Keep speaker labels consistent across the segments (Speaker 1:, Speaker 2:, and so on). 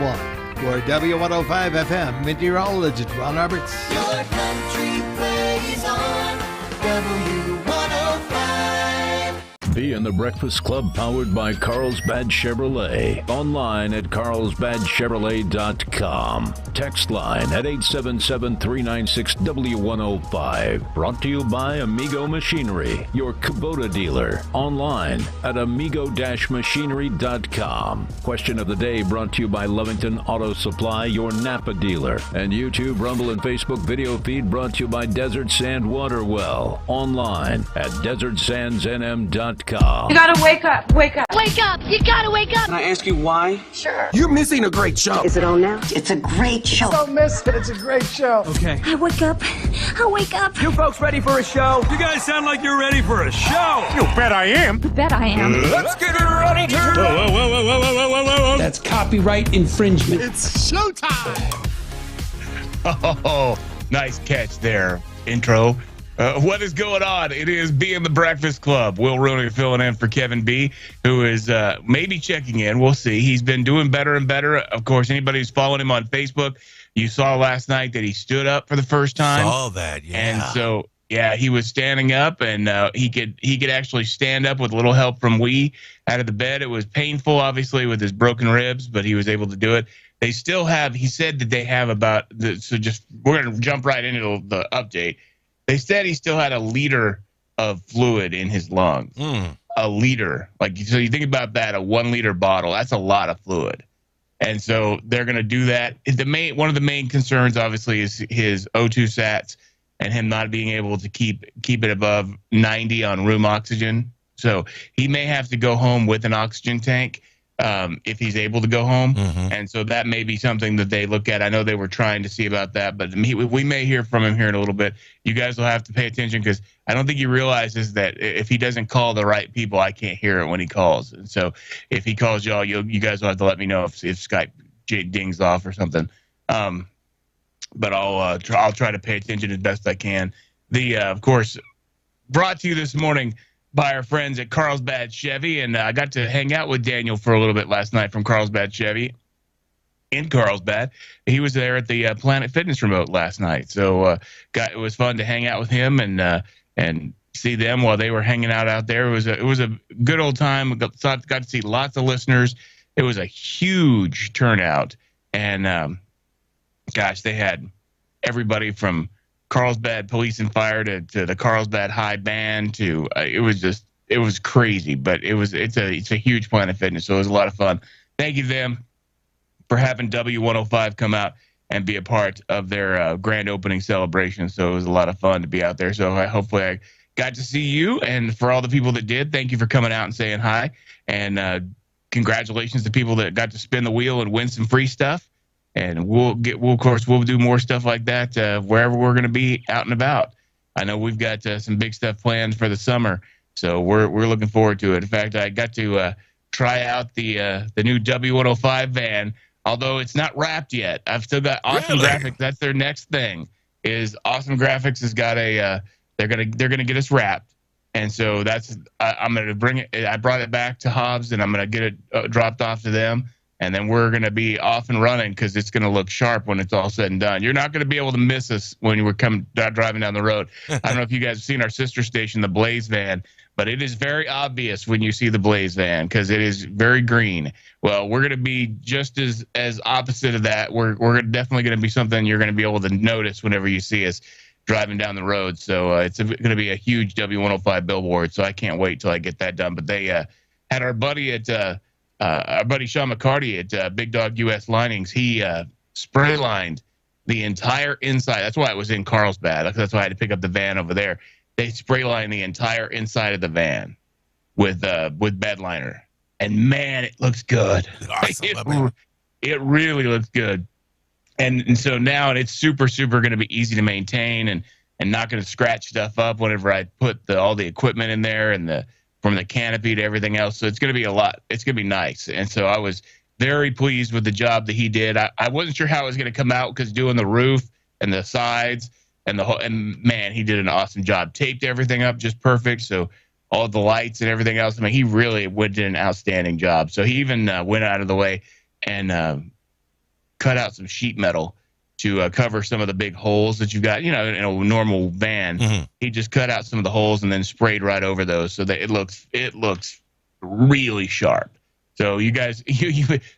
Speaker 1: 1. For W105 FM, meteorologist Ron Roberts.
Speaker 2: Your country plays on W105.
Speaker 3: Be in the Breakfast Club, powered by Carlsbad Chevrolet. Online at carlsbadchevrolet.com. Text line at 877-396-W105. Brought to you by Amigo Machinery, your Kubota dealer. Online at amigo-machinery.com. Question of the day brought to you by Lovington Auto Supply, your Napa dealer. And YouTube, Rumble, and Facebook video feed brought to you by Desert Sand Water Well. Online at desertsandsnm.com.
Speaker 4: You gotta wake up, wake up.
Speaker 5: Wake up! You gotta wake up!
Speaker 6: Can I ask you why?
Speaker 4: Sure.
Speaker 6: You're missing a great show.
Speaker 7: Is it on now?
Speaker 2: It's a great show.
Speaker 1: Don't miss it. It's a great show.
Speaker 6: Okay.
Speaker 5: I wake up. I wake up.
Speaker 6: You folks ready for a show?
Speaker 8: You guys sound like you're ready for a show.
Speaker 6: You bet I am.
Speaker 5: Bet I am.
Speaker 6: Let's get it ready to...
Speaker 8: Whoa.
Speaker 6: That's copyright infringement.
Speaker 1: It's showtime.
Speaker 9: Oh, nice catch there, intro. What is going on? It is B in the Breakfast Club. Will Rooney filling in for Kevin B, who is maybe checking in. We'll see. He's been doing better and better. Of course, anybody who's following him on Facebook, you saw last night that he stood up for the first time.
Speaker 8: Saw that, yeah.
Speaker 9: And so, yeah, he was standing up, and he could actually stand up with a little help from Wee out of the bed. It was painful, obviously, with his broken ribs, but he was able to do it. They still have, he said that they have about, so just, we're going to jump right into the update. They said he still had a liter of fluid in his lungs. A liter. Like, so you think about that, a 1 liter bottle, that's a lot of fluid. And so they're going to do that. One of the main concerns, obviously, is his O2 sats and him not being able to keep it above 90 on room oxygen. So he may have to go home with an oxygen tank if he's able to go home. And so that may be something that they look at. I know they were trying to see about that, but we may hear from him here in a little bit. You guys will have to pay attention, because I don't think he realizes that if he doesn't call the right people, I can't hear it when he calls. And so if he calls y'all, you guys will have to let me know if Skype dings off or something. But I'll try to pay attention as best I can. Of course, brought to you this morning by our friends at Carlsbad Chevy, and I got to hang out with Daniel for a little bit last night from Carlsbad Chevy in Carlsbad. He was there at the Planet Fitness remote last night, so it was fun to hang out with him and see them while they were hanging out there. It was a good old time. Got to see lots of listeners. It was a huge turnout, and gosh, they had everybody from Carlsbad Police and Fire to the Carlsbad High Band to it was crazy, but it's a huge Planet Fitness, so it was a lot of fun. Thank you to them for having W105 come out and be a part of their grand opening celebration. So it was a lot of fun to be out there. So hopefully I got to see you, and for all the people that did, thank you for coming out and saying hi, and congratulations to people that got to spin the wheel and win some free stuff. And we'll do more stuff like that wherever we're going to be out and about. I know we've got some big stuff planned for the summer, so we're looking forward to it. In fact, I got to try out the new W105 van, although it's not wrapped yet. I've still got Awesome Graphics. That's their next thing. Is Awesome Graphics has got they're gonna get us wrapped, and so I'm gonna bring it. I brought it back to Hobbs, and I'm gonna get it dropped off to them. And then we're going to be off and running, because it's going to look sharp when it's all said and done. You're not going to be able to miss us when you were driving down the road. I don't know if you guys have seen our sister station, the Blaze van, but it is very obvious when you see the Blaze van, because it is very green. Well, we're going to be just as opposite of that. We're definitely going to be something you're going to be able to notice whenever you see us driving down the road. So it's going to be a huge W105 billboard. So I can't wait till I get that done. But they had our buddy Sean McCarty at Big Dog U.S. Linings. He spray lined the entire inside. That's why it was in Carlsbad. That's why I had to pick up the van over there. They spray lined the entire inside of the van with bed liner, and man, it looks good.
Speaker 8: Awesome.
Speaker 9: It really looks good. And so now it's super going to be easy to maintain and not going to scratch stuff up whenever I put all the equipment in there and from the canopy to everything else. So it's going to be a lot. It's going to be nice. And so I was very pleased with the job that he did. I wasn't sure how it was going to come out, because doing the roof and the sides and man, he did an awesome job. Taped everything up just perfect. So all the lights and everything else, I mean, he really did an outstanding job. So he even went out of the way and cut out some sheet metal to cover some of the big holes that you've got, in a normal van.
Speaker 8: Mhm.
Speaker 9: He just cut out some of the holes and then sprayed right over those so that it looks really sharp. So you guys,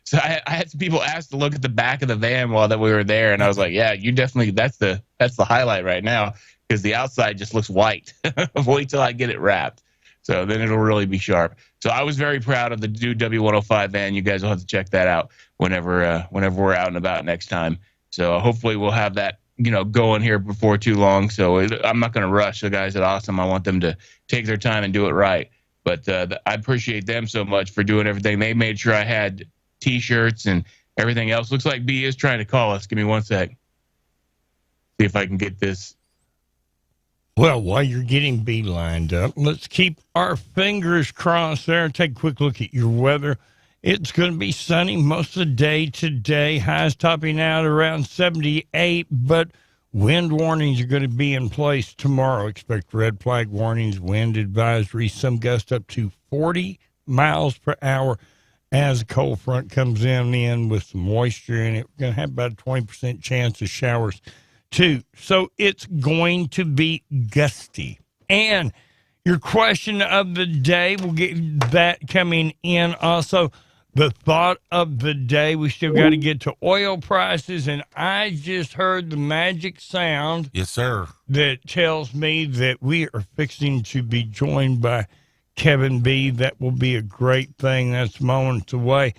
Speaker 9: so I had some people ask to look at the back of the van while that we were there, and I was like, yeah, you definitely, that's the highlight right now, because the outside just looks white. Wait till I get it wrapped. So then it'll really be sharp. So I was very proud of the new W105 van. You guys will have to check that out whenever we're out and about next time. So hopefully we'll have that, going here before too long. So I'm not going to rush the guys at Awesome. I want them to take their time and do it right. But I appreciate them so much for doing everything. They made sure I had T-shirts and everything else. Looks like B is trying to call us. Give me 1 sec. See if I can get this.
Speaker 7: Well, while you're getting B lined up, let's keep our fingers crossed there. Take a quick look at your weather. It's going to be sunny most of the day today. Highs topping out around 78, but wind warnings are going to be in place tomorrow. Expect red flag warnings, wind advisory, some gust up to 40 miles per hour as a cold front comes in with some moisture in it. We're going to have about a 20% chance of showers too. So it's going to be gusty. And your question of the day, we'll get that coming in also. The thought of the day, we still got to get to oil prices, and I just heard the magic sound.
Speaker 8: Yes, sir.
Speaker 7: That tells me that we are fixing to be joined by Kevin B. That will be a great thing. That's moments away.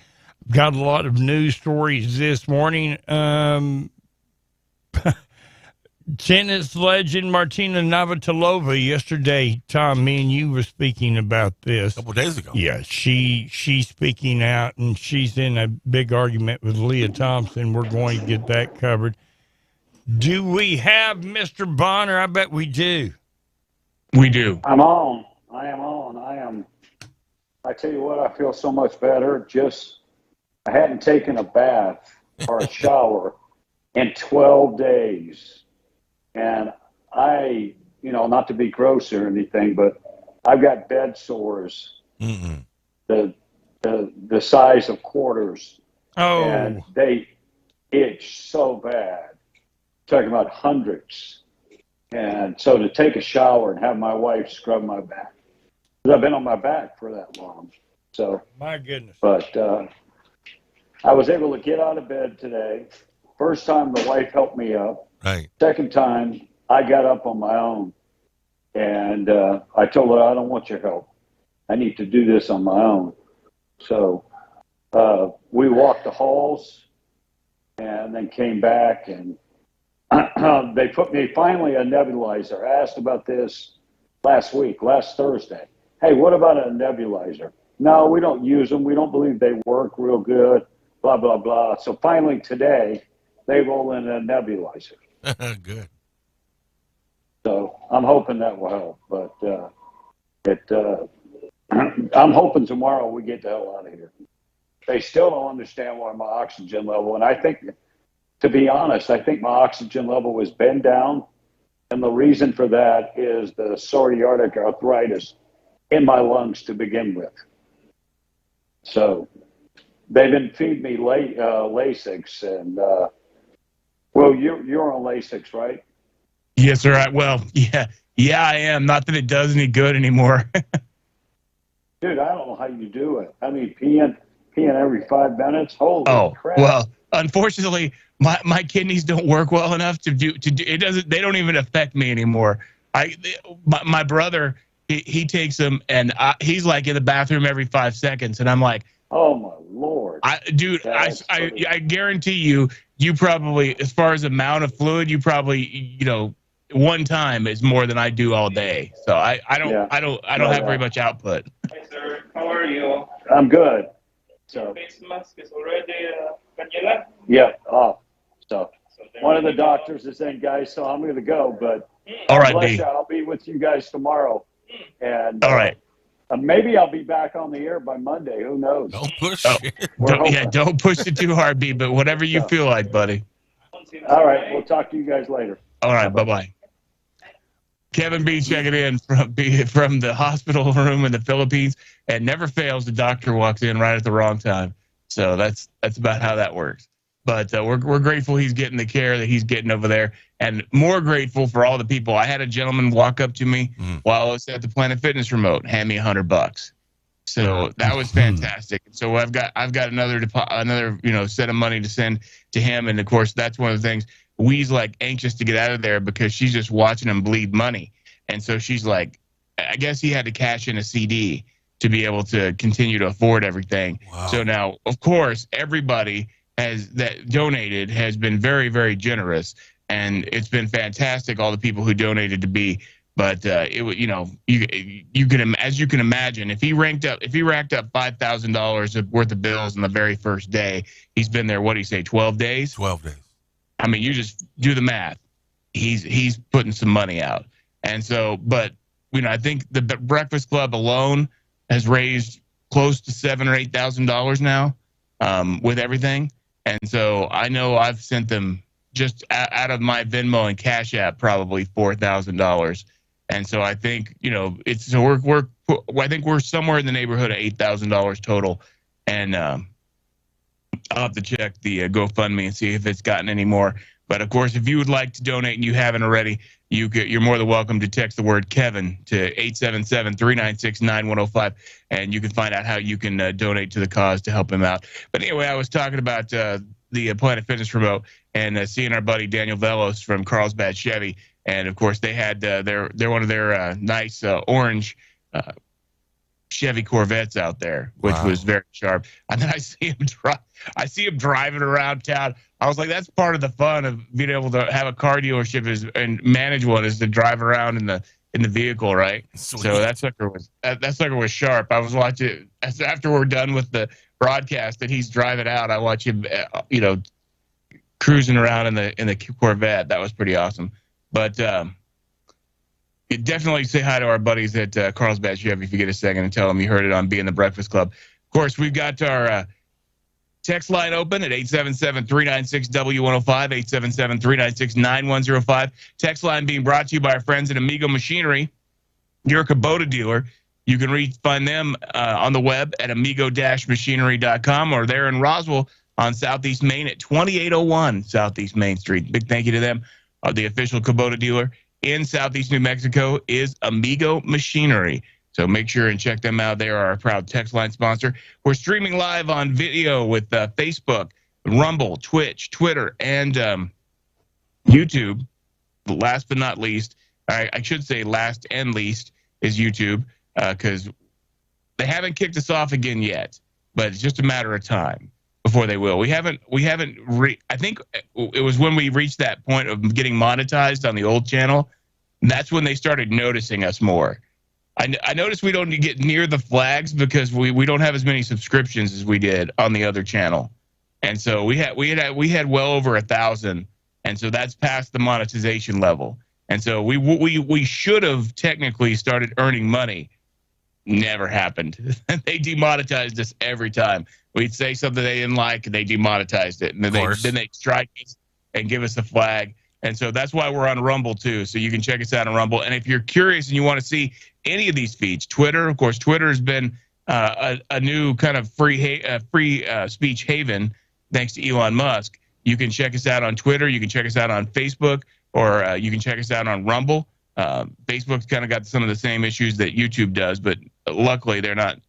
Speaker 7: Got a lot of news stories this morning. Tennis legend Martina Navratilova yesterday, Tom, me and you were speaking about this.
Speaker 8: A couple days ago.
Speaker 7: Yeah, she's speaking out, and she's in a big argument with Leah Thompson. We're going to get that covered. Do we have Mr. Bonner? I bet we do.
Speaker 9: We do.
Speaker 10: I'm on. I am on. I tell you what, I feel so much better. I hadn't taken a bath or a shower in 12 days. And I, not to be gross or anything, but I've got bed sores, the size of quarters.
Speaker 7: Oh.
Speaker 10: And they itch so bad. Talking about hundreds. And so to take a shower and have my wife scrub my back, because I've been on my back for that long. So,
Speaker 7: my goodness.
Speaker 10: But I was able to get out of bed today. First time the wife helped me up.
Speaker 8: Right.
Speaker 10: Second time, I got up on my own, and I told her, I don't want your help. I need to do this on my own. So we walked the halls and then came back, and they put me finally a nebulizer. I asked about this last Thursday. Hey, what about a nebulizer? No, we don't use them. We don't believe they work real good, blah, blah, blah. So finally today, they roll in a nebulizer.
Speaker 8: Good.
Speaker 10: So I'm hoping that will help, but I'm hoping tomorrow we get the hell out of here. They still don't understand why my oxygen level, and I think, to be honest, I think my oxygen level has been down, and the reason for that is the psoriatic arthritis in my lungs to begin with. So they've been feeding me Lasix, and well, you're on Lasix, right?
Speaker 9: Yes, sir. Well, yeah, I am. Not that it does any good anymore.
Speaker 10: Dude, I don't know how you do it. I mean, peeing every 5 minutes. Holy crap!
Speaker 9: Well, unfortunately, my kidneys don't work well enough to do it. They don't even affect me anymore. My brother, he takes them, and he's like in the bathroom every 5 seconds, and I'm like,
Speaker 10: oh my Lord,
Speaker 9: I guarantee you probably, as far as amount of fluid, you probably, one time is more than I do all day. So I don't have very much output.
Speaker 11: Hi, sir. How are you?
Speaker 10: I'm good. So
Speaker 11: Face mask is already Canela?
Speaker 10: Yeah, off. So one of the doctors is in, guys, so I'm going to go. But
Speaker 9: all right, B.
Speaker 10: I'll be with you guys tomorrow. And
Speaker 9: all right.
Speaker 10: Maybe I'll be back on the air by Monday. Who knows?
Speaker 8: Don't push it.
Speaker 9: Don't push it too hard, B, but whatever you feel like, buddy.
Speaker 10: All right. We'll talk to you guys later.
Speaker 9: All right. Bye-bye. Kevin B checking in from the hospital room in the Philippines, and never fails, the doctor walks in right at the wrong time. So that's about how that works. But we're grateful he's getting the care that he's getting over there, and more grateful for all the people. I had a gentleman walk up to me while I was at the Planet Fitness remote, hand me $100. So that was fantastic. So I've got another set of money to send to him, and of course that's one of the things. Wee's like anxious to get out of there because she's just watching him bleed money, and so she's like, I guess he had to cash in a CD to be able to continue to afford everything. Wow. So now, of course, everybody that donated has been very, very generous, and it's been fantastic. All the people who donated to B. But you can, as you can imagine, if he racked up $5,000 worth of bills on the very first day, he's been there. What do you say, 12 days?
Speaker 8: 12 days.
Speaker 9: I mean, you just do the math. He's putting some money out, and so, but I think the Breakfast Club alone has raised close to $7,000 or $8,000 now, with everything, and so I know I've sent them just out of my Venmo and Cash App probably $4,000. And so I think, I think we're somewhere in the neighborhood of $8,000 total. And I'll have to check the GoFundMe and see if it's gotten any more. But of course, if you would like to donate and you haven't already, you're more than welcome to text the word Kevin to 877-396-9105, and you can find out how you can donate to the cause to help him out. But anyway, I was talking about the Planet Fitness remote and seeing our buddy Daniel Velos from Carlsbad Chevy. And of course, they had they're one of their nice orange Chevy Corvettes out there, which was very sharp. And then I see him driving around town. I was like, that's part of the fun of being able to have a car dealership and manage one, is to drive around in the vehicle, right? Sweet. So that sucker was sharp. I was watching after we're done with the broadcast that he's driving out. I watch him, cruising around in the Corvette. That was pretty awesome. But you definitely say hi to our buddies at Carlsbad Chevy if you get a second, and tell them you heard it on Being the Breakfast Club. Of course, we've got our text line open at 877-396-W105, 877-396-9105. Text line being brought to you by our friends at Amigo Machinery. You're a Kubota dealer. You can find them on the web at amigo-machinery.com, or they're in Roswell on Southeast Main at 2801 Southeast Main Street. Big thank you to them. The official Kubota dealer in Southeast New Mexico is Amigo Machinery. So make sure and check them out. They are our proud text line sponsor. We're streaming live on video with Facebook, Rumble, Twitch, Twitter, and YouTube. Last but not least, I should say last and least is YouTube, because they haven't kicked us off again yet, but it's just a matter of time before they will. I think it was when we reached that point of getting monetized on the old channel, that's when they started noticing us more. I noticed we don't get near the flags because we don't have as many subscriptions as we did on the other channel, and so we had well over 1,000, and so that's past the monetization level, and so we should have technically started earning money. Never happened. They demonetized us every time. We'd say something they didn't like, and they demonetized it. And then they strike us and give us a flag. And so that's why we're on Rumble, too. So you can check us out on Rumble. And if you're curious and you want to see any of these feeds, Twitter, of course, Twitter has been a new kind of free speech haven, thanks to Elon Musk. You can check us out on Twitter. You can check us out on Facebook, or you can check us out on Rumble. Facebook's kind of got some of the same issues that YouTube does, but luckily they're not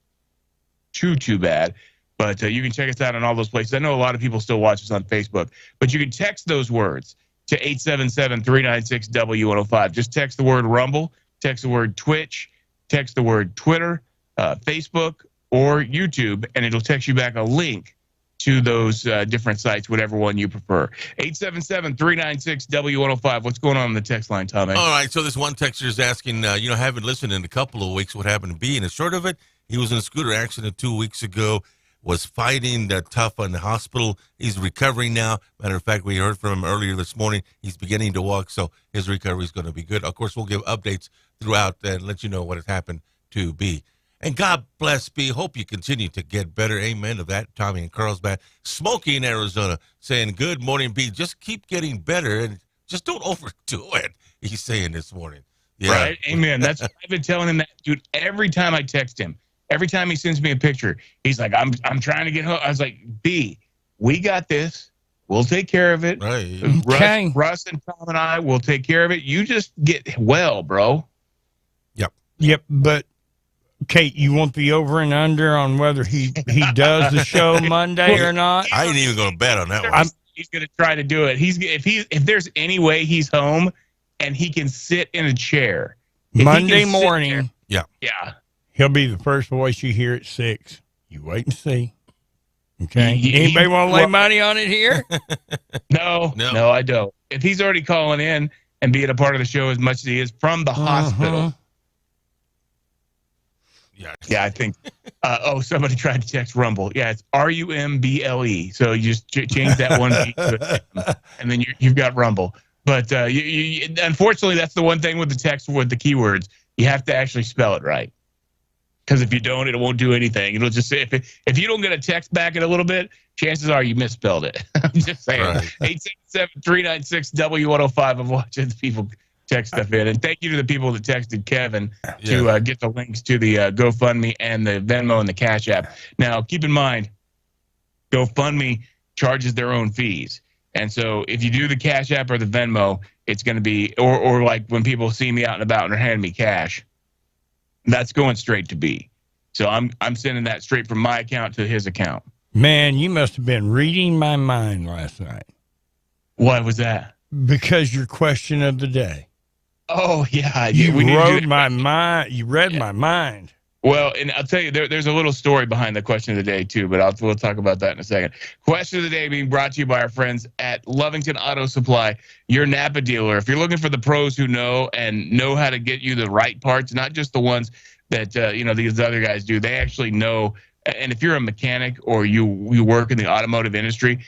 Speaker 9: too bad. But you can check us out on all those places. I know a lot of people still watch us on Facebook, but you can text those words to 877-396-W105. Just text the word Rumble, text the word Twitch, text the word Twitter, Facebook, or YouTube, and it'll text you back a link to those different sites, whatever one you prefer. 877-396-W105. What's going on the text line, Tommy?
Speaker 8: All right, so this one texter is asking, haven't listened in a couple of weeks, what happened to B? And the short of it, he was in a scooter accident 2 weeks ago, was fighting tough in the hospital. He's recovering now. Matter of fact, we heard from him earlier this morning. He's beginning to walk, so his recovery is going to be good. Of course, we'll give updates throughout and let you know what has happened to B. And God bless B. Hope you continue to get better. Amen to that. Tommy in Carlsbad. Smokey in Arizona saying, good morning, B. Just keep getting better and just don't overdo it. He's saying this morning. Yeah.
Speaker 9: Right. Amen. I've been telling him that, dude, every time I text him. Every time he sends me a picture, he's like, I'm trying to get home. I was like, B, we got this. We'll take care of it.
Speaker 8: Right.
Speaker 7: Okay.
Speaker 9: Russ and Tom and I will take care of it. You just get well, bro.
Speaker 7: Yep, but Kate, you want the over and under on whether he does the show Monday or not?
Speaker 8: I ain't even going to bet on that one.
Speaker 9: He's going to try to do it. If there's any way he's home and he can sit in a chair
Speaker 7: Monday morning.
Speaker 8: Yeah.
Speaker 7: He'll be the first voice you hear at 6. You wait and see. Okay. Anybody want to lay money on it here?
Speaker 9: No, I don't. If he's already calling in and being a part of the show as much as he is from the hospital. Yeah, I think. Somebody tried to text Rumble. Yeah, it's RUMBLE. So you just change that one B to it, and then you've got Rumble. But unfortunately, that's the one thing with the text with the keywords. You have to actually spell it right. Because if you don't, it won't do anything. It'll just say, if you don't get a text back in a little bit, chances are you misspelled it. I'm just saying. Right. 877-396-W105. I'm watching the people text stuff in. And thank you to the people that texted Kevin to get the links to the GoFundMe and the Venmo and the Cash App. Now, keep in mind, GoFundMe charges their own fees. And so if you do the Cash App or the Venmo, it's going to be, or like when people see me out and about and they're handing me cash, that's going straight to B. So I'm sending that straight from my account to his account. Man, you must have been reading my mind last night. Why was that? Because your question of the day. Oh, yeah. You read my mind. You read my mind. Well, and I'll tell you, there's a little story behind the question of the day, too, but we'll talk about that in a second. Question of the day being brought to you by our friends at Lovington Auto Supply, your Napa dealer. If you're looking for the pros who know how to get you the right parts, not just the ones that these other guys do, they actually know. And if you're a mechanic or you work in the automotive industry,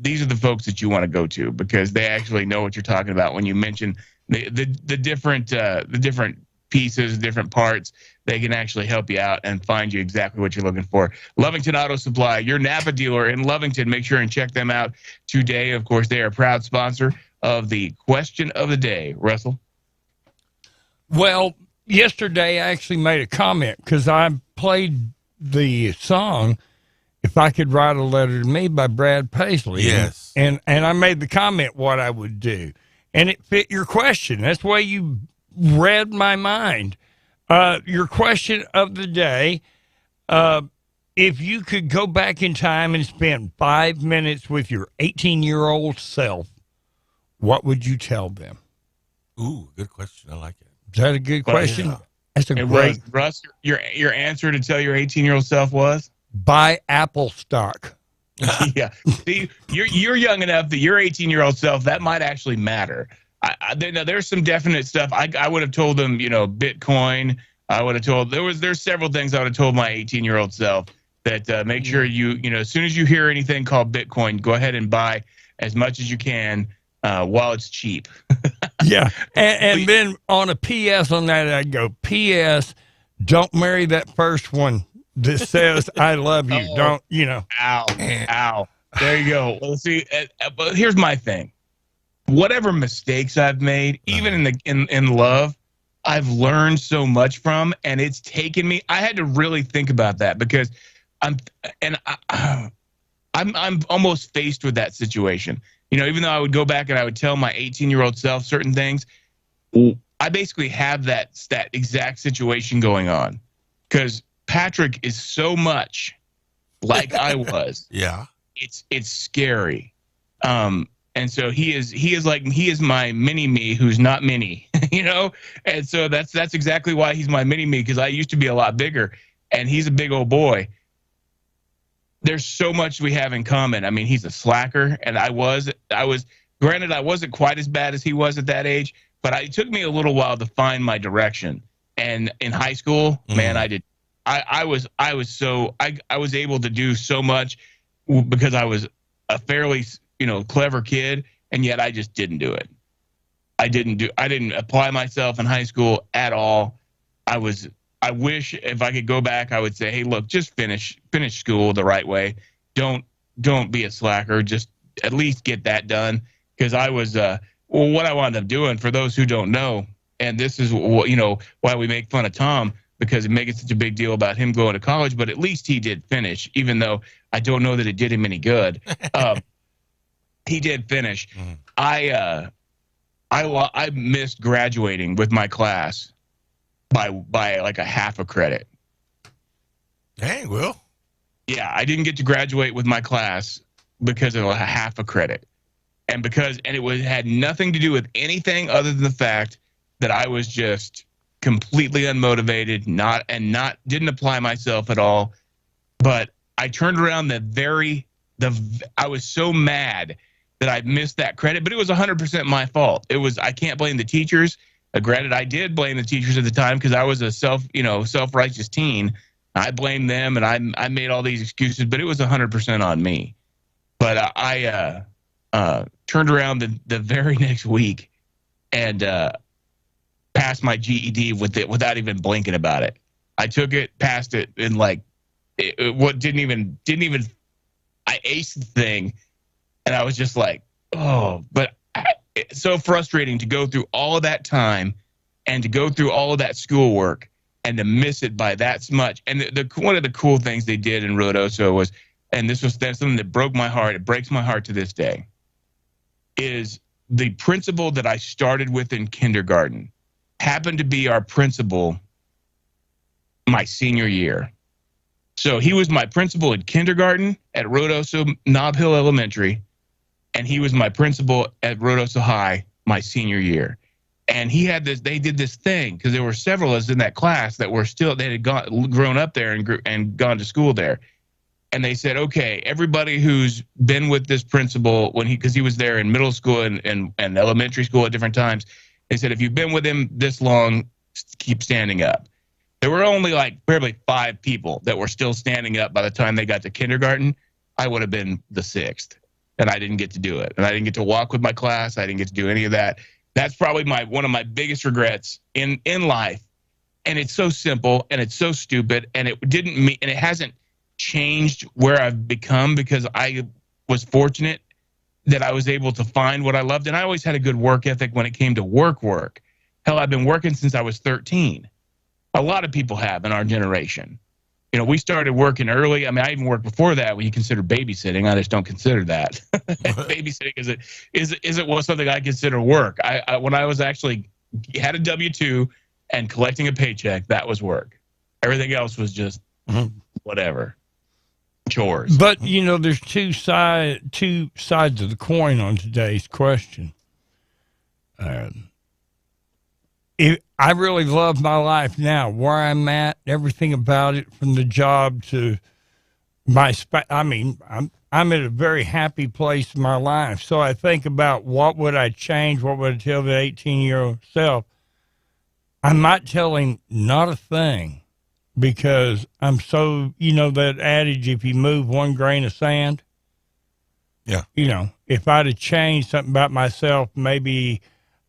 Speaker 9: these are the folks that you want to go to because they actually know what you're talking about when you mention the different pieces, different parts. They can actually help you out and find you exactly what you're looking for. Lovington Auto Supply, your Napa dealer in Lovington. Make sure and check them out today. Of course, they are a proud sponsor of the question of the day. Russell? Well, yesterday I actually made a comment because I played the song If I Could Write a Letter to Me by Brad Paisley.
Speaker 8: Yes.
Speaker 9: And I made the comment what I would do. And it fit your question. That's the way you read my mind. Your question of the day, if you could go back in time and spend 5 minutes with your 18-year-old self, what would you tell them?
Speaker 8: Ooh, good question. I like it.
Speaker 9: Is that a good question? Yeah. That's a great. Russ, your answer to tell your 18-year-old self was? Buy Apple stock. Yeah. See, you're young enough that your 18-year-old self, that might actually matter. There's some definite stuff. I would have told them, Bitcoin. I would have told there's several things I would have told my 18-year-old self that make sure as soon as you hear anything called Bitcoin, go ahead and buy as much as you can while it's cheap. Yeah. And then on a PS on that, I'd go, PS, don't marry that first one that says, I love you. Don't, Ow. There you go. Well, see, but here's my thing. Whatever mistakes I've made, even in love, I've learned so much from, and it's taken me. I had to really think about that because I'm almost faced with that situation. Even though I would go back and I would tell my 18-year-old self certain things, I basically have that exact situation going on because Patrick is so much like I was. Yeah, it's scary. And so he is my mini me who's not mini, and so that's exactly why he's my mini me because I used to be a lot bigger and he's a big old boy. There's so much we have in common. I mean, he's a slacker and I was granted I wasn't quite as bad as he was at that age, but it took me a little while to find my direction. And in high school, man, I was able to do so much because I was a fairly clever kid, and yet I just didn't do it. I didn't apply myself in high school at all. I wish if I could go back, I would say, hey, look, just finish school the right way. Don't be a slacker. Just at least get that done. Because I was, what I wound up doing, for those who don't know, and this is why we make fun of Tom, because it makes such a big deal about him going to college, but at least he did finish, even though I don't know that it did him any good. He did finish. I missed graduating with my class by like a half a credit.
Speaker 8: Dang, Will.
Speaker 9: Yeah, I didn't get to graduate with my class because of a half a credit. And it had nothing to do with anything other than the fact that I was just completely unmotivated, didn't apply myself at all. But I turned around I was so mad that I missed that credit, but it was 100% my fault. I can't blame the teachers. Granted, I did blame the teachers at the time because I was a self-righteous teen. I blamed them and I made all these excuses, but it was 100% on me. But I turned around the very next week and passed my GED without even blinking about it. I took it, passed it, and I aced the thing, and I was just like, oh, but it's so frustrating to go through all of that time and to go through all of that schoolwork and to miss it by that much. And one of the cool things they did in Rodoso was, and that's something that broke my heart, it breaks my heart to this day, is the principal that I started with in kindergarten happened to be our principal my senior year. So he was my principal in kindergarten at Rodoso Nob Hill Elementary, and he was my principal at Rodoso High my senior year. And they did this thing because there were several of us in that class that were they had grown up there and gone to school there. And they said, okay, everybody who's been with this principal because he was there in middle school and elementary school at different times, they said, if you've been with him this long, keep standing up. There were only probably 5 people that were still standing up by the time they got to kindergarten. I would have been the 6th, and I didn't get to do it. And I didn't get to walk with my class. I didn't get to do any of that. That's probably one of my biggest regrets in life. And it's so simple and it's so stupid, and it hasn't changed where I've become because I was fortunate that I was able to find what I loved. And I always had a good work ethic when it came to work. Hell, I've been working since I was 13. A lot of people have in our generation. You know, we started working early. I mean, I even worked before that when you consider babysitting. I just don't consider that. Babysitting isn't something I consider work. When I was actually had a W-2 and collecting a paycheck, that was work. Everything else was just whatever. Chores.
Speaker 7: But, there's two sides of the coin on today's question. I really love my life now, where I'm at, everything about it, from the job to I'm at a very happy place in my life. So I think about what would I change, what would I tell the 18-year-old self. I might tell him not a thing, because I'm so, that adage, if you move one grain of sand.
Speaker 8: Yeah.
Speaker 7: If I'd have changed something about myself, maybe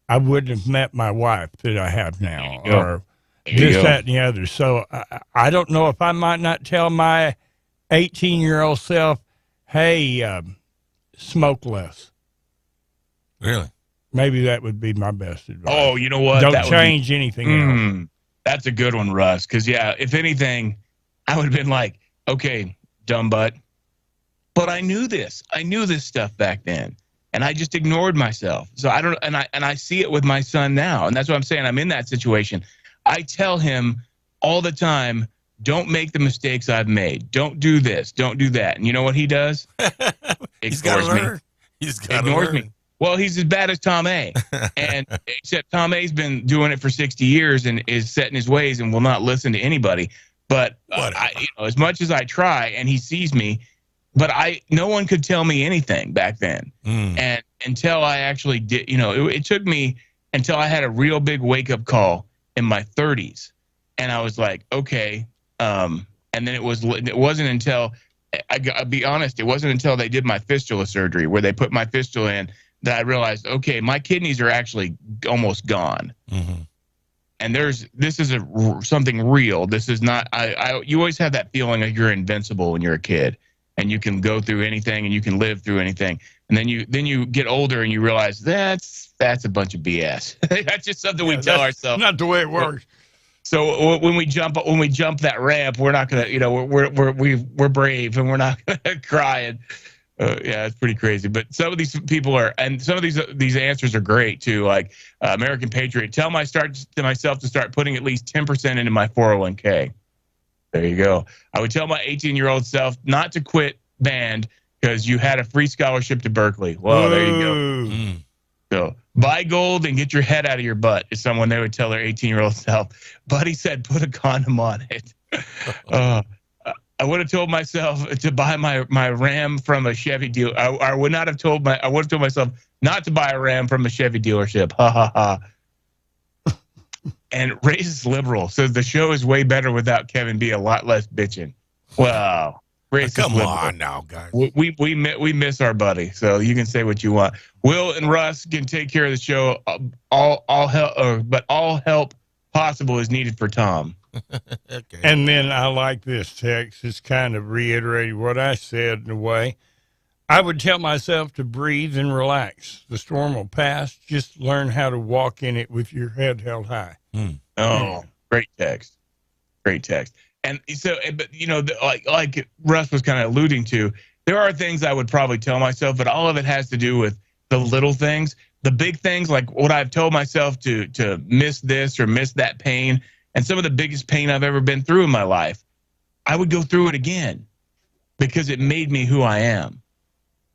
Speaker 7: I wouldn't have met my wife that I have now, or this, that, and the other. So I don't know if I might not tell my 18-year-old self, hey, smoke less.
Speaker 8: Really?
Speaker 7: Maybe that would be my best advice.
Speaker 9: Oh, you know what?
Speaker 7: Don't change anything else.
Speaker 9: That's a good one, Russ. Because, if anything, I would have been like, okay, dumb butt. But I knew this. I knew this stuff back then. And I just ignored myself. So I don't, and I see it with my son now. And that's what I'm saying. I'm in that situation. I tell him all the time, don't make the mistakes I've made. Don't do this. Don't do that. And you know what he does? Ignores me. Ignores me. Well, he's as bad as Tom A. And except Tom A's been doing it for 60 years and is set in his ways and will not listen to anybody. But as much as I try, and he sees me, but no one could tell me anything back then. And until I actually did, it took me until I had a real big wake up call in my 30s. And I was like, okay. And then it wasn't until, I'll be honest, it wasn't until they did my fistula surgery, where they put my fistula in, that I realized, okay, my kidneys are actually almost gone. And this is something real. This is not, you always have that feeling like you're invincible when you're a kid. And you can go through anything, and you can live through anything. And then you get older, and you realize that's a bunch of BS. That's just something we tell ourselves.
Speaker 7: Not the way it works.
Speaker 9: So when we jump that ramp, we're not gonna, we're brave, and we're not gonna cry. Yeah, it's pretty crazy. But some of these people are, and some of these answers are great too. Like American Patriot, tell myself to start putting at least 10% into my 401k. There you go. I would tell my 18-year-old self not to quit band because you had a free scholarship to Berkeley. Well, there you go. So buy gold and get your head out of your butt is someone they would tell their 18-year-old self. Buddy said, put a condom on it. I would have told myself to buy my Ram from a Chevy dealer. I would have told myself not to buy a Ram from a Chevy dealership. Ha ha ha. And racist liberal says the show is way better without Kevin B. A lot less bitching. Wow. Racist
Speaker 8: Come
Speaker 9: liberal.
Speaker 8: on now, guys.
Speaker 9: We miss our buddy, so you can say what you want. Will and Russ can take care of the show. All help, but all help possible is needed for Tom.
Speaker 8: Okay.
Speaker 7: And then I like this text. It's kind of reiterating what I said in a way. I would tell myself to breathe and relax. The storm will pass. Just learn how to walk in it with your head held high.
Speaker 9: Oh, great text. Great text. And so, but you know, like Russ was kind of alluding to, there are things I would probably tell myself, but all of it has to do with the little things. The big things, like what I've told myself to miss this or miss that pain. And some of the biggest pain I've ever been through in my life, I would go through it again because it made me who I am.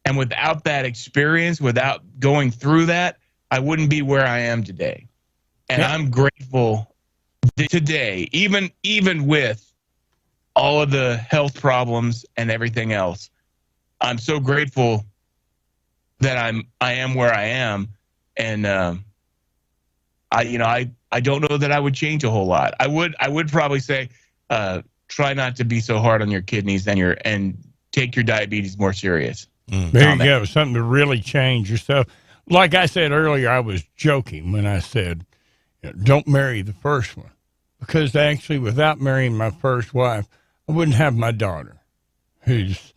Speaker 9: And without that experience, without going through that, I wouldn't be where I am today. And I'm grateful today, even with all of the health problems and everything else, I'm so grateful that I am where I am. And I don't know that I would change a whole lot. I would probably say, try not to be so hard on your kidneys and take your diabetes more serious.
Speaker 7: There you go. Something to really change yourself. Like I said earlier, I was joking when I said, don't marry the first one, because actually without marrying my first wife, I wouldn't have my daughter, who's,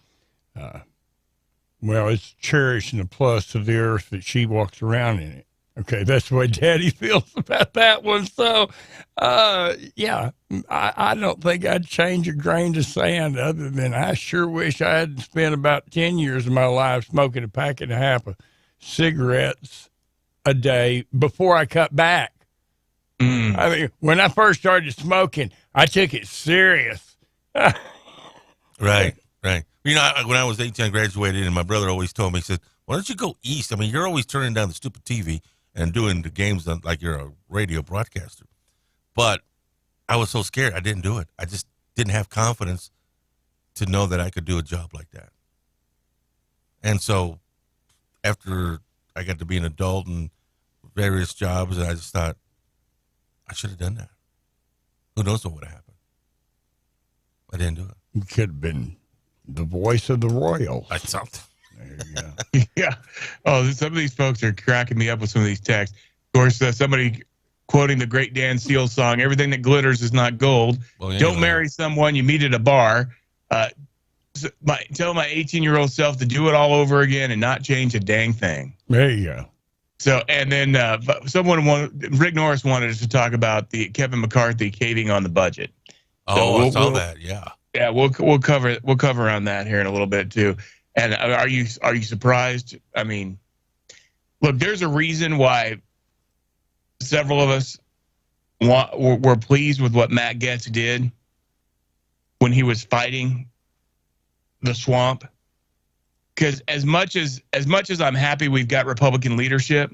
Speaker 7: it's cherished and a plus to the earth that she walks around in it. Okay, that's the way Daddy feels about that one. So, I don't think I'd change a grain of sand other than I sure wish I had spent about 10 years of my life smoking a packet and a half of cigarettes a day before I cut back. I mean, when I first started smoking, I took it serious.
Speaker 8: Right. You know, when I was 18, I graduated, and my brother always told me, he said, why don't you go east? I mean, you're always turning down the stupid TV and doing the games like you're a radio broadcaster. But I was so scared, I didn't do it. I just didn't have confidence to know that I could do a job like that. And so after I got to be an adult and various jobs, I just thought, I should have done that. Who knows what would have happened? I didn't do it.
Speaker 7: You could have been the voice of the Royals.
Speaker 8: I something.
Speaker 7: There you go.
Speaker 9: Yeah. Oh, some of these folks are cracking me up with some of these texts. Of course, somebody quoting the great Dan Seal song, everything that glitters is not gold.
Speaker 8: Well, yeah,
Speaker 9: Don't marry someone you meet at a bar. Tell my 18-year-old self to do it all over again and not change a dang thing.
Speaker 7: There you go.
Speaker 9: So, and then Rick Norris wanted us to talk about the Kevin McCarthy caving on the budget.
Speaker 8: Oh, I saw that. Yeah.
Speaker 9: Yeah, we'll cover on that here in a little bit too. And are you surprised? I mean, look, there's a reason why several of us were pleased with what Matt Gaetz did when he was fighting the swamp. Because as much as I'm happy we've got Republican leadership,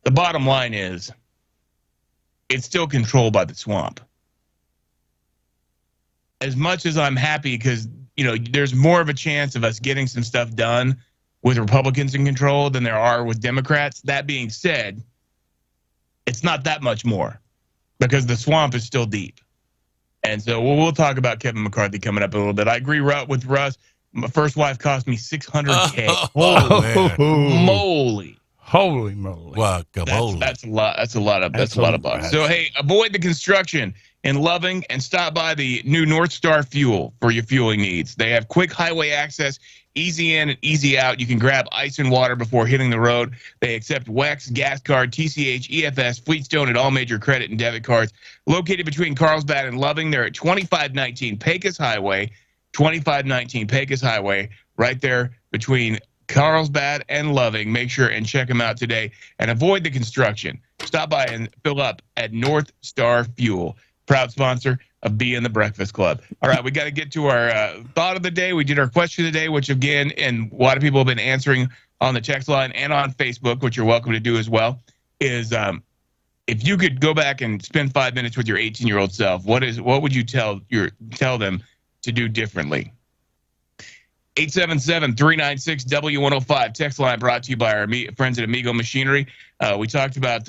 Speaker 9: the bottom line is it's still controlled by the swamp. As much as I'm happy because, there's more of a chance of us getting some stuff done with Republicans in control than there are with Democrats. That being said, it's not that much more because the swamp is still deep. And so we'll talk about Kevin McCarthy coming up a little bit. I agree with Russ. My first wife cost me $600K. Holy moly!
Speaker 8: Guacamole.
Speaker 9: That's a lot. That's a lot of bucks. So hey, avoid the construction in Loving and stop by the new North Star Fuel for your fueling needs. They have quick highway access, easy in and easy out. You can grab ice and water before hitting the road. They accept WEX, Gas Card, TCH, EFS, Fleetstone, and all major credit and debit cards. Located between Carlsbad and Loving, they're at 2519 Pecos Highway. 2519 Pecos Highway, right there between Carlsbad and Loving. Make sure and check them out today and avoid the construction. Stop by and fill up at North Star Fuel, proud sponsor of Be in the Breakfast Club. All right, we got to get to our thought of the day. We did our question of the day, which again, and a lot of people have been answering on the text line and on Facebook, which you're welcome to do as well, is if you could go back and spend 5 minutes with your 18-year-old self, what would you tell them to do differently? 877-396-W105 text line brought to you by our friends at Amigo Machinery. We talked about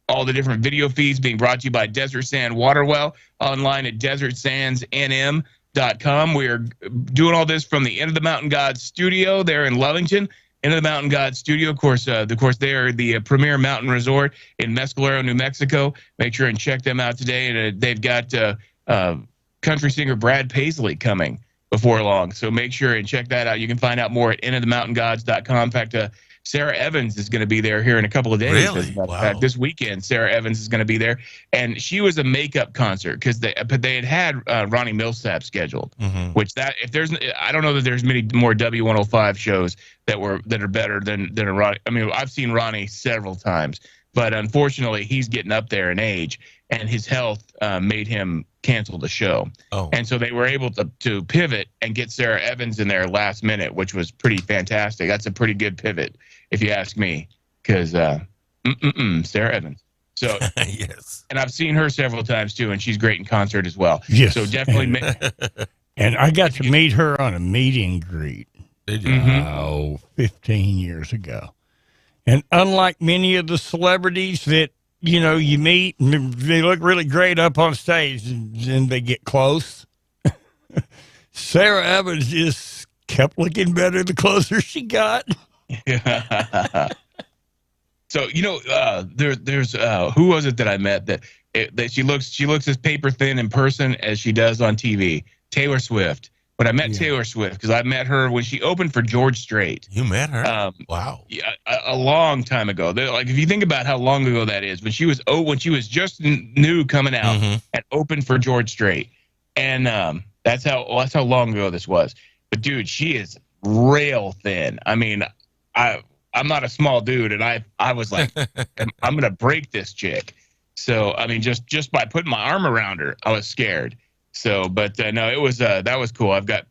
Speaker 9: all the different video feeds being brought to you by Desert Sand Waterwell, online at desertsandsnm.com. We are doing all this from the End of the Mountain Gods studio there in Lovington. End of the Mountain Gods studio, of course, they are the premier mountain resort in Mescalero, New Mexico. Make sure and check them out today. And they've got country singer Brad Paisley coming before long. So make sure and check that out. You can find out more at endofthemountaingods.com. In fact, Sarah Evans is going to be there here in a couple of days.
Speaker 8: Really?
Speaker 9: Wow. This weekend, Sarah Evans is going to be there. And she was a makeup concert because they had Ronnie Millsap scheduled, which I don't know that there's many more W105 shows that are better than a Ronnie. I mean, I've seen Ronnie several times, but unfortunately he's getting up there in age and his health made him cancel the show. Oh. And so they were able to pivot and get Sarah Evans in there last minute, which was pretty fantastic. That's a pretty good pivot, if you ask me, because Sarah Evans. So
Speaker 8: yes. And
Speaker 9: I've seen her several times too, and she's great in concert as well.
Speaker 7: Yes.
Speaker 9: So definitely.
Speaker 7: And I got to meet her on a meet and greet.
Speaker 8: Did you?
Speaker 7: 15 years ago. And unlike many of the celebrities that you meet, and they look really great up on stage, and then they get close. Sarah Evans just kept looking better the closer she got.
Speaker 9: So there's who was it that I met that she looks as paper thin in person as she does on TV? Taylor Swift. But I met Taylor Swift because I met her when she opened for George Strait.
Speaker 8: You met her? Wow.
Speaker 9: Yeah, a long time ago. Like if you think about how long ago that is, when she was just new coming out and opened for George Strait, and that's how long ago this was. But dude, she is rail thin. I mean, I'm not a small dude, and I was like, I'm gonna break this chick. So I mean, just by putting my arm around her, I was scared. So, but no, it was that was cool. I've been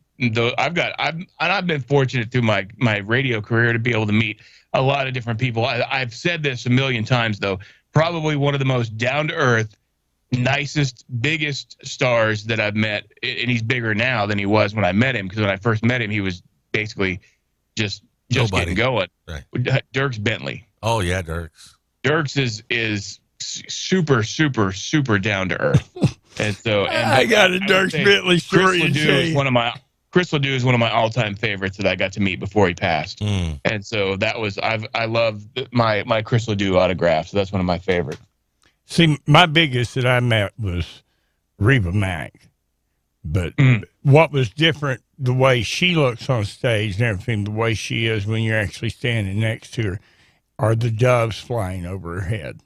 Speaker 9: fortunate through my radio career to be able to meet a lot of different people. I've said this a million times though. Probably one of the most down to earth, nicest, biggest stars that I've met, and he's bigger now than he was when I met him. Because when I first met him, he was basically just getting going. Right. Dierks Bentley.
Speaker 8: Oh yeah, Dierks.
Speaker 9: Dierks is super, super, super down to earth. And so,
Speaker 7: I got a Dierks Bentley story to say.
Speaker 9: Chris Ledoux is one of my all-time favorites that I got to meet before he passed. And so that was I love my Chris Ledoux autograph. So that's one of my favorites.
Speaker 7: See, my biggest that I met was Reba Mack, but what was different, the way she looks on stage and everything, the way she is when you're actually standing next to her, are the doves flying over her head.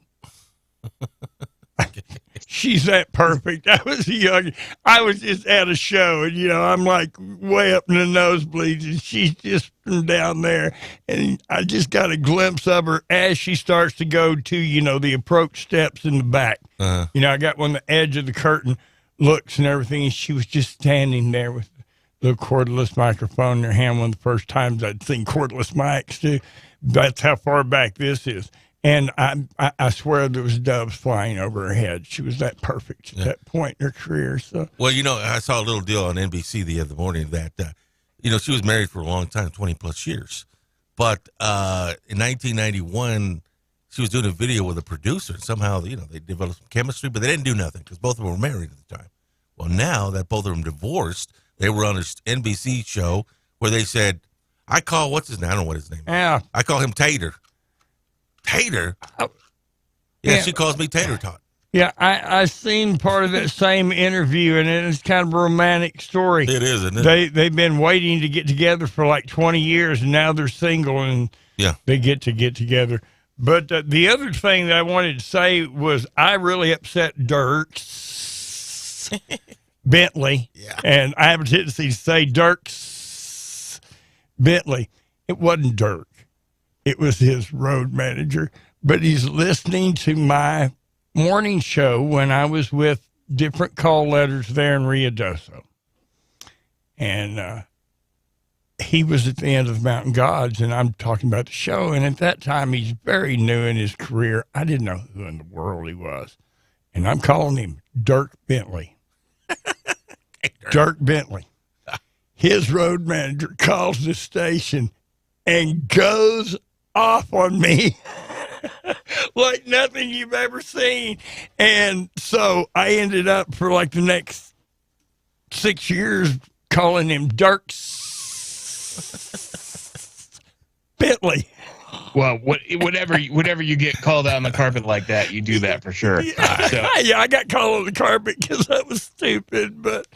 Speaker 7: She's that perfect. I was just at a show, and I'm like way up in the nosebleeds, and she's just from down there, and I just got a glimpse of her as she starts to go to the approach steps in the back. I got on the edge of the curtain, looks and everything, and she was just standing there with the cordless microphone in her hand. One of the first times I'd seen cordless mics too. That's how far back this is. And I swear there was doves flying over her head. She was that perfect at that point in her career. So,
Speaker 8: well, I saw a little deal on NBC the other morning that, she was married for a long time, 20 plus years. But in 1991, she was doing a video with a producer. And somehow, they developed some chemistry, but they didn't do nothing because both of them were married at the time. Well, now that both of them divorced, they were on an NBC show where they said, I call, what's his name? I don't know what his name is.
Speaker 7: Yeah.
Speaker 8: I call him Tater. Tater? Yeah, she calls me Tater Tot.
Speaker 7: Yeah, I seen part of that same interview, and it's kind of a romantic story.
Speaker 8: It is, isn't it?
Speaker 7: They've been waiting to get together for like 20 years, and now they're single, and they get together. But the other thing that I wanted to say was I really upset Dierks Bentley, and I have a tendency to say Dierks Bentley. It wasn't Dirk. It was his road manager. But he's listening to my morning show when I was with different call letters there in Ruidoso. And he was at the end of the Mountain Gods, and I'm talking about the show. And at that time, he's very new in his career. I didn't know who in the world he was. And I'm calling him Dirk Bentley. Dirk Bentley. His road manager calls the station and goes off on me like nothing you've ever seen. And so I ended up for like the next 6 years calling him Dirk Bentley.
Speaker 9: Well, whenever you get called out on the carpet like that, you do that for sure.
Speaker 7: Yeah, I got called on the carpet because that was stupid, but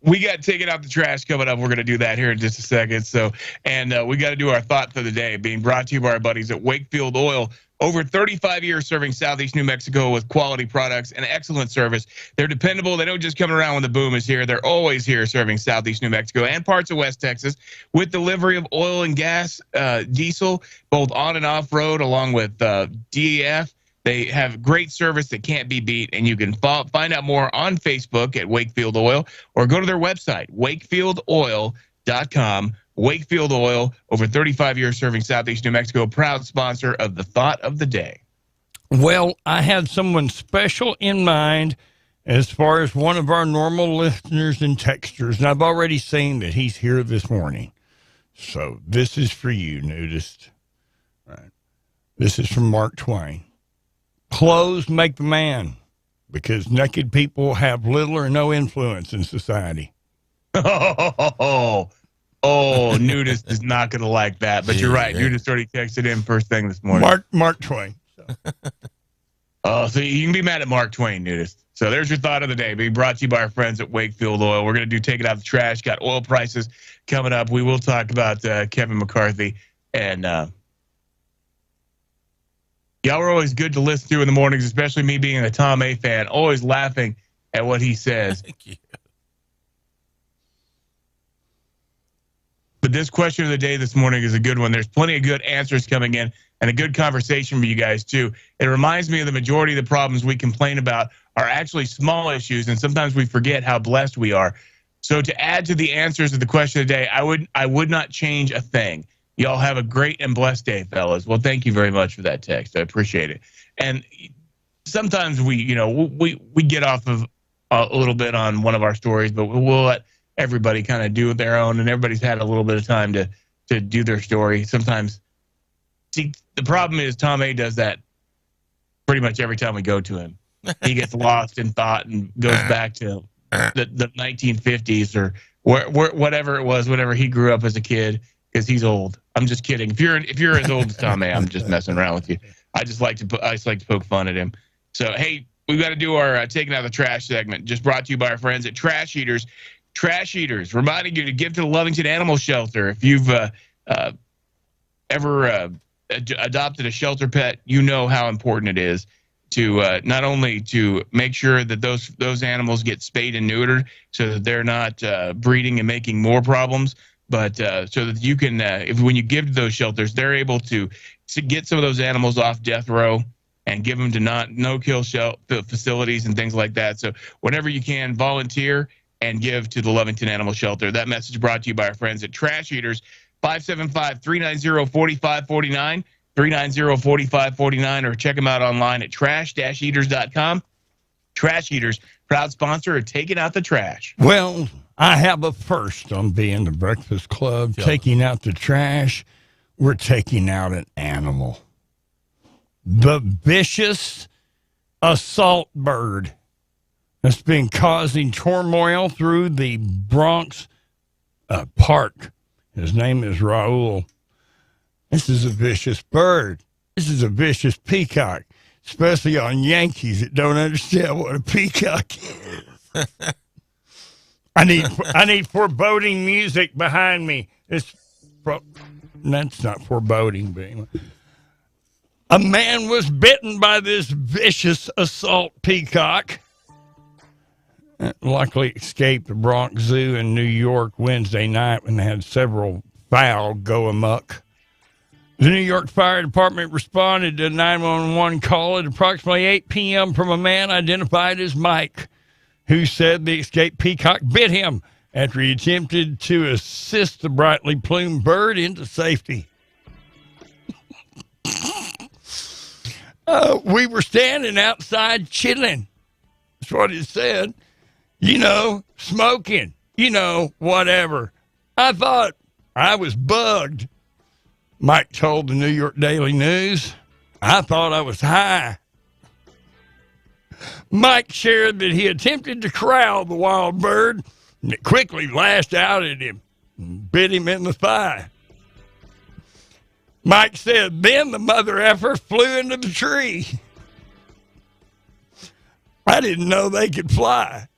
Speaker 9: we got taken out the trash coming up. We're going to do that here in just a second. So, and we got to do our thought for the day, being brought to you by our buddies at Wakefield Oil. Over 35 years serving Southeast New Mexico with quality products and excellent service. They're dependable. They don't just come around when the boom is here. They're always here serving Southeast New Mexico and parts of West Texas with delivery of oil and gas, diesel, both on and off road, along with DEF. They have great service that can't be beat, and you can find out more on Facebook at Wakefield Oil or go to their website, wakefieldoil.com. Wakefield Oil, over 35 years serving Southeast New Mexico, proud sponsor of the Thought of the Day.
Speaker 7: Well, I had someone special in mind as far as one of our normal listeners and texters, and I've already seen that he's here this morning. So this is for you, nudist. Right. This is from Mark Twain. Clothes make the man, because naked people have little or no influence in society.
Speaker 9: Oh, Nudist is not going to like that, but you're right. Nudist already texted in first thing this morning.
Speaker 7: Mark Twain.
Speaker 9: So you can be mad at Mark Twain, Nudist. So there's your thought of the day, being brought to you by our friends at Wakefield Oil. We're going to take it out of the trash. Got oil prices coming up. We will talk about Kevin McCarthy. And y'all are always good to listen to in the mornings, especially me being a Tom A fan, always laughing at what he says.
Speaker 8: Thank you.
Speaker 9: But this question of the day this morning is a good one. There's plenty of good answers coming in and a good conversation for you guys, too. It reminds me of the majority of the problems we complain about are actually small issues, and sometimes we forget how blessed we are. So to add to the answers of the question of the day, I would not change a thing. Y'all have a great and blessed day, fellas. Well, thank you very much for that text. I appreciate it. And sometimes we get off of a little bit on one of our stories, but we'll let everybody kind of do their own, and everybody's had a little bit of time to do their story. Sometimes, see, the problem is Tom A does that pretty much every time we go to him. He gets lost in thought and goes back to the 1950s or whatever it was, whenever he grew up as a kid, because he's old. I'm just kidding. If you're as old as Tom A, I'm just messing around with you. I just like to poke fun at him. So hey, we've got to do our taking out the trash segment. Just brought to you by our friends at Trash Eaters. Trash Eaters, reminding you to give to the Lovington Animal Shelter. If you've ever adopted a shelter pet, you know how important it is to not only to make sure that those animals get spayed and neutered so that they're not breeding and making more problems, but so that you can, when you give to those shelters, they're able to get some of those animals off death row and give them to no-kill facilities and things like that. So whenever you can, volunteer and give to the Lovington Animal Shelter. That message brought to you by our friends at Trash Eaters, 575-390-4549, 390-4549, or check them out online at trash-eaters.com. Trash Eaters, proud sponsor of Taking Out the Trash.
Speaker 7: Well, I have a first on being the Breakfast Club. Yeah. Taking out the trash, we're taking out an animal. The vicious assault bird that's been causing turmoil through the Bronx park. His name is Raul. This is a vicious bird. This is a vicious peacock, especially on Yankees that don't understand what a peacock is. I need foreboding music behind me. That's not foreboding, but anyway. A man was bitten by this vicious assault peacock. Luckily escaped the Bronx Zoo in New York Wednesday night when they had several foul go amok. The New York Fire Department responded to a 911 call at approximately 8 p.m. from a man identified as Mike, who said the escaped peacock bit him after he attempted to assist the brightly plumed bird into safety. We were standing outside chilling. That's what it said. You know, smoking, whatever. I thought I was bugged. Mike told the New York Daily News, I thought I was high. Mike shared that he attempted to corral the wild bird, and it quickly lashed out at him and bit him in the thigh. Mike said, then the mother effer flew into the tree. I didn't know they could fly.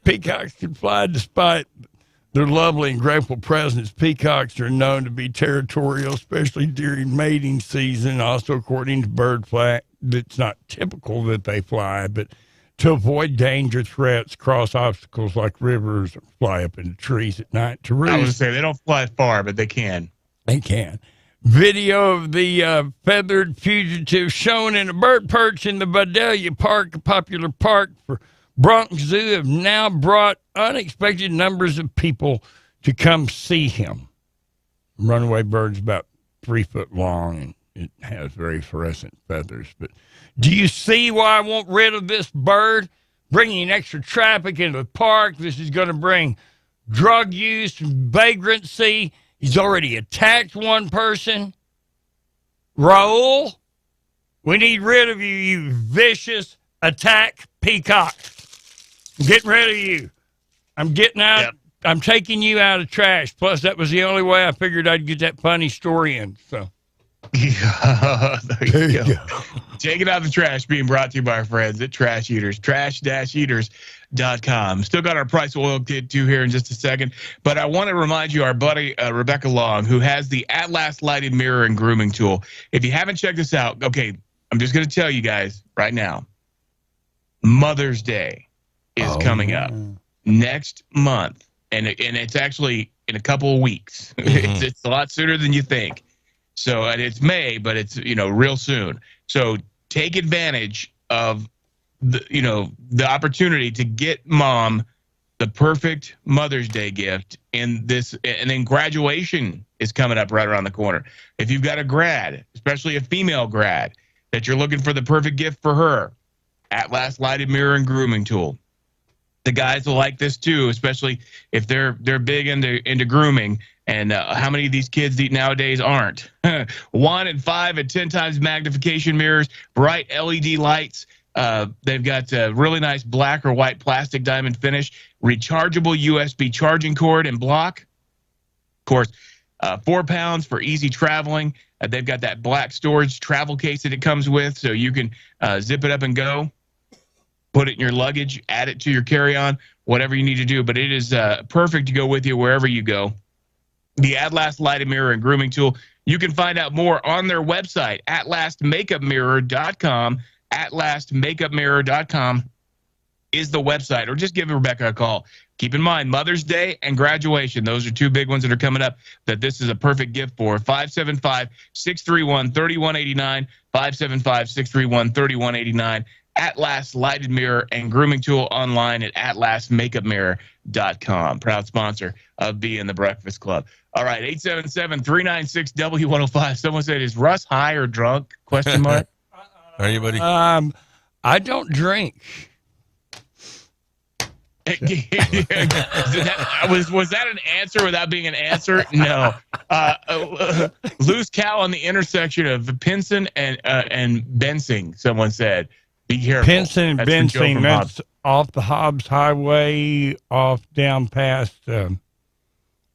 Speaker 7: Peacocks can fly despite their lovely and grateful presence. Peacocks are known to be territorial, especially during mating season. Also, according to BirdFlight, it's not typical that they fly, but to avoid danger threats, cross obstacles like rivers, or fly up into trees at night to roost.
Speaker 9: I was going to say, they don't fly far, but they can.
Speaker 7: They can. Video of the feathered fugitive shown in a bird perch in the Vidalia Park, a popular park for Bronx Zoo, have now brought unexpected numbers of people to come see him. Runaway bird's about 3 foot long, and it has very fluorescent feathers. But do you see why I want rid of this bird? Bringing extra traffic into the park. This is going to bring drug use, vagrancy. He's already attacked one person. Raul, we need rid of you, you vicious attack peacock. I'm getting rid of you. I'm getting out. Yep. I'm taking you out of trash. Plus, that was the only way I figured I'd get that funny story in. So,
Speaker 9: there you go. Take it out of the trash, being brought to you by our friends at Trash Eaters, trash-eaters.com. Still got our price we'll get to here in just a second, but I want to remind you, our buddy Rebecca Long, who has the At Last lighted mirror and grooming tool. If you haven't checked this out, okay, I'm just going to tell you guys right now, Mother's Day is coming up next month, and it's actually in a couple of weeks. Mm-hmm. It's a lot sooner than you think. So, and it's May, but it's, real soon. So take advantage of the opportunity to get mom the perfect Mother's Day gift in this. And then graduation is coming up right around the corner. If you've got a grad, especially a female grad, that you're looking for the perfect gift for her, At Last lighted mirror and grooming tool. The guys will like this too, especially if they're big into grooming. And how many of these kids nowadays aren't? 1 and 5 and 10 times magnification mirrors, bright LED lights. They've got really nice black or white plastic diamond finish, rechargeable USB charging cord and block. Of course, 4 pounds for easy traveling. They've got that black storage travel case that it comes with, so you can zip it up and go. Put it in your luggage, add it to your carry-on, whatever you need to do. But it is perfect to go with you wherever you go. The At Last lighted mirror and grooming tool. You can find out more on their website, atlastmakeupmirror.com. Atlastmakeupmirror.com is the website, or just give Rebecca a call. Keep in mind, Mother's Day and graduation. Those are 2 big ones that are coming up that this is a perfect gift for. 575-631-3189. 575-631-3189. At Last lighted mirror and grooming tool online at atlastmakeupmirror.com. Proud sponsor of Being the Breakfast Club. All right, 877-396-W105. Someone said, is Russ high or drunk? Question mark.
Speaker 8: Are you, buddy?
Speaker 7: I don't drink.
Speaker 9: Was that an answer without being an answer? No. Loose cow on the intersection of Pinson and Bensing, someone said. Be careful.
Speaker 7: Pinson and Bensing, that's off the Hobbs Highway, off down past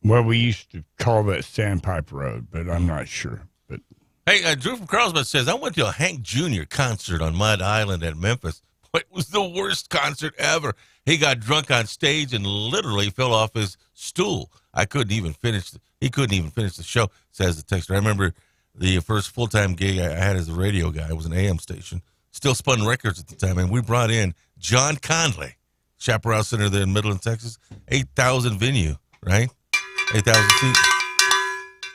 Speaker 7: where we used to call that Sandpiper Road, but I'm not sure. But
Speaker 8: hey, Drew from Carlsbad says, I went to a Hank Jr. concert on Mud Island at Memphis. It was the worst concert ever. He got drunk on stage and literally fell off his stool. He couldn't even finish the show, says the texter. I remember the first full-time gig I had as a radio guy. It was an AM station. Still spun records at the time, and we brought in John Conley, Chaparral Center there in Midland, Texas, 8,000 venue, right? 8,000 seats.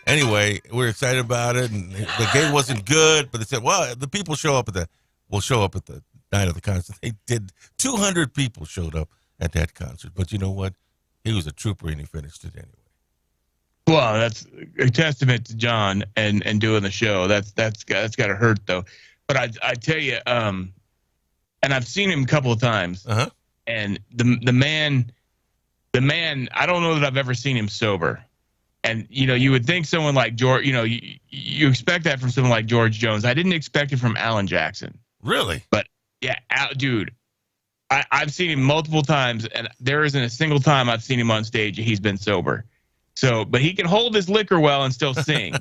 Speaker 8: Anyway, we're excited about it, and the gate wasn't good, but they said, well, the people will show up at the night of the concert. They did. 200 people showed up at that concert, but you know what? He was a trooper, and he finished it anyway.
Speaker 9: Well, that's a testament to John and doing the show. That's got to hurt though. But I tell you, and I've seen him a couple of times, and the man, I don't know that I've ever seen him sober. And you would think someone like George, you expect that from someone like George Jones. I didn't expect it from Alan Jackson.
Speaker 8: Really?
Speaker 9: But yeah, dude, I've seen him multiple times, and there isn't a single time I've seen him on stage he's been sober. So, but he can hold his liquor well and still sing.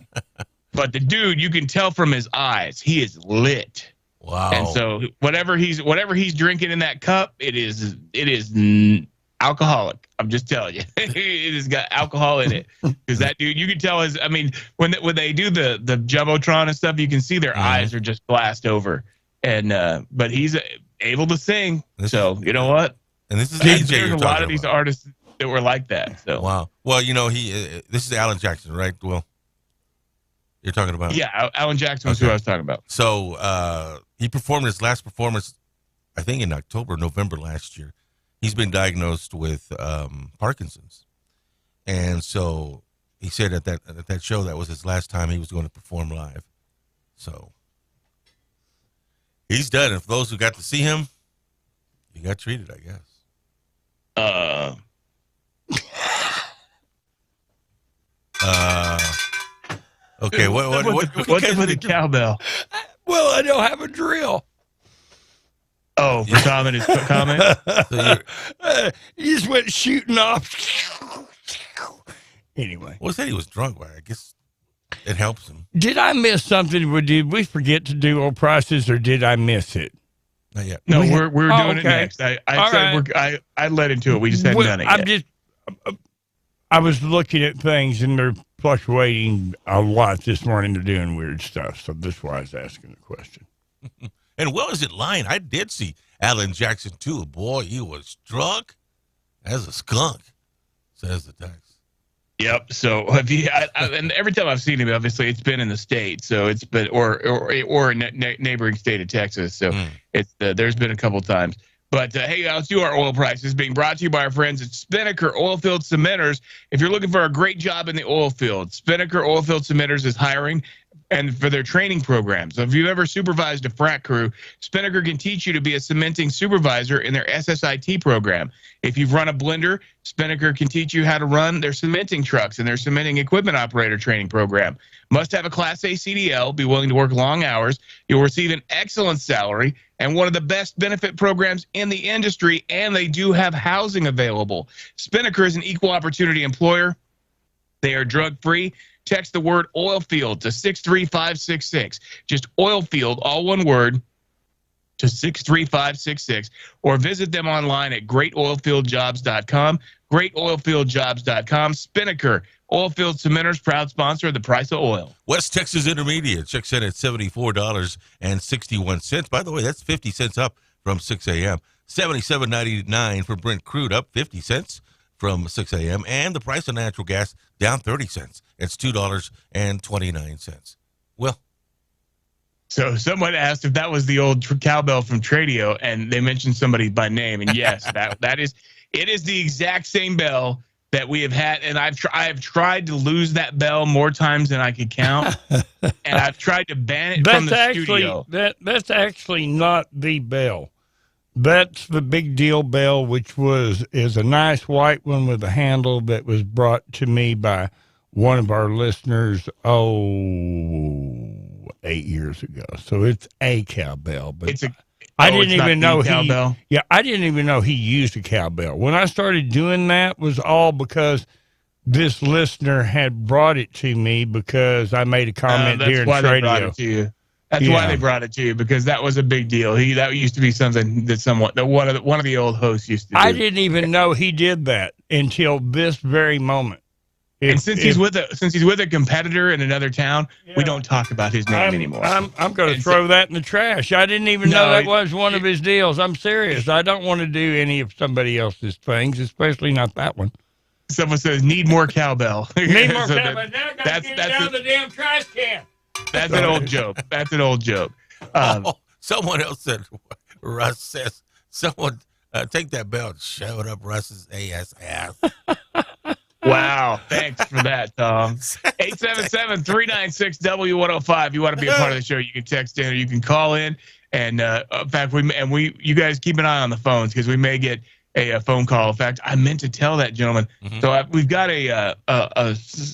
Speaker 9: But the dude, you can tell from his eyes, he is lit.
Speaker 8: Wow.
Speaker 9: And so whatever he's drinking in that cup, it is alcoholic. I'm just telling you, it has got alcohol in it. Because that dude, you can tell when they do the Jumbotron and stuff, you can see their eyes are just glassed over. And but he's able to sing. So you know what?
Speaker 8: And this is
Speaker 9: there's a lot of these artists that were like that. So
Speaker 8: wow. Well, this is Alan Jackson, right? Well, you're talking about.
Speaker 9: Yeah, Alan Jackson was who I was talking about.
Speaker 8: So he performed his last performance, I think, in November last year. He's been diagnosed with Parkinson's, and so he said at that show that was his last time he was going to perform live. So he's done. And for those who got to see him, he got treated, I guess. Okay.
Speaker 9: What's up with the cowbell?
Speaker 7: Well, I don't have a drill.
Speaker 9: Oh, for Tom and his comment?
Speaker 7: He just went shooting off. Anyway.
Speaker 8: Well, he said he was drunk, but I guess it helps him.
Speaker 7: Did I miss something? Did we forget to do oil prices, or did I miss it?
Speaker 8: Not yet.
Speaker 9: No, we're doing it next. I led into it. We just hadn't done it yet.
Speaker 7: I was looking at things, and they're fluctuating a lot this morning. They're doing weird stuff, so that's why I was asking the question.
Speaker 8: And well, is it lying? I did see Alan Jackson too. Boy, he was drunk as a skunk, says the text.
Speaker 9: Yep. So and every time I've seen him, obviously it's been in the state. So it's been or a neighboring state of Texas. So it's there's been a couple times. But hey, let's do our oil prices. Being brought to you by our friends at Spinnaker Oilfield Cementers. If you're looking for a great job in the oil field, Spinnaker Oilfield Cementers is hiring, and for their training programs. So if you've ever supervised a frac crew, Spinnaker can teach you to be a cementing supervisor in their SSIT program. If you've run a blender, Spinnaker can teach you how to run their cementing trucks in their cementing equipment operator training program. Must have a Class A CDL, be willing to work long hours. You'll receive an excellent salary and one of the best benefit programs in the industry, and they do have housing available. Spinnaker is an equal opportunity employer. They are drug-free. Text the word oilfield to 63566. Just oilfield, all one word, to 63566. Or visit them online at greatoilfieldjobs.com. Greatoilfieldjobs.com. Spinnaker Oilfield Cementers, proud sponsor of the price of oil.
Speaker 8: West Texas Intermediate checks in at $74.61. By the way, that's 50 cents up from 6 a.m. $77.99 for Brent crude, up 50 cents from 6 a.m. And the price of natural gas down 30 cents. It's $2.29. Well,
Speaker 9: so someone asked if that was the old cowbell from Tradio, and they mentioned somebody by name. And yes, it is the exact same bell that we have had, and I have tried to lose that bell more times than I could count, and I've tried to ban it from the studio.
Speaker 7: That's actually not the bell. That's the Big Deal bell, which is a nice white one with a handle that was brought to me by one of our listeners, 8 years ago. So it's a cowbell, but I didn't even know he used a cowbell. When I started doing that was all because this listener had brought it to me because I made a comment during radio.
Speaker 9: That's why they brought it to you, because that was a big deal. That used to be something that one of the old hosts used to do.
Speaker 7: I didn't even know he did that until this very moment.
Speaker 9: And since he's with a competitor in another town, we don't talk about his name anymore.
Speaker 7: I'm going to throw that in the trash. I didn't even know that was one of his deals. I'm serious. I don't want to do any of somebody else's things, especially not that one.
Speaker 9: Someone says need more cowbell.
Speaker 7: Need more
Speaker 9: So
Speaker 7: cowbell. Now I gotta get it down the damn trash can.
Speaker 9: That's an old joke. That's an old joke.
Speaker 8: Someone else said, Russ says, someone take that bell and shove it up Russ's ass.
Speaker 9: Wow. Thanks for that, Tom. 877-396-W105. You want to be a part of the show, you can text in or you can call in. And in fact, you guys keep an eye on the phones because we may get a phone call. In fact, I meant to tell that gentleman. So we've got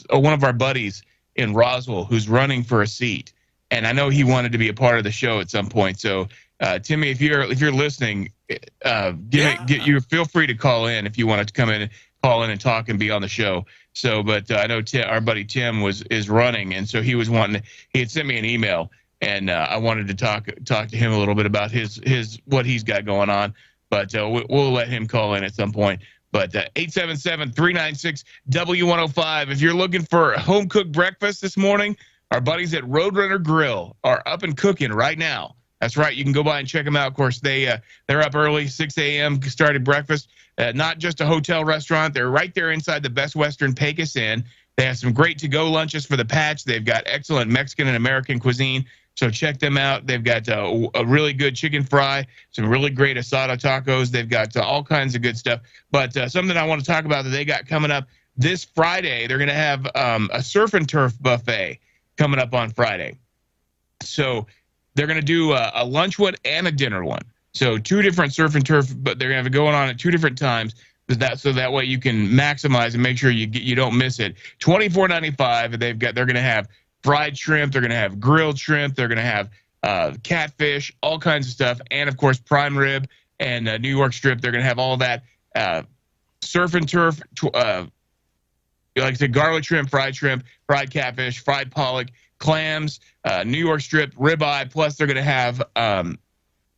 Speaker 9: one of our buddies in Roswell who's running for a seat, and I know he wanted to be a part of the show at some point. So, Timmy, if you're listening, feel free to call in if you want to come in, call in and talk and be on the show. So, but I know our buddy Tim is running, and so he was wanting. He had sent me an email, and I wanted to talk to him a little bit about his what he's got going on. But we'll let him call in at some point. But 877-396-W105. If you're looking for a home-cooked breakfast this morning, our buddies at Roadrunner Grill are up and cooking right now. That's right. You can go by and check them out. Of course, they're up early, 6 a.m., started breakfast. Not just a hotel restaurant. They're right there inside the Best Western Pecos Inn. They have some great to-go lunches for the patch. They've got excellent Mexican and American cuisine. So check them out. They've got a really good chicken fry, some really great asada tacos. They've got all kinds of good stuff. But something I want to talk about that they got coming up this Friday, they're going to have a surf and turf buffet coming up on Friday. So they're going to do a lunch one and a dinner one. So 2 different surf and turf, but they're going to have it going on at 2 different times. So that way you can maximize and make sure you don't miss it. $24.95. They're going to have fried shrimp. They're going to have grilled shrimp. They're going to have catfish, all kinds of stuff. And, of course, prime rib and New York strip. They're going to have all that surf and turf, like I said, garlic shrimp, fried catfish, fried pollock, clams, New York strip, ribeye. Plus, they're going to have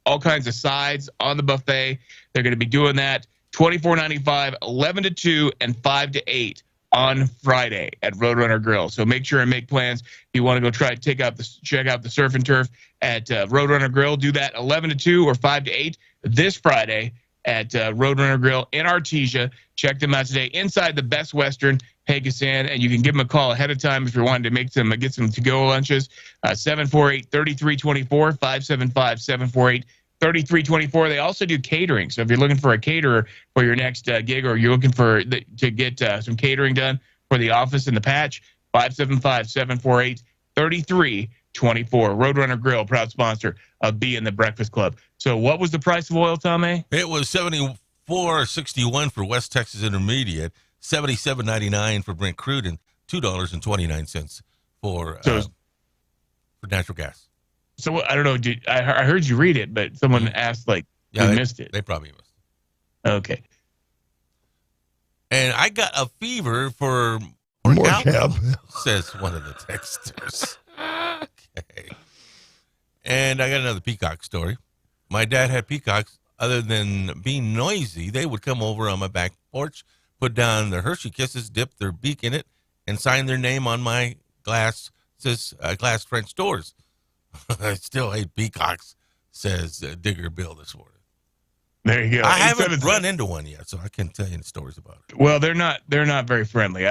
Speaker 9: all kinds of sides on the buffet. They're going to be doing that $24.95, 11 to 2, and 5 to 8. On Friday at Roadrunner Grill. So make sure and make plans. If you want to go check out the surf and turf at Roadrunner Grill, do that 11 to 2 or 5 to 8 this Friday at Roadrunner Grill in Artesia. Check them out today inside the Best Western Pecos Inn, and you can give them a call ahead of time if you're wanting to get some to-go lunches. 748-3324, 575-748-3324. They also do catering. So if you're looking for a caterer for your next gig, or you're looking to get some catering done for the office and the patch, 575-748-3324. Roadrunner Grill, proud sponsor of Be in the Breakfast Club. So what was the price of oil, Tommy?
Speaker 8: It was $74.61 for West Texas Intermediate, $77.99 for Brent Crude, and $2.29 for natural gas.
Speaker 9: So I don't know. I heard you read it, but someone asked you missed it.
Speaker 8: They probably missed
Speaker 9: it. Okay.
Speaker 8: And I got a fever for
Speaker 7: more cowbell,
Speaker 8: says one of the texters. Okay. And I got another peacock story. My dad had peacocks. Other than being noisy, they would come over on my back porch, put down their Hershey Kisses, dip their beak in it, and sign their name on my glass French doors. I still hate peacocks, says Digger Bill this morning.
Speaker 9: There you go.
Speaker 8: I haven't run into one yet, so I can't tell you any stories about it.
Speaker 9: Well, they're not very friendly.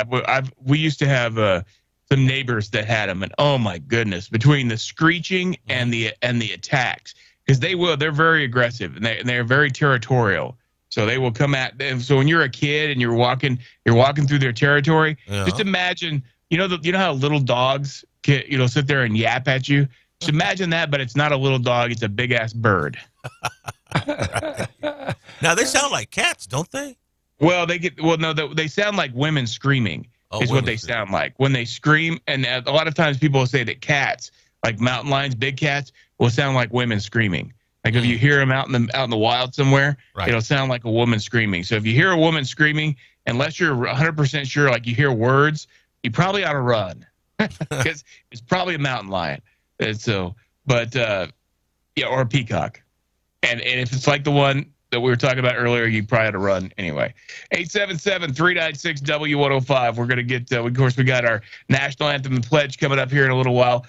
Speaker 9: We used to have some neighbors that had them, and oh my goodness, between the screeching and the attacks, because they're very aggressive and they're very territorial. So they will come at them. So when you're a kid and you're walking through their territory, just imagine, you know how little dogs can, sit there and yap at you. Just imagine that, but it's not a little dog; it's a big ass bird.
Speaker 8: Now they sound like cats, don't they?
Speaker 9: Well, they sound like women screaming. Is what they sound like when they scream. And a lot of times people will say that cats, like mountain lions, big cats, will sound like women screaming. Like if you hear them out in the wild somewhere, it'll sound like a woman screaming. So if you hear a woman screaming, unless you're 100% sure, like you hear words, you probably ought to run because it's probably a mountain lion. And so, but or a peacock. And if it's like the one that we were talking about earlier, you probably ought to run anyway. 877-396-W105. We're going to get, of course, we got our national anthem and pledge coming up here in a little while.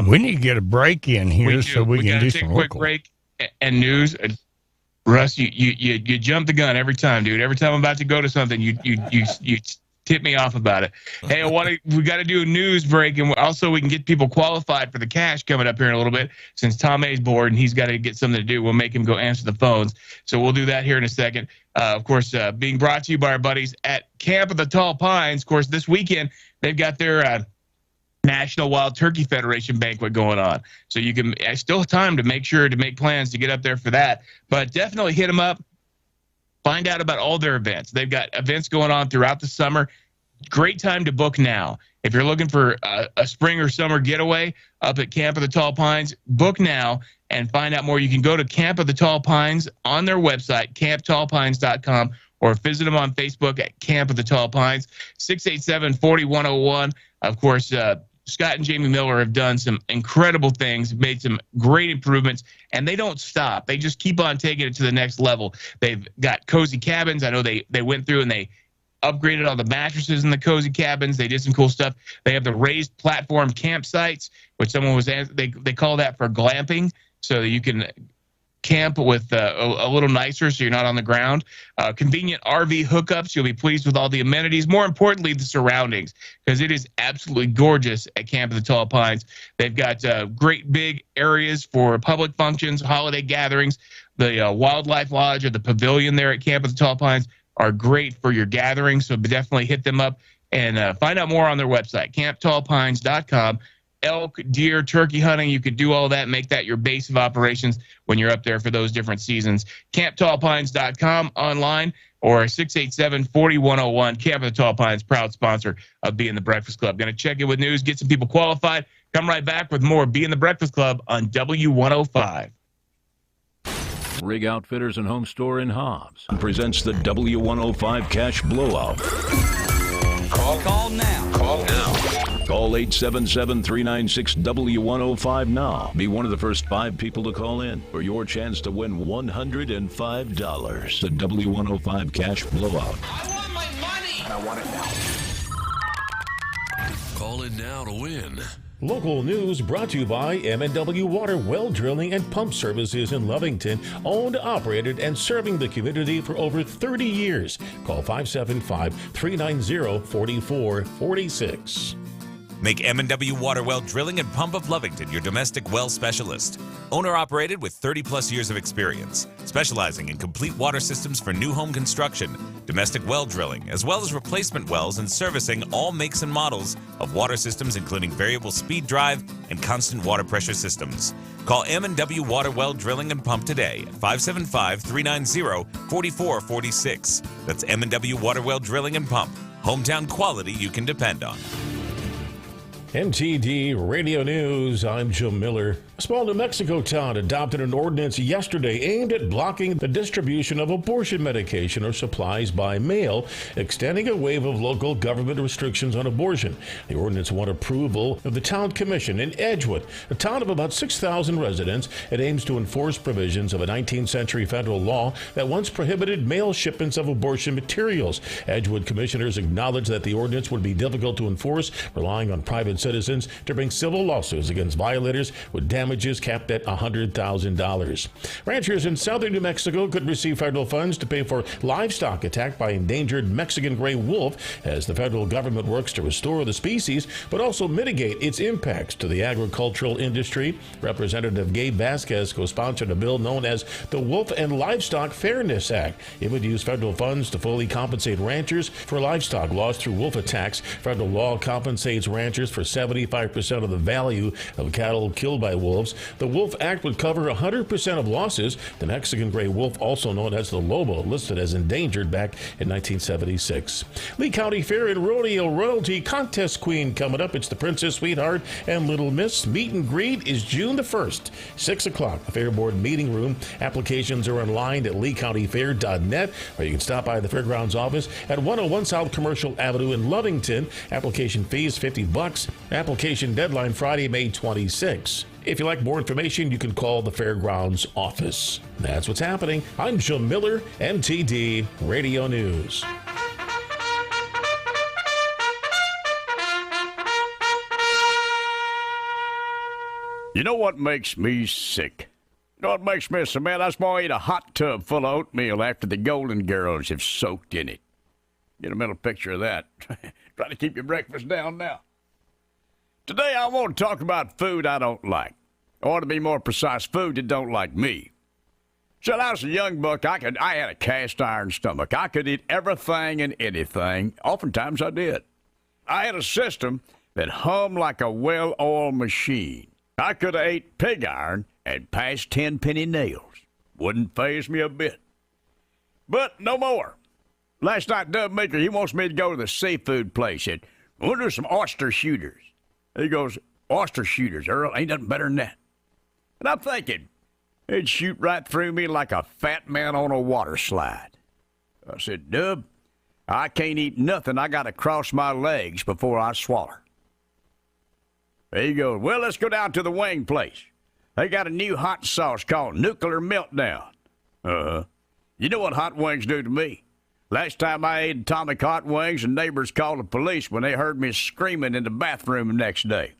Speaker 7: We need to get a break in here so we can do some
Speaker 9: quick break and news. Russ, you jump the gun every time, dude. Every time I'm about to go to something, you tip me off about it. Hey, we got to do a news break, and also we can get people qualified for the cash coming up here in a little bit. Since Tom A's bored and he's got to get something to do, we'll make him go answer the phones. So we'll do that here in a second. Of course, being brought to you by our buddies at Camp of the Tall Pines. Of course, this weekend they've got their National Wild Turkey Federation banquet going on. So you can still have time to make sure to make plans to get up there for that. But definitely hit them up. Find out about all their events. They've got events going on throughout the summer. Great time to book now. If you're looking for a spring or summer getaway up at Camp of the Tall Pines, book now and find out more. You can go to Camp of the Tall Pines on their website, camptallpines.com, or visit them on Facebook at Camp of the Tall Pines, 687-4101. Of course, Scott and Jamie Miller have done some incredible things, made some great improvements, and they don't stop. They just keep on taking it to the next level. They've got cozy cabins. I know they went through and they upgraded all the mattresses in the cozy cabins. They did some cool stuff. They have the raised platform campsites, which someone was they call that for glamping, so that you can camp with a little nicer so you're not on the ground. Convenient RV hookups. You'll be pleased with all the amenities. More importantly, the surroundings, because it is absolutely gorgeous at Camp of the Tall Pines. They've got great big areas for public functions, holiday gatherings. The Wildlife Lodge or the pavilion there at Camp of the Tall Pines are great for your gatherings, so definitely hit them up and find out more on their website, camptallpines.com. Elk, deer, turkey hunting, you could do all that, make that your base of operations when you're up there for those different seasons. camptallpines.com online or 687-4101. Camp of the Tall Pines, proud sponsor of Being the Breakfast Club. Going to check in with news, get some people qualified. Come right back with more Being the Breakfast Club on W105.
Speaker 3: Rig Outfitters and Home Store in Hobbs presents the W105 Cash Blowout.
Speaker 6: Call now.
Speaker 3: Call 877-396-W105 now. Be one of the first 5 people to call in for your chance to win $105. The W105 Cash Blowout.
Speaker 6: I want my money. I want it now.
Speaker 12: Call in now to win.
Speaker 13: Local news brought to you by M&W Water Well Drilling and Pump Services in Lovington, owned, operated, and serving the community for over 30 years. Call 575-390-4446.
Speaker 14: Make M&W Water Well Drilling and Pump of Lovington your domestic well specialist. Owner-operated with 30-plus years of experience, specializing in complete water systems for new home construction, domestic well drilling, as well as replacement wells and servicing all makes and models of water systems, including variable speed drive and constant water pressure systems. Call M&W Water Well Drilling and Pump today at 575-390-4446. That's M&W Water Well Drilling and Pump. Hometown quality you can depend on.
Speaker 13: MTD Radio News, I'm Jim Miller. A small New Mexico town adopted an ordinance yesterday aimed at blocking the distribution of abortion medication or supplies by mail, extending a wave of local government restrictions on abortion. The ordinance won approval of the town commission in Edgewood, a town of about 6,000 residents. It aims to enforce provisions of a 19th century federal law that once prohibited mail shipments of abortion materials. Edgewood commissioners acknowledged that the ordinance would be difficult to enforce, relying on private citizens to bring civil lawsuits against violators with damages capped at $100,000. Ranchers in southern New Mexico could receive federal funds to pay for livestock attacked by endangered Mexican gray wolf as the federal government works to restore the species, but also mitigate its impacts to the agricultural industry. Representative Gabe Vasquez co-sponsored a bill known as the Wolf and Livestock Fairness Act. It would use federal funds to fully compensate ranchers for livestock lost through wolf attacks. Federal law compensates ranchers for 75% of the value of cattle killed by wolves. The Wolf Act would cover 100% of losses. The Mexican gray wolf, also known as the Lobo, listed as endangered back in 1976. Lee County Fair and Rodeo Royalty Contest Queen coming up. It's the Princess Sweetheart and Little Miss. Meet and greet is June the 1st, 6 o'clock, the Fair Board meeting room. Applications are online at leecountyfair.net, or you can stop by the Fairgrounds office at 101 South Commercial Avenue in Lovington. Application fee is $50. Application deadline Friday, May 26. If you'd like more information, you can call the Fairgrounds office. That's what's happening. I'm Jim Miller, MTD Radio News.
Speaker 15: You know what makes me sick? You know what makes me so mad? I just want to eat a hot tub full of oatmeal after the Golden Girls have soaked in it. Get a mental picture of that. Try to keep your breakfast down now. Today I want to talk about food I don't like. Or to be more precise, food that don't like me. So when I was a young buck, I had a cast iron stomach. I could eat everything and anything. Oftentimes I did. I had a system that hummed like a well-oiled machine. I could have ate pig iron and passed 10-penny nails. Wouldn't faze me a bit. But no more. Last night, Dub Maker, he wants me to go to the seafood place and order some oyster shooters. He goes, oyster shooters, Earl, ain't nothing better than that. And I'm thinking, it'd shoot right through me like a fat man on a water slide. I said, Dub, I can't eat nothing. I got to cross my legs before I swallow. He goes, well, let's go down to the wing place. They got a new hot sauce called Nuclear Meltdown. You know what hot wings do to me? Last time I ate atomic hot wings, the neighbors called the police when they heard me screaming in the bathroom the next day.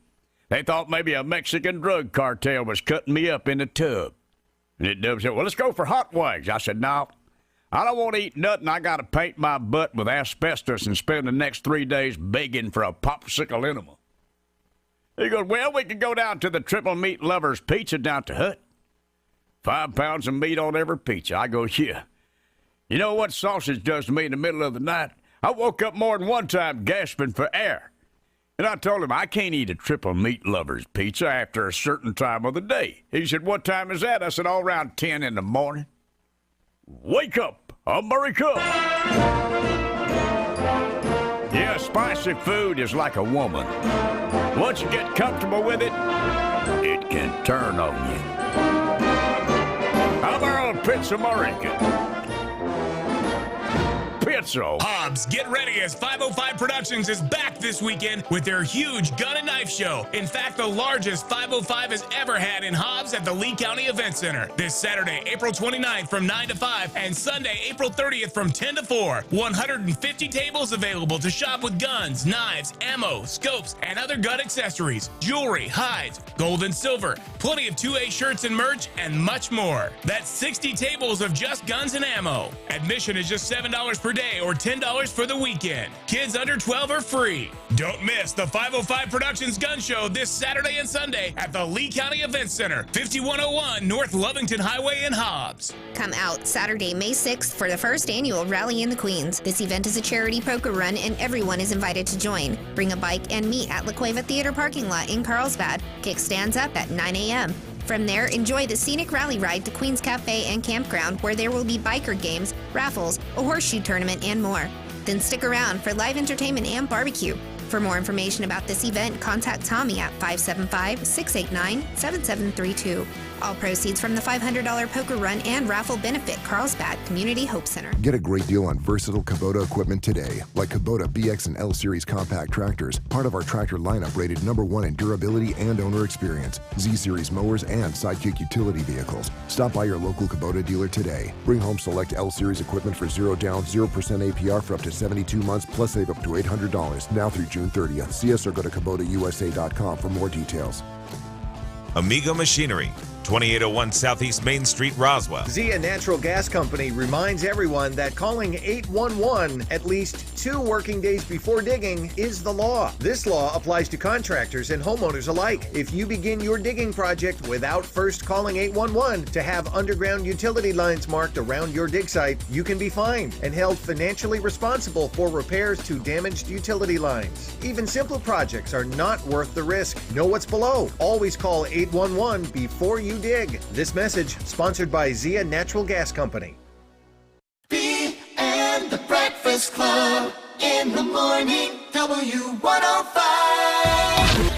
Speaker 15: They thought maybe a Mexican drug cartel was cutting me up in the tub. And it Dub said, well, let's go for hot wings. I said, no, I don't want to eat nothing. I got to paint my butt with asbestos and spend the next 3 days begging for a popsicle enema. He goes, well, we can go down to the Triple Meat Lovers Pizza down to Hut. 5 pounds of meat on every pizza. I go, yeah. You know what sausage does to me in the middle of the night? I woke up more than one time gasping for air. And I told him, I can't eat a Triple Meat Lovers Pizza after a certain time of the day. He said, what time is that? I said, all around 10 in the morning. Wake up, America! Yeah, spicy food is like a woman. Once you get comfortable with it, it can turn on you. I'm Earl Pizza American. Pizza.
Speaker 12: Hobbs, get ready as 505 Productions is back this weekend with their huge gun and knife show. In fact, the largest 505 has ever had in Hobbs at the Lee County Event Center. This Saturday, April 29th from 9 to 5 and Sunday, April 30th from 10 to 4. 150 tables available to shop with guns, knives, ammo, scopes, and other gun accessories, jewelry, hides, gold and silver, plenty of 2A shirts and merch, and much more. That's 60 tables of just guns and ammo. Admission is just $7 per day or $10 for the weekend. Kids under 12 are free. Don't miss the 505 Productions Gun Show this Saturday and Sunday at the Lee County Event Center, 5101 North Lovington Highway in Hobbs.
Speaker 16: Come out Saturday, May 6th for the first annual Rally in the Queens. This event is a charity poker run and everyone is invited to join. Bring a bike and meet at La Cueva Theater parking lot in Carlsbad. Kickstands up at 9 a.m. From there, enjoy the scenic rally ride to Queens Cafe and Campground, where there will be biker games, raffles, a horseshoe tournament, and more. Then stick around for live entertainment and barbecue. For more information about this event, contact Tommy at 575-689-7732. All proceeds from the $500 poker run and raffle benefit Carlsbad Community Hope Center.
Speaker 17: Get a great deal on versatile Kubota equipment today, like Kubota BX and L Series compact tractors, part of our tractor lineup rated #1 in durability and owner experience, Z Series mowers, and Sidekick utility vehicles. Stop by your local Kubota dealer today. Bring home select L Series equipment for 0 down, 0% APR for up to 72 months, plus save up to $800 now through June 30th. See us or go to KubotaUSA.com for more details.
Speaker 14: Amiga Machinery, 2801 Southeast Main Street, Roswell.
Speaker 18: Zia Natural Gas Company reminds everyone that calling 811 at least 2 working days before digging is the law. This law applies to contractors and homeowners alike. If you begin your digging project without first calling 811 to have underground utility lines marked around your dig site, you can be fined and held financially responsible for repairs to damaged utility lines. Even simple projects are not worth the risk. Know what's below. Always call 811 before you dig. This message sponsored by Zia Natural Gas Company.
Speaker 2: B and the Breakfast Club in the morning, W105.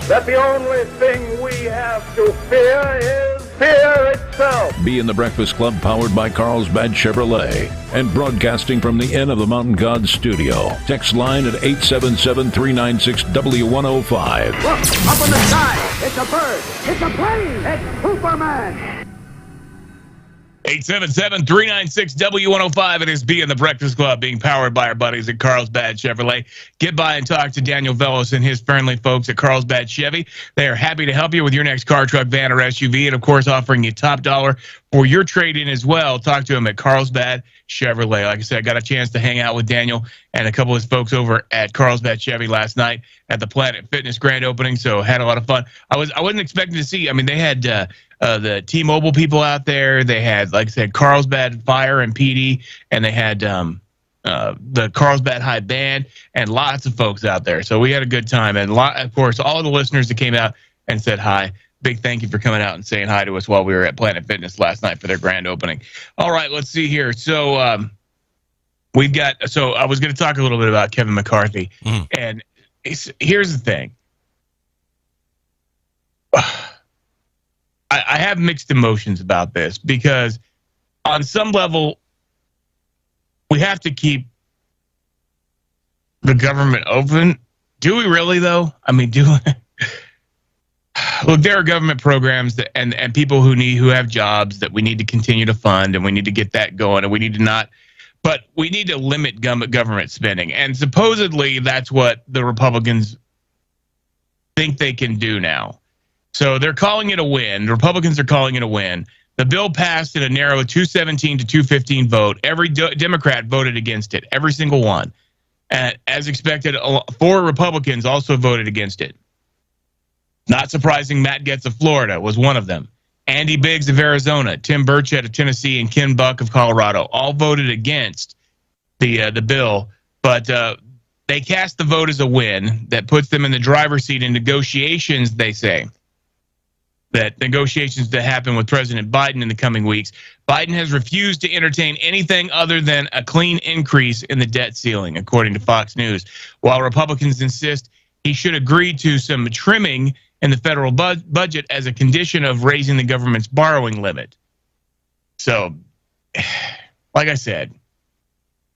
Speaker 11: That the only thing we have to fear is fear itself.
Speaker 3: Be in the Breakfast Club, powered by Carlsbad Chevrolet and broadcasting from the Inn of the Mountain God studio. Text line at 877-396-W105.
Speaker 19: Look, up in the sky. It's a bird. It's a plane. It's Superman.
Speaker 9: 877-396-W105. It is B in the Breakfast Club, being powered by our buddies at Carlsbad Chevrolet. Get by and talk to Daniel Velos and his friendly folks at Carlsbad Chevy. They are happy to help you with your next car, truck, van, or SUV, and of course, offering you top dollar for your trade-in as well. Talk to him at Carlsbad Chevrolet. Like I said, I got a chance to hang out with Daniel and a couple of his folks over at Carlsbad Chevy last night at the Planet Fitness grand opening, so had a lot of fun. I wasn't expecting to see. I mean, they had the T-Mobile people out there. They had, like I said, Carlsbad Fire and PD, and they had the Carlsbad High Band and lots of folks out there. So we had a good time, and of course, all the listeners that came out and said hi. Big thank you for coming out and saying hi to us while we were at Planet Fitness last night for their grand opening. All right, let's see here. So we've got. So I was going to talk a little bit about Kevin McCarthy, and here's the thing. I have mixed emotions about this because, on some level, we have to keep the government open. Do we really, though? I mean, look, there are government programs that, and people who have jobs that we need to continue to fund, and we need to get that going, and we need to not. But we need to limit government spending, and supposedly that's what the Republicans think they can do now. So they're calling it a win. The Republicans are calling it a win. The bill passed in a narrow 217 to 215 vote. Every Democrat voted against it, every single one. As expected, 4 Republicans also voted against it. Not surprising, Matt Gaetz of Florida was one of them. Andy Biggs of Arizona, Tim Burchett of Tennessee, and Ken Buck of Colorado all voted against the bill, but they cast the vote as a win that puts them in the driver's seat in negotiations, they say. That negotiations to happen with President Biden in the coming weeks. Biden has refused to entertain anything other than a clean increase in the debt ceiling, according to Fox News, while Republicans insist he should agree to some trimming in the federal budget as a condition of raising the government's borrowing limit. So, like I said,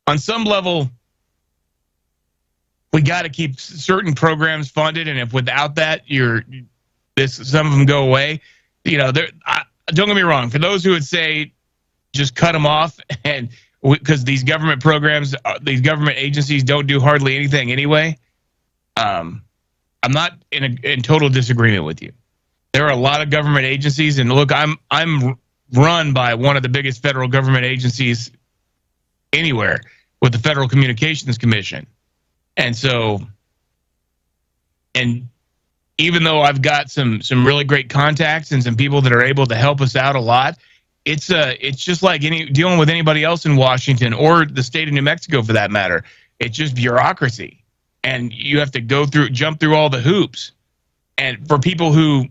Speaker 9: on some level, we got to keep certain programs funded, and if without that, some of them go away. Don't get me wrong. For those who would say just cut them off, and because these government programs, these government agencies don't do hardly anything anyway, I'm not in total disagreement with you. There are a lot of government agencies, and look, I'm run by one of the biggest federal government agencies anywhere with the Federal Communications Commission, and so, even though I've got some really great contacts and some people that are able to help us out a lot, it's just like dealing with anybody else in Washington or the state of New Mexico for that matter. It's just bureaucracy, and you have to jump through all the hoops. And for people who,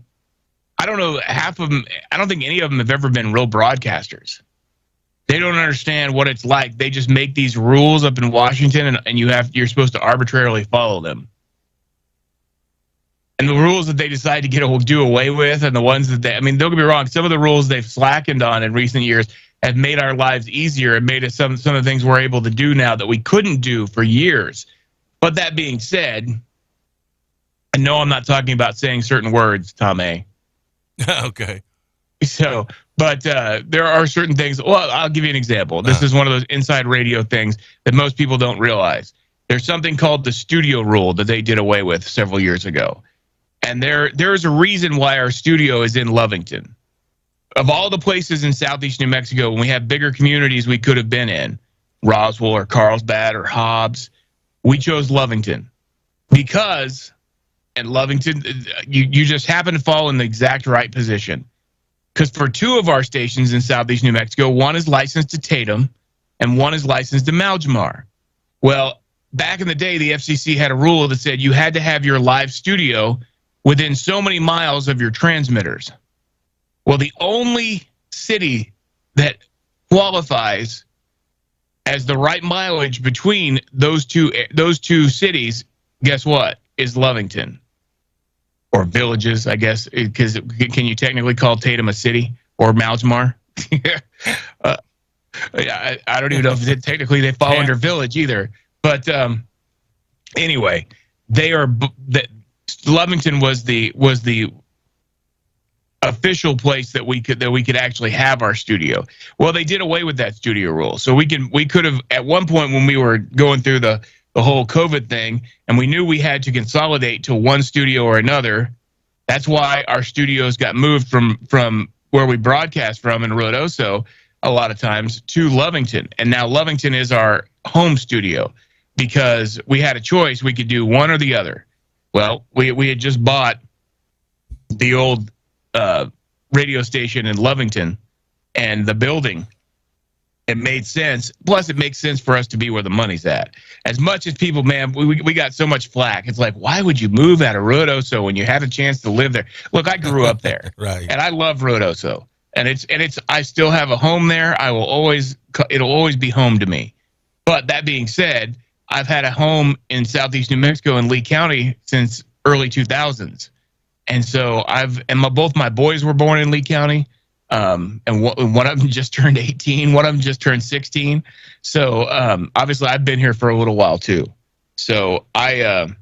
Speaker 9: I don't know, half of them, I don't think any of them have ever been real broadcasters. They don't understand what it's like. They just make these rules up in Washington, and you're supposed to arbitrarily follow them. And the rules that they decide to do away with, and the ones that don't get me wrong, some of the rules they've slackened on in recent years have made our lives easier and made us some of the things we're able to do now that we couldn't do for years. But that being said, I know I'm not talking about saying certain words, Tom A.
Speaker 8: Okay.
Speaker 9: So, but there are certain things. Well, I'll give you an example. This is one of those inside radio things that most people don't realize. There's something called the studio rule that they did away with several years ago. And there's a reason why our studio is in Lovington. Of all the places in southeast New Mexico, when we have bigger communities we could have been in, Roswell or Carlsbad or Hobbs, we chose Lovington. Because at Lovington, you just happen to fall in the exact right position. Because for 2 of our stations in southeast New Mexico, one is licensed to Tatum and one is licensed to Maljamar. Well, back in the day, the FCC had a rule that said you had to have your live studio within so many miles of your transmitters. Well, the only city that qualifies as the right mileage between those two cities, guess what, is Lovington. Or villages, I guess, because can you technically call Tatum a city or Maljamar? I don't even know if technically they fall under village either. But anyway, Lovington was the official place that we could actually have our studio. Well, they did away with that studio rule. So we could have, at one point when we were going through the whole COVID thing, and we knew we had to consolidate to one studio or another. That's why our studios got moved from where we broadcast from in Ruidoso a lot of times to Lovington. And now Lovington is our home studio because we had a choice. We could do one or the other. Well, we had just bought the old radio station in Lovington and the building. It made sense. Plus, it makes sense for us to be where the money's at. As much as people, man, we got so much flack. It's like, why would you move out of Ruidoso when you had a chance to live there? Look, I grew up there,
Speaker 8: right?
Speaker 9: And I love Ruidoso, and it's. I still have a home there. It'll always be home to me. But that being said, I've had a home in Southeast New Mexico in Lee County since early 2000s, and so both my boys were born in Lee County. And one of them just turned 18. One of them just turned 16. So obviously, I've been here for a little while too. So I'm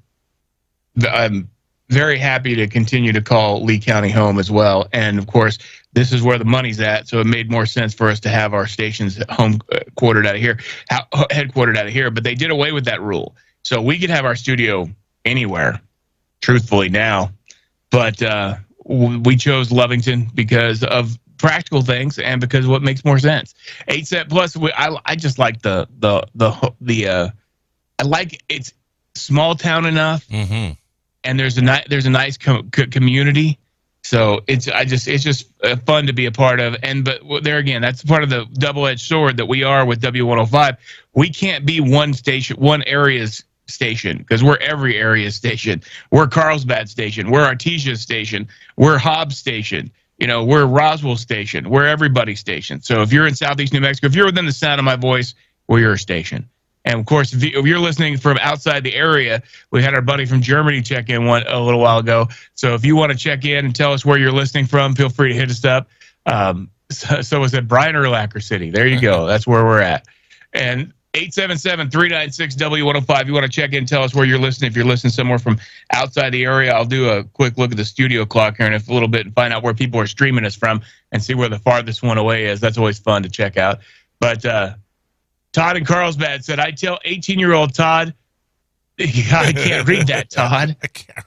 Speaker 9: very happy to continue to call Lee County home as well. And of course, this is where the money's at. So it made more sense for us to have our stations headquartered out of here. But they did away with that rule, so we could have our studio anywhere. Truthfully, now, but we chose Lovington because of practical things and because what makes more sense. 8 cent plus. I just like the I like it's small town enough, and there's a nice community. So it's just fun to be a part of. But there again, that's part of the double-edged sword that we are with W105. We can't be one area's station because we're every area station. We're Carlsbad station. We're Artesia station. We're Hobbs station. We're Roswell station. We're everybody station. So if you're in Southeast New Mexico, if you're within the sound of my voice, we're your station. And of course, if you're listening from outside the area, we had our buddy from Germany check in a little while ago. So if you want to check in and tell us where you're listening from, feel free to hit us up. So it's at Bryan Urlacher City. There you go. That's where we're at. And 877-396-W105. You want to check in, tell us where you're listening. If you're listening somewhere from outside the area, I'll do a quick look at the studio clock here in a little bit and find out where people are streaming us from and see where the farthest one away is. That's always fun to check out. But Todd in Carlsbad said, I tell 18-year-old Todd, I can't read that, Todd.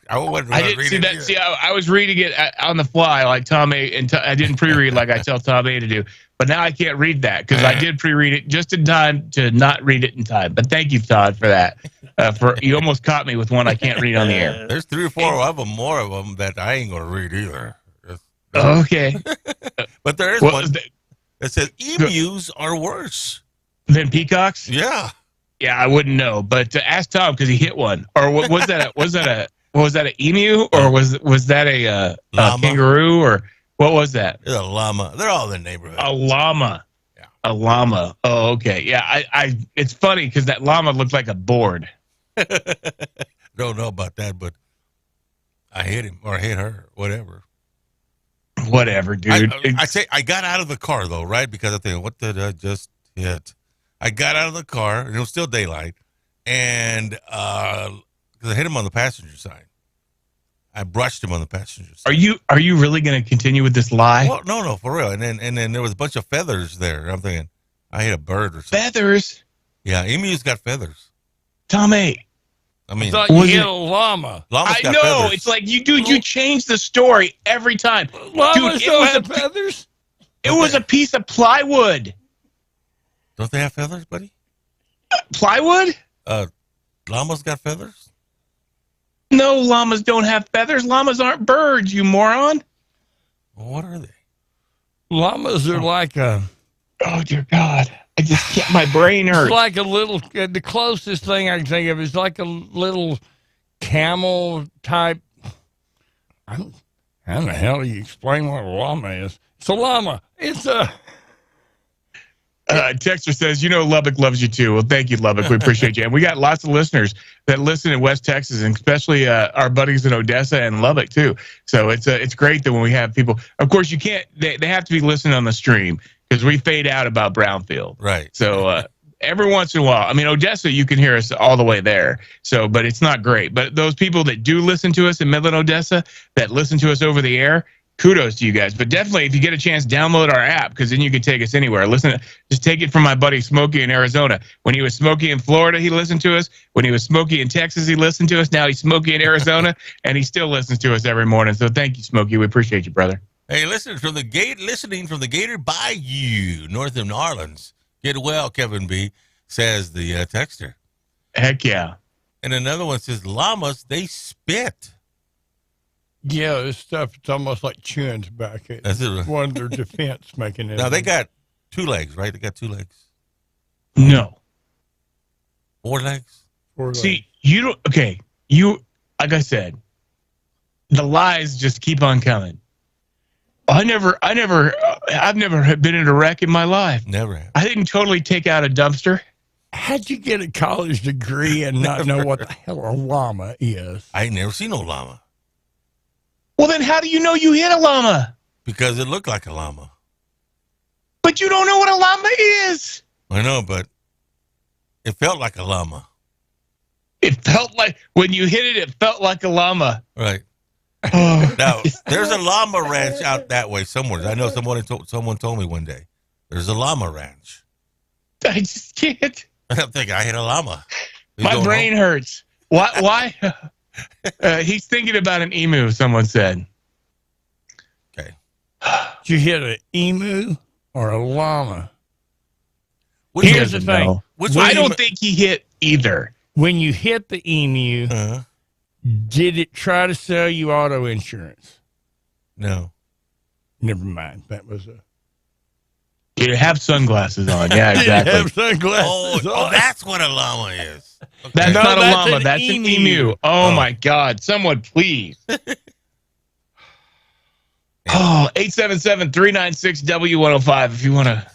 Speaker 9: I didn't see that. See, I was reading it on the fly like Tom A. And I didn't pre-read like I tell Tom A. to do. But now I can't read that because I did pre-read it just in time to not read it in time. But thank you, Todd, for that. You almost caught me with one I can't read on the air.
Speaker 8: There's 3 or 4 of them, more of them that I ain't going to read either.
Speaker 9: Okay.
Speaker 8: But there is one that says emus are worse
Speaker 9: than peacocks?
Speaker 8: Yeah.
Speaker 9: Yeah, I wouldn't know. But ask Tom because he hit one. Or was that an emu? Or was that a kangaroo? Or what was that?
Speaker 8: It's a llama. They're all in the neighborhood.
Speaker 9: A llama.
Speaker 8: Yeah.
Speaker 9: A llama. Oh, okay. Yeah, I it's funny because that llama looked like a board.
Speaker 8: Don't know about that, but I hit him or hit her, whatever.
Speaker 9: Whatever, dude.
Speaker 8: I say I got out of the car though, right? Because I think, what did I just hit? I got out of the car and it was still daylight, and because I hit him on the passenger side. I brushed him on the passenger side.
Speaker 9: Are you really going to continue with this lie?
Speaker 8: Well, no, for real. And then there was a bunch of feathers there. I'm thinking I hit a bird or something.
Speaker 9: Feathers?
Speaker 8: Yeah, emus got feathers.
Speaker 9: Tommy.
Speaker 8: I mean,
Speaker 7: I thought you hit a llama.
Speaker 8: Llamas got
Speaker 9: know.
Speaker 8: feathers.
Speaker 9: It's like you change the story every time.
Speaker 7: Llamas
Speaker 9: Dude,
Speaker 7: don't have feathers?
Speaker 9: It was a piece of plywood.
Speaker 8: Don't they have feathers, buddy?
Speaker 9: Plywood?
Speaker 8: Llamas got feathers?
Speaker 9: No, llamas don't have feathers. Llamas aren't birds, you moron.
Speaker 8: Well, what are they?
Speaker 7: Llamas are like a...
Speaker 9: Oh, dear God. I just can't... My brain hurts.
Speaker 7: It's like a little... the closest thing I can think of is like a little camel type... How the hell do you explain what a llama is? It's a llama. It's a...
Speaker 9: Texter says, Lubbock loves you too. Well, thank you, Lubbock. We appreciate you. And we got lots of listeners that listen in West Texas, and especially our buddies in Odessa and Lubbock too. So it's great that when we have people, of course, you can't, they have to be listening on the stream because we fade out about Brownfield.
Speaker 8: Right.
Speaker 9: So every once in a while, I mean, Odessa, you can hear us all the way there. So, but it's not great. But those people that do listen to us in Midland, Odessa, that listen to us over the air, kudos to you guys. But definitely, if you get a chance, download our app, because then you can take us anywhere. Just take it from my buddy Smokey in Arizona. When he was Smokey in Florida, he listened to us. When he was Smokey in Texas, he listened to us. Now he's Smokey in Arizona, and he still listens to us every morning. So thank you, Smokey. We appreciate you, brother.
Speaker 8: Hey, listening from the Gator Bayou, north of New Orleans. Get well, Kevin B, says the texter.
Speaker 9: Heck yeah.
Speaker 8: And another one says, llamas, they spit.
Speaker 7: Yeah, this stuff, it's almost like chewing tobacco.
Speaker 8: That's it.
Speaker 7: One of their defense mechanisms.
Speaker 8: Now, they got 2 legs, right? They got 2 legs.
Speaker 9: No.
Speaker 8: 4 legs?
Speaker 7: 4 legs.
Speaker 9: See, like I said, the lies just keep on coming. I've never been in a wreck in my life.
Speaker 8: Never have.
Speaker 9: I didn't totally take out a dumpster.
Speaker 7: How'd you get a college degree and not know what the hell a llama is?
Speaker 8: I ain't never seen no llama.
Speaker 9: Well, then how do you know you hit a llama?
Speaker 8: Because it looked like a llama.
Speaker 9: But you don't know what a llama is.
Speaker 8: I know, but it felt like a llama.
Speaker 9: It felt like, when you hit it felt like a llama.
Speaker 8: Right. Now, there's a llama ranch out that way somewhere. I know someone told me one day. There's a llama ranch.
Speaker 9: I just can't.
Speaker 8: I'm thinking, I hit a llama.
Speaker 9: My brain hurts. Why? He's thinking about an emu, someone said.
Speaker 8: Okay.
Speaker 7: Did you hit an emu or a llama?
Speaker 9: Here's the thing. I don't think he hit either.
Speaker 7: When you hit the emu, did it try to sell you auto insurance?
Speaker 8: No.
Speaker 7: Never mind. That was a...
Speaker 9: You have sunglasses on. Yeah, exactly.
Speaker 7: Have sunglasses on.
Speaker 8: Oh, that's what a llama is. Okay.
Speaker 9: That's not a llama.
Speaker 7: An
Speaker 9: That's
Speaker 7: emu.
Speaker 9: an emu. Oh, my God. Someone, please. 877-396-W105 if you want to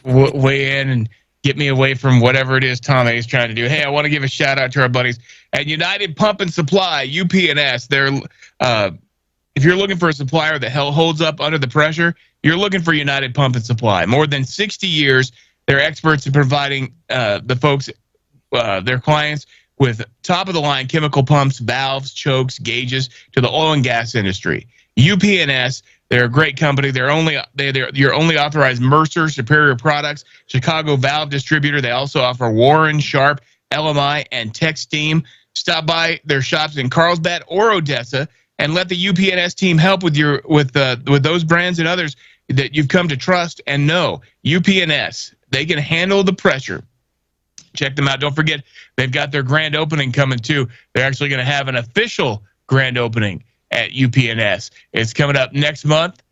Speaker 9: weigh in and get me away from whatever it is Tom A is trying to do. Hey, I want to give a shout out to our buddies at United Pump and Supply, UPNS. They're if you're looking for a supplier that holds up under the pressure, you're looking for United Pump and Supply. More than 60 years, they're experts in providing the folks, their clients, with top-of-the-line chemical pumps, valves, chokes, gauges to the oil and gas industry. UPNS, they're a great company. They're your only authorized Mercer Superior Products, Chicago valve distributor. They also offer Warren, Sharp, LMI, and Tech Steam. Stop by their shops in Carlsbad or Odessa and let the UPNS team help with those brands and others that you've come to trust and know. UPNS, they can handle the pressure. Check them out. Don't forget, they've got their grand opening coming too. They're actually going to have an official grand opening at UPNS. It's coming up next month.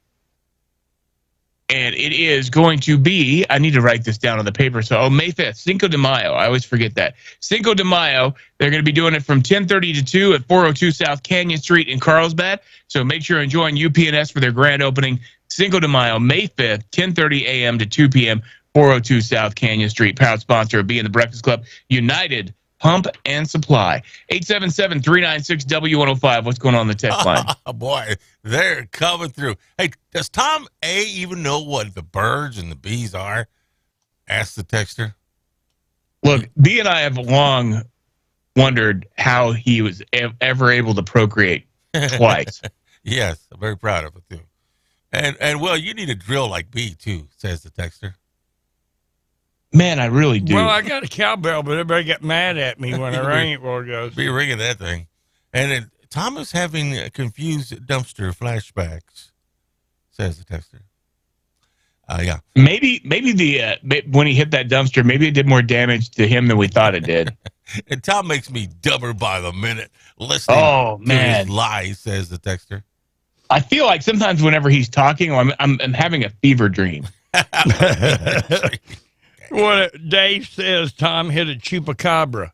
Speaker 9: And it is going to be, I need to write this down on the paper. So, May 5th, Cinco de Mayo. I always forget that. Cinco de Mayo, they're going to be doing it from 10:30 to 2 at 402 South Canyon Street in Carlsbad. So make sure and join UPNS for their grand opening. Cinco de Mayo, May 5th, 10:30 a.m. to 2 p.m., 402 South Canyon Street. Proud sponsor of Be in the Breakfast Club, United Pump and Supply. 877-396-W105. What's going on the text line?
Speaker 8: Oh, boy, they're coming through. Hey, does Tom A even know what the birds and the bees are? Ask the texter.
Speaker 9: Look, B and I have long wondered how he was ever able to procreate twice.
Speaker 8: Yes, I'm very proud of it, too. And well, you need a drill like B, too, says the texter.
Speaker 9: Man, I really do.
Speaker 7: Well, I got a cowbell, but everybody got mad at me when I rang it before it goes.
Speaker 8: Be ringing that thing. And then Tom is having confused dumpster flashbacks, says the texter. Yeah.
Speaker 9: Maybe when he hit that dumpster, maybe it did more damage to him than we thought it did.
Speaker 8: And Tom makes me dumber by the minute listening to his lies, says the texter.
Speaker 9: I feel like sometimes whenever he's talking, I'm having a fever dream.
Speaker 7: Well, Dave says Tom hit a chupacabra,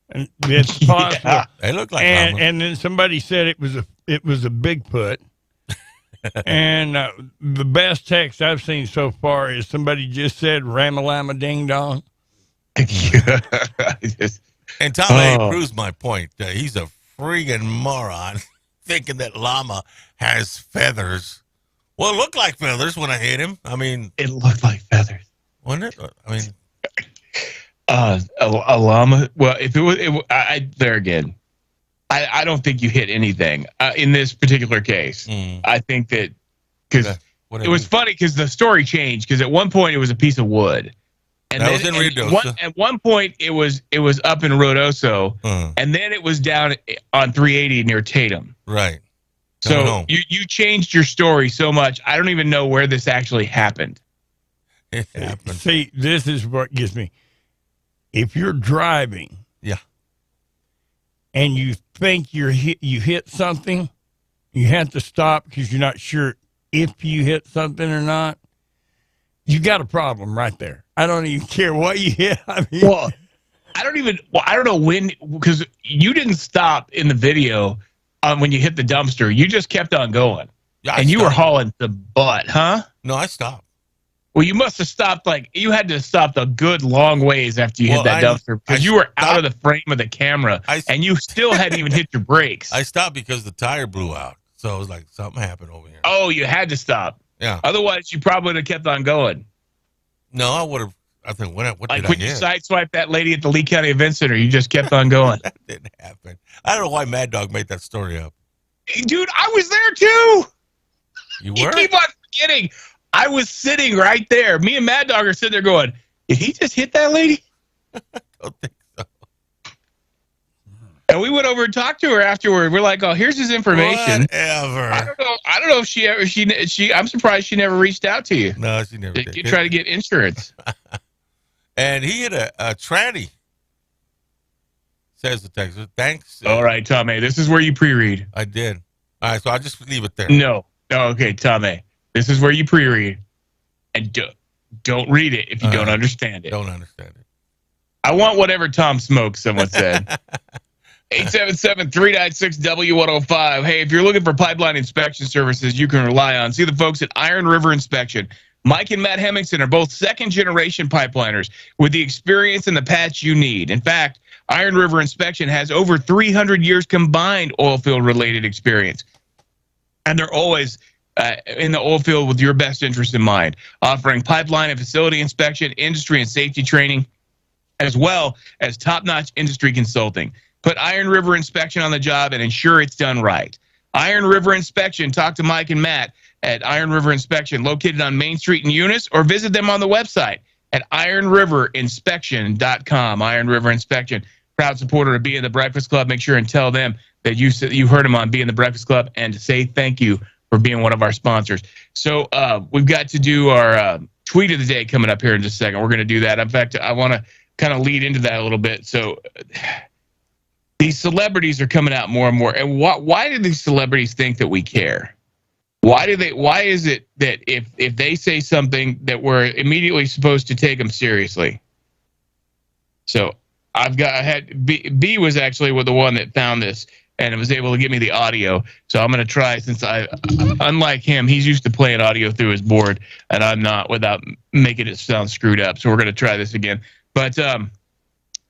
Speaker 7: and it's possible.
Speaker 8: Yeah, they look like
Speaker 7: and then somebody said it was a Bigfoot. And the best text I've seen so far is somebody just said Ramalama Ding Dong.
Speaker 8: And Tom A proves my point. He's a friggin' moron thinking that llama has feathers. Well, it looked like feathers when I hit him. I mean,
Speaker 9: it looked like feathers.
Speaker 8: Wasn't it? I mean,
Speaker 9: a llama. Well, if it was, there again, I don't think you hit anything in this particular case. I think that Because it was funny because the story changed. Because at one point it was a piece of wood, and
Speaker 8: that
Speaker 9: then
Speaker 8: was in Ruidoso.
Speaker 9: at one point it was up in Ruidoso, and then it was down on 380 near Tatum.
Speaker 8: Right.
Speaker 9: So you changed your story so much. I don't even know where this actually happened.
Speaker 8: It happened.
Speaker 7: See, this is what gets me. If you're driving, and you think you hit something, you have to stop because you're not sure if you hit something or not. You got a problem right there. I don't even care what you hit. I mean,
Speaker 9: I don't know when, because you didn't stop in the video when you hit the dumpster. You just kept on going. And you were hauling the butt, huh?
Speaker 8: No, I stopped.
Speaker 9: Well, you must have stopped, you had to stop a good long ways after you hit that dumpster because you were out of the frame of the camera and you still hadn't even hit your brakes.
Speaker 8: I stopped because the tire blew out. So it was like something happened over here.
Speaker 9: Oh, you had to stop.
Speaker 8: Yeah.
Speaker 9: Otherwise, you probably would have kept on going.
Speaker 8: No, I would have. I think, what did I
Speaker 9: when you
Speaker 8: hit?
Speaker 9: sideswiped that lady at the Lee County Event Center, you just kept on going.
Speaker 8: That didn't happen. I don't know why Mad Dog made that story up.
Speaker 9: Dude, I was there too.
Speaker 8: You were?
Speaker 9: You keep on forgetting. I was sitting right there. Me and Mad Dog are sitting there going, did he just hit that lady?
Speaker 8: I don't think so.
Speaker 9: And we went over and talked to her afterward. We're like, oh, here's his information.
Speaker 8: Whatever.
Speaker 9: I don't know if she I'm surprised she never reached out to you.
Speaker 8: No, she never did.
Speaker 9: You try to get insurance.
Speaker 8: And he hit a tranny. Says the text. Thanks.
Speaker 9: All right, Tommy. This is where you pre-read.
Speaker 8: I did. All right, so I'll just leave it there.
Speaker 9: No. Okay, Tommy. This is where you pre-read. And don't read it if you don't understand it.
Speaker 8: Don't understand it.
Speaker 9: I want whatever Tom smokes, someone said. 877-396-W105. Hey, if you're looking for pipeline inspection services you can rely on, see the folks at Iron River Inspection. Mike and Matt Hemmingson are both second-generation pipeliners with the experience and the patch you need. In fact, Iron River Inspection has over 300 years combined oil field-related experience. And they're always in the oil field with your best interest in mind, offering pipeline and facility inspection, industry and safety training, as well as top-notch industry consulting. Put Iron River Inspection on the job and ensure it's done right. Iron River Inspection. Talk to Mike and Matt at Iron River Inspection, located on Main Street in Eunice, or visit them on the website at ironriverinspection.com. Iron River Inspection, proud supporter of Being the Breakfast Club. Make sure and tell them that you heard them on Being the Breakfast Club and to say thank you for being one of our sponsors. So we've got to do our tweet of the day coming up here in just a second. We're going to do that. In fact, I want to kind of lead into that a little bit. So these celebrities are coming out more and more. And why do these celebrities think that we care? Why is it that if they say something that we're immediately supposed to take them seriously? So B was actually the one that found this and it was able to give me the audio. So I'm going to try, since unlike him, he's used to playing audio through his board and I'm not, without making it sound screwed up. So we're going to try this again. But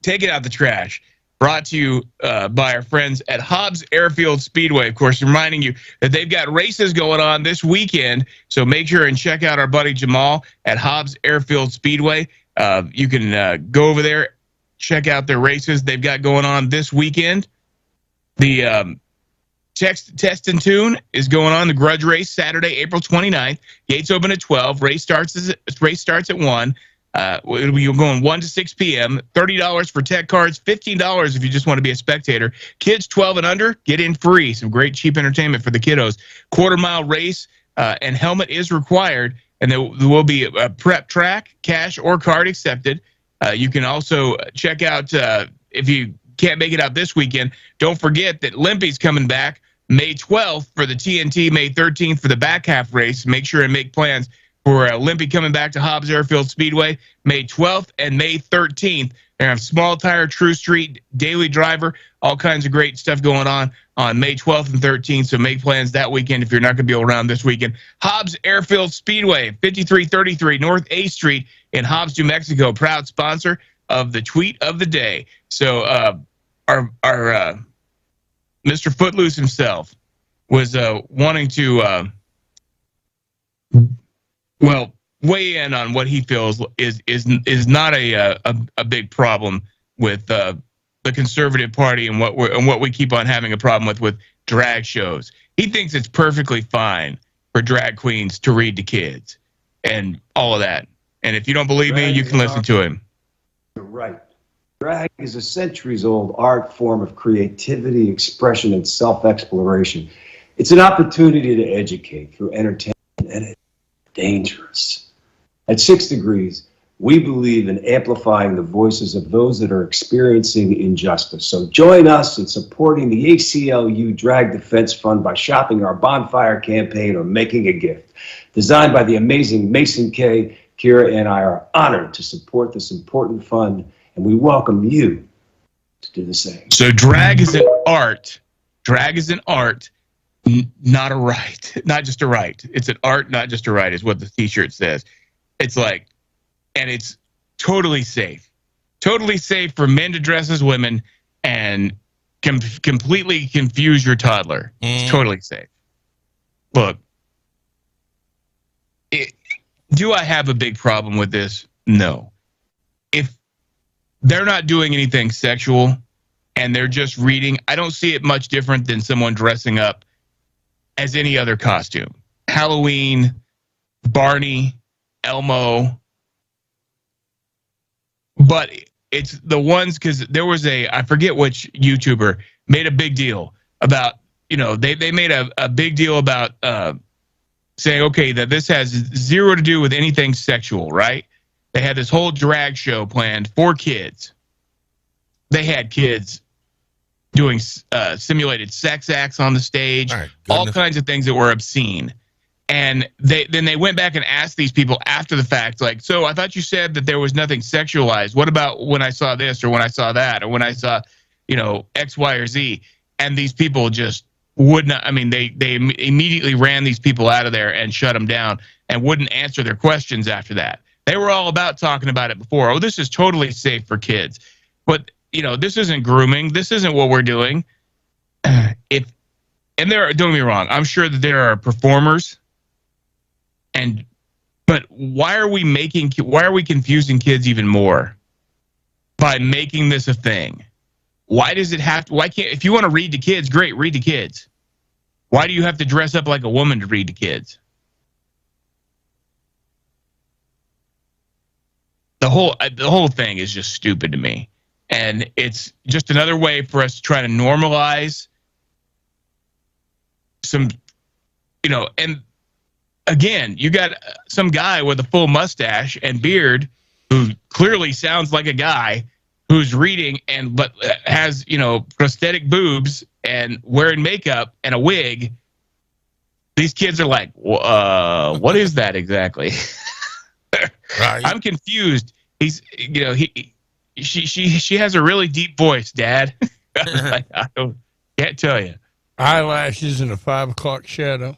Speaker 9: take it out the trash. Brought to you by our friends at Hobbs Airfield Speedway. Of course, reminding you that they've got races going on this weekend. So make sure and check out our buddy Jamal at Hobbs Airfield Speedway. You can go over there, check out their races they've got going on this weekend. The Test and Tune is going on, the Grudge Race, Saturday, April 29th. Gates open at 12. Race starts at 1. It'll be going 1 to 6 p.m. $30 for tech cards, $15 if you just want to be a spectator. Kids 12 and under, get in free. Some great cheap entertainment for the kiddos. Quarter-mile race and helmet is required, and there will be a prep track, cash or card accepted. You can also check out, if you can't make it out this weekend, don't forget that Limpy's coming back May 12th for the TNT, May 13th for the back half race. Make sure and make plans for Limpy coming back to Hobbs Airfield Speedway May 12th and May 13th. They have Small Tire, True Street, Daily Driver, all kinds of great stuff going on May 12th and 13th. So make plans that weekend if you're not going to be around this weekend. Hobbs Airfield Speedway, 5333 North A Street in Hobbs, New Mexico, proud sponsor of the tweet of the day. So our Mr. Footloose himself was wanting to weigh in on what he feels is not a big problem with the conservative party and what we keep on having a problem with drag shows. He thinks it's perfectly fine for drag queens to read to kids and all of that. And if you don't believe me, you can listen to him.
Speaker 19: You're right. Drag is a centuries-old art form of creativity, expression, and self-exploration. It's an opportunity to educate through entertainment, and it's dangerous. At 6 Degrees, we believe in amplifying the voices of those that are experiencing injustice. So join us in supporting the ACLU Drag Defense Fund by shopping our bonfire campaign or making a gift. Designed by the amazing Mason K. Kira and I are honored to support this important fund, and we welcome you to do the same.
Speaker 9: So drag is an art. Drag is an art, not a right. Not just a right. It's an art, not just a right, is what the t-shirt says. It's like, and it's totally safe. Totally safe for men to dress as women and completely confuse your toddler. It's totally safe. Look, do I have a big problem with this? No. If they're not doing anything sexual and they're just reading, I don't see it much different than someone dressing up as any other costume. Halloween, Barney, Elmo. But it's the ones, because there was I forget which YouTuber made a big deal about, they made a big deal about saying, okay, that this has zero to do with anything sexual, right? They had this whole drag show planned for kids. They had kids doing simulated sex acts on the stage, all kinds of things that were obscene. And then they went back and asked these people after the fact, like, so I thought you said that there was nothing sexualized. What about when I saw this or when I saw that or when I saw, X, Y, or Z? And these people just would not. I mean, they immediately ran these people out of there and shut them down and wouldn't answer their questions after that. They were all about talking about it before. Oh, this is totally safe for kids. But, this isn't grooming. This isn't what we're doing. And don't get me wrong, I'm sure that there are performers. But why are we confusing kids even more by making this a thing? Why does it have to, if you want to read to kids, great, read to kids. Why do you have to dress up like a woman to read to kids? The whole thing is just stupid to me. And it's just another way for us to try to normalize some, and again, you got some guy with a full mustache and beard who clearly sounds like a guy who's reading but has, prosthetic boobs and wearing makeup and a wig. These kids are like, what is that exactly? Right. I'm confused. He's, she has a really deep voice, Dad. I can't tell you.
Speaker 7: Eyelashes and a 5 o'clock shadow.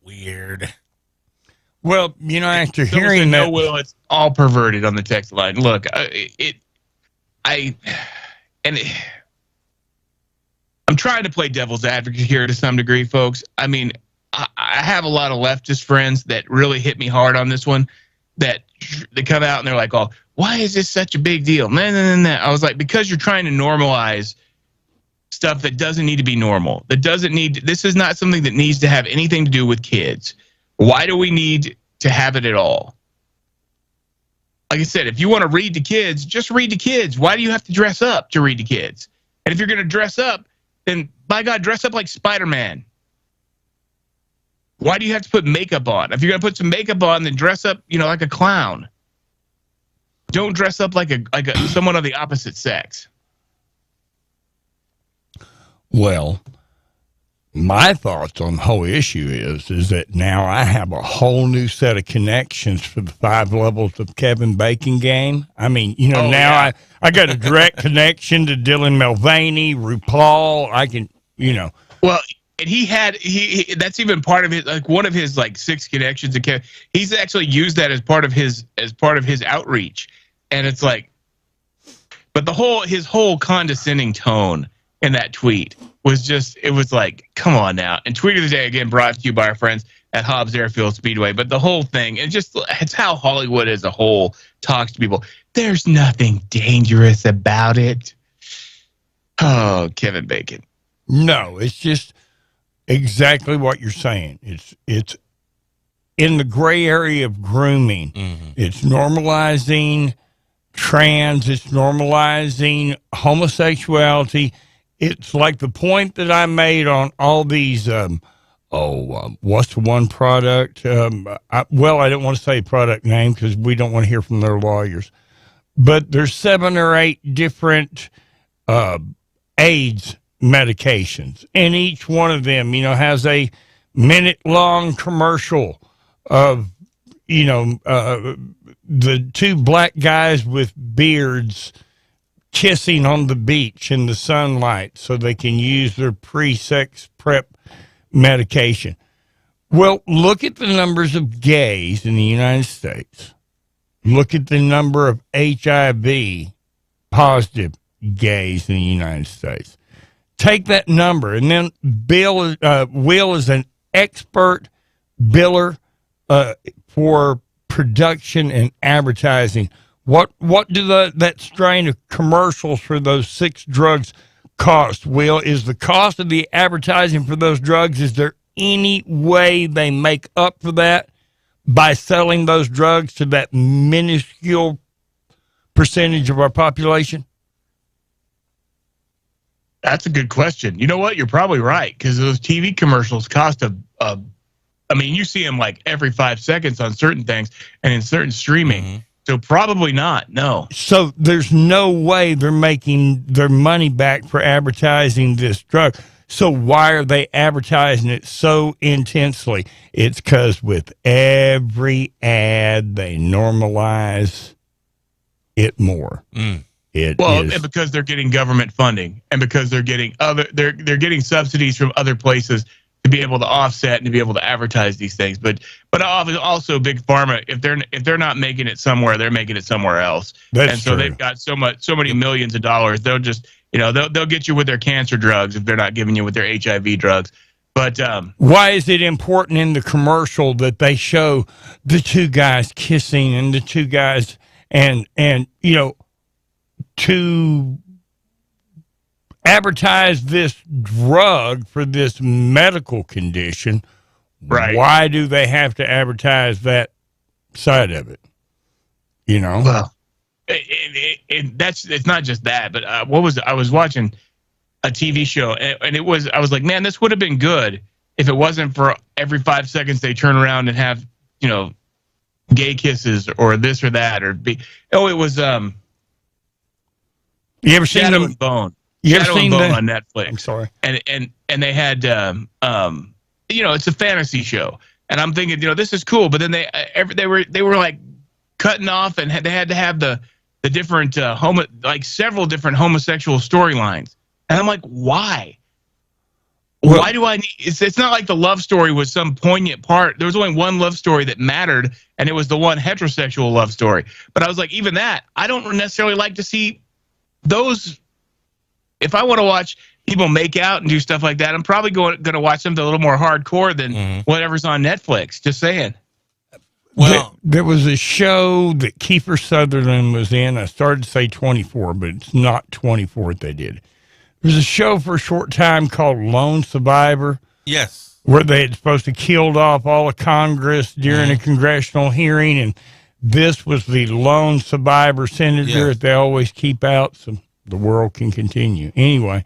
Speaker 8: Weird.
Speaker 7: Well, after hearing that,
Speaker 9: it's all perverted on the text line. Look, I'm trying to play devil's advocate here to some degree, folks. I mean, I have a lot of leftist friends that really hit me hard on this one. That they come out and they're like, "Oh, why is this such a big deal?" Nah. I was like, because you're trying to normalize stuff that doesn't need to be normal. This is not something that needs to have anything to do with kids. Why do we need to have it at all? Like I said, if you want to read to kids, just read to kids. Why do you have to dress up to read to kids? And if you're going to dress up, then by God, dress up like Spider-Man. Why do you have to put makeup on? If you're going to put some makeup on, then dress up, like a clown. Don't dress up like someone of the opposite sex.
Speaker 7: Well, my thoughts on the whole issue is that now I have a whole new set of connections for the 5 levels of Kevin Bacon game. I mean, I got a direct connection to Dylan Mulvaney, RuPaul. I can,
Speaker 9: Well, and he that's even part of it. Like one of his 6 connections to Kevin. He's actually used that as part of his outreach, and it's like, but his whole condescending tone in that tweet was like, come on now. And tweet of the day, again, brought to you by our friends at Hobbs Airfield Speedway. But the whole thing, it's how Hollywood as a whole talks to people. There's nothing dangerous about it. Oh, Kevin Bacon.
Speaker 7: No, it's just, exactly what you're saying. It's in the gray area of grooming. It's normalizing trans. It's normalizing homosexuality. It's like the point that I made on all these. What's the one product? I don't want to say product name because we don't want to hear from their lawyers. But there's 7 or 8 different AIDS medications, and each one of them, has a minute-long commercial of, the 2 black guys with beards kissing on the beach in the sunlight so they can use their pre-sex prep medication. Well, look at the numbers of gays in the United States. Look at the number of HIV positive gays in the United States. Take that number, and then Will is an expert biller for production and advertising. What do that strain of commercials for those 6 drugs cost? Will, is the cost of the advertising for those drugs, is there any way they make up for that by selling those drugs to that minuscule percentage of our population?
Speaker 9: That's a good question. You know what? You're probably right, because those TV commercials cost you see them like every 5 seconds on certain things and in certain streaming. So probably not, no.
Speaker 7: So there's no way they're making their money back for advertising this drug. So why are they advertising it so intensely? It's because with every ad, they normalize it more.
Speaker 9: And because they're getting government funding, and because they're getting they're getting subsidies from other places to be able to offset and to be able to advertise these things. But also Big Pharma, if they're not making it somewhere, they're making it somewhere else.
Speaker 7: That's
Speaker 9: so
Speaker 7: true.
Speaker 9: They've got so many millions of dollars. They'll just they'll get you with their cancer drugs if they're not giving you with their HIV drugs. But
Speaker 7: why is it important in the commercial that they show the 2 guys kissing and the 2 guys and to advertise this drug for this medical condition?
Speaker 9: Right.
Speaker 7: Why do they have to advertise that side of it?
Speaker 9: Well, it's not just that, but I was watching a TV show, and I was like, man, this would have been good if it wasn't for every 5 seconds they turn around and have gay kisses or this or that it was
Speaker 7: you ever seen
Speaker 9: Shadow
Speaker 7: them?
Speaker 9: and Bone?
Speaker 7: You ever
Speaker 9: Shadow
Speaker 7: seen
Speaker 9: and Bone
Speaker 7: that?
Speaker 9: on Netflix?
Speaker 7: I'm sorry.
Speaker 9: And they had it's a fantasy show, and I'm thinking this is cool, but then they were like cutting off, and they had to have the different several different homosexual storylines, and I'm like, why?
Speaker 7: Well,
Speaker 9: why do I need? It's not like the love story was some poignant part. There was only one love story that mattered, and it was the one heterosexual love story. But I was like, even that, I don't necessarily like to see those. If I want to watch people make out and do stuff like that, I'm probably going to watch something a little more hardcore than whatever's on Netflix. Just saying.
Speaker 7: Well, there was a show that Kiefer Sutherland was in. I started to say 24, but it's not 24 they did. There was a show for a short time called Lone Survivor.
Speaker 8: Yes.
Speaker 7: Where they had supposed to killed off all of Congress during a congressional hearing, and this was the lone survivor senator that they always keep out so the world can continue. Anyway,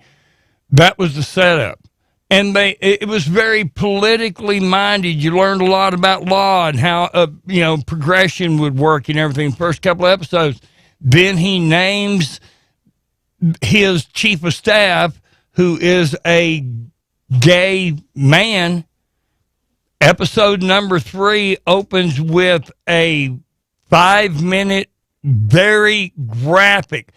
Speaker 7: that was the setup. And it was very politically minded. You learned a lot about law and how, progression would work and everything. First couple of episodes. Then he names his chief of staff, who is a gay man. Episode number 3 opens with a 5-minute, very graphic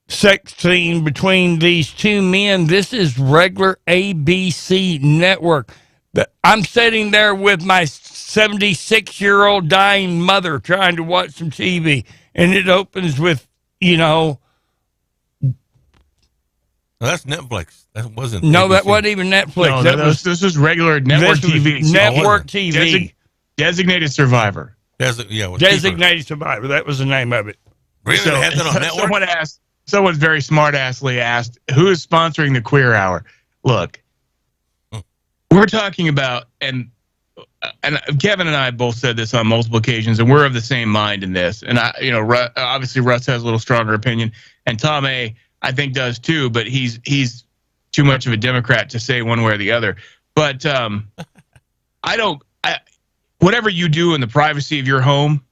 Speaker 7: sex scene between these 2 men. This is regular ABC network. I'm sitting there with my 76-year-old dying mother trying to watch some TV, and it opens with,
Speaker 8: Well, that's Netflix. That wasn't.
Speaker 7: No,
Speaker 8: ABC.
Speaker 7: that wasn't even Netflix.
Speaker 9: No, this was regular network TV.
Speaker 7: Network TV.
Speaker 9: Designated Survivor.
Speaker 7: Designated Survivor. That was the name of it.
Speaker 8: Really? They had that on network?
Speaker 9: someone's very smart-assly asked, who is sponsoring the Queer Hour? Look, we're talking about, and Kevin and I both said this on multiple occasions, and we're of the same mind in this. And obviously Russ has a little stronger opinion, and Tom A, I think, does too. But he's too much of a Democrat to say one way or the other. But whatever you do in the privacy of your home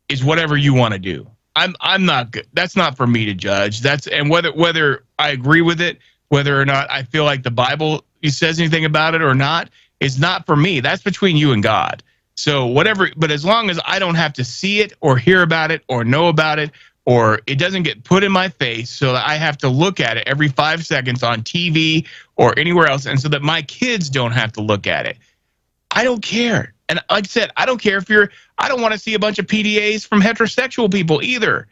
Speaker 9: is whatever you want to do. I'm not good. That's not for me to judge. And whether I agree with it, whether or not I feel like the Bible says anything about it or not, is not for me. That's between you and God. So whatever, but as long as I don't have to see it or hear about it or know about it, or it doesn't get put in my face so that I have to look at it every 5 seconds on TV or anywhere else, and so that my kids don't have to look at it, I don't care. And like I said, I don't care if I don't want to see a bunch of PDAs from heterosexual people either.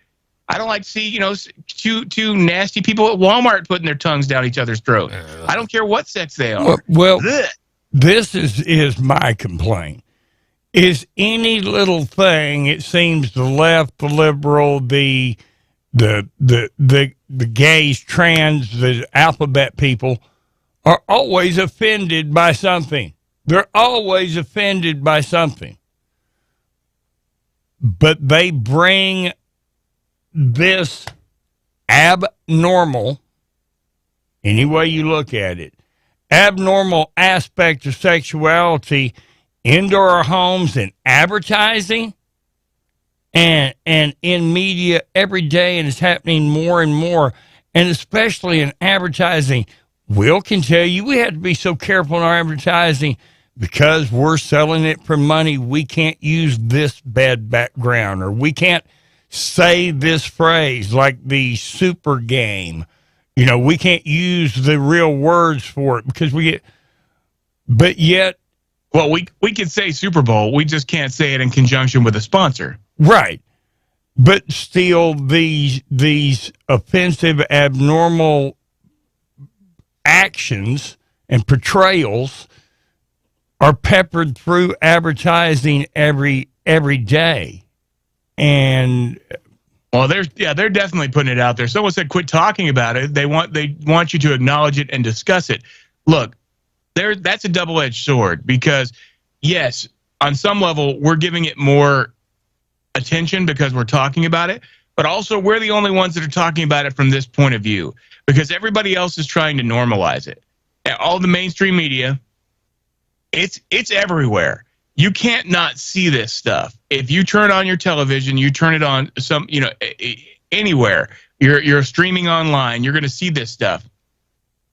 Speaker 9: I don't like to see, two nasty people at Walmart putting their tongues down each other's throat. I don't care what sex they are.
Speaker 7: Well, this is my complaint. Is any little thing, it seems the left, the liberal, the gays, trans, the alphabet people are always offended by something. They're always offended by something. But they bring this abnormal, any way you look at it, abnormal aspect of sexuality into our homes and advertising and in media every day, and it's happening more and more, and especially in advertising. Will can tell you we have to be so careful in our advertising because we're selling it for money. We can't use this bad background, or we can't say this phrase like the super game. We can't use the real words for it because we get, but yet.
Speaker 9: Well, we could say Super Bowl. We just can't say it in conjunction with a sponsor.
Speaker 7: Right. But still, these offensive, abnormal actions and portrayals are peppered through advertising every day. And
Speaker 9: well, they're definitely putting it out there. Someone said quit talking about it. They want you to acknowledge it and discuss it. Look, that's a double-edged sword, because yes, on some level we're giving it more attention because we're talking about it, but also we're the only ones that are talking about it from this point of view, because everybody else is trying to normalize it. All the mainstream media, it's everywhere. You can't not see this stuff. If you turn on your television, you turn it on anywhere, you're streaming online, you're going to see this stuff.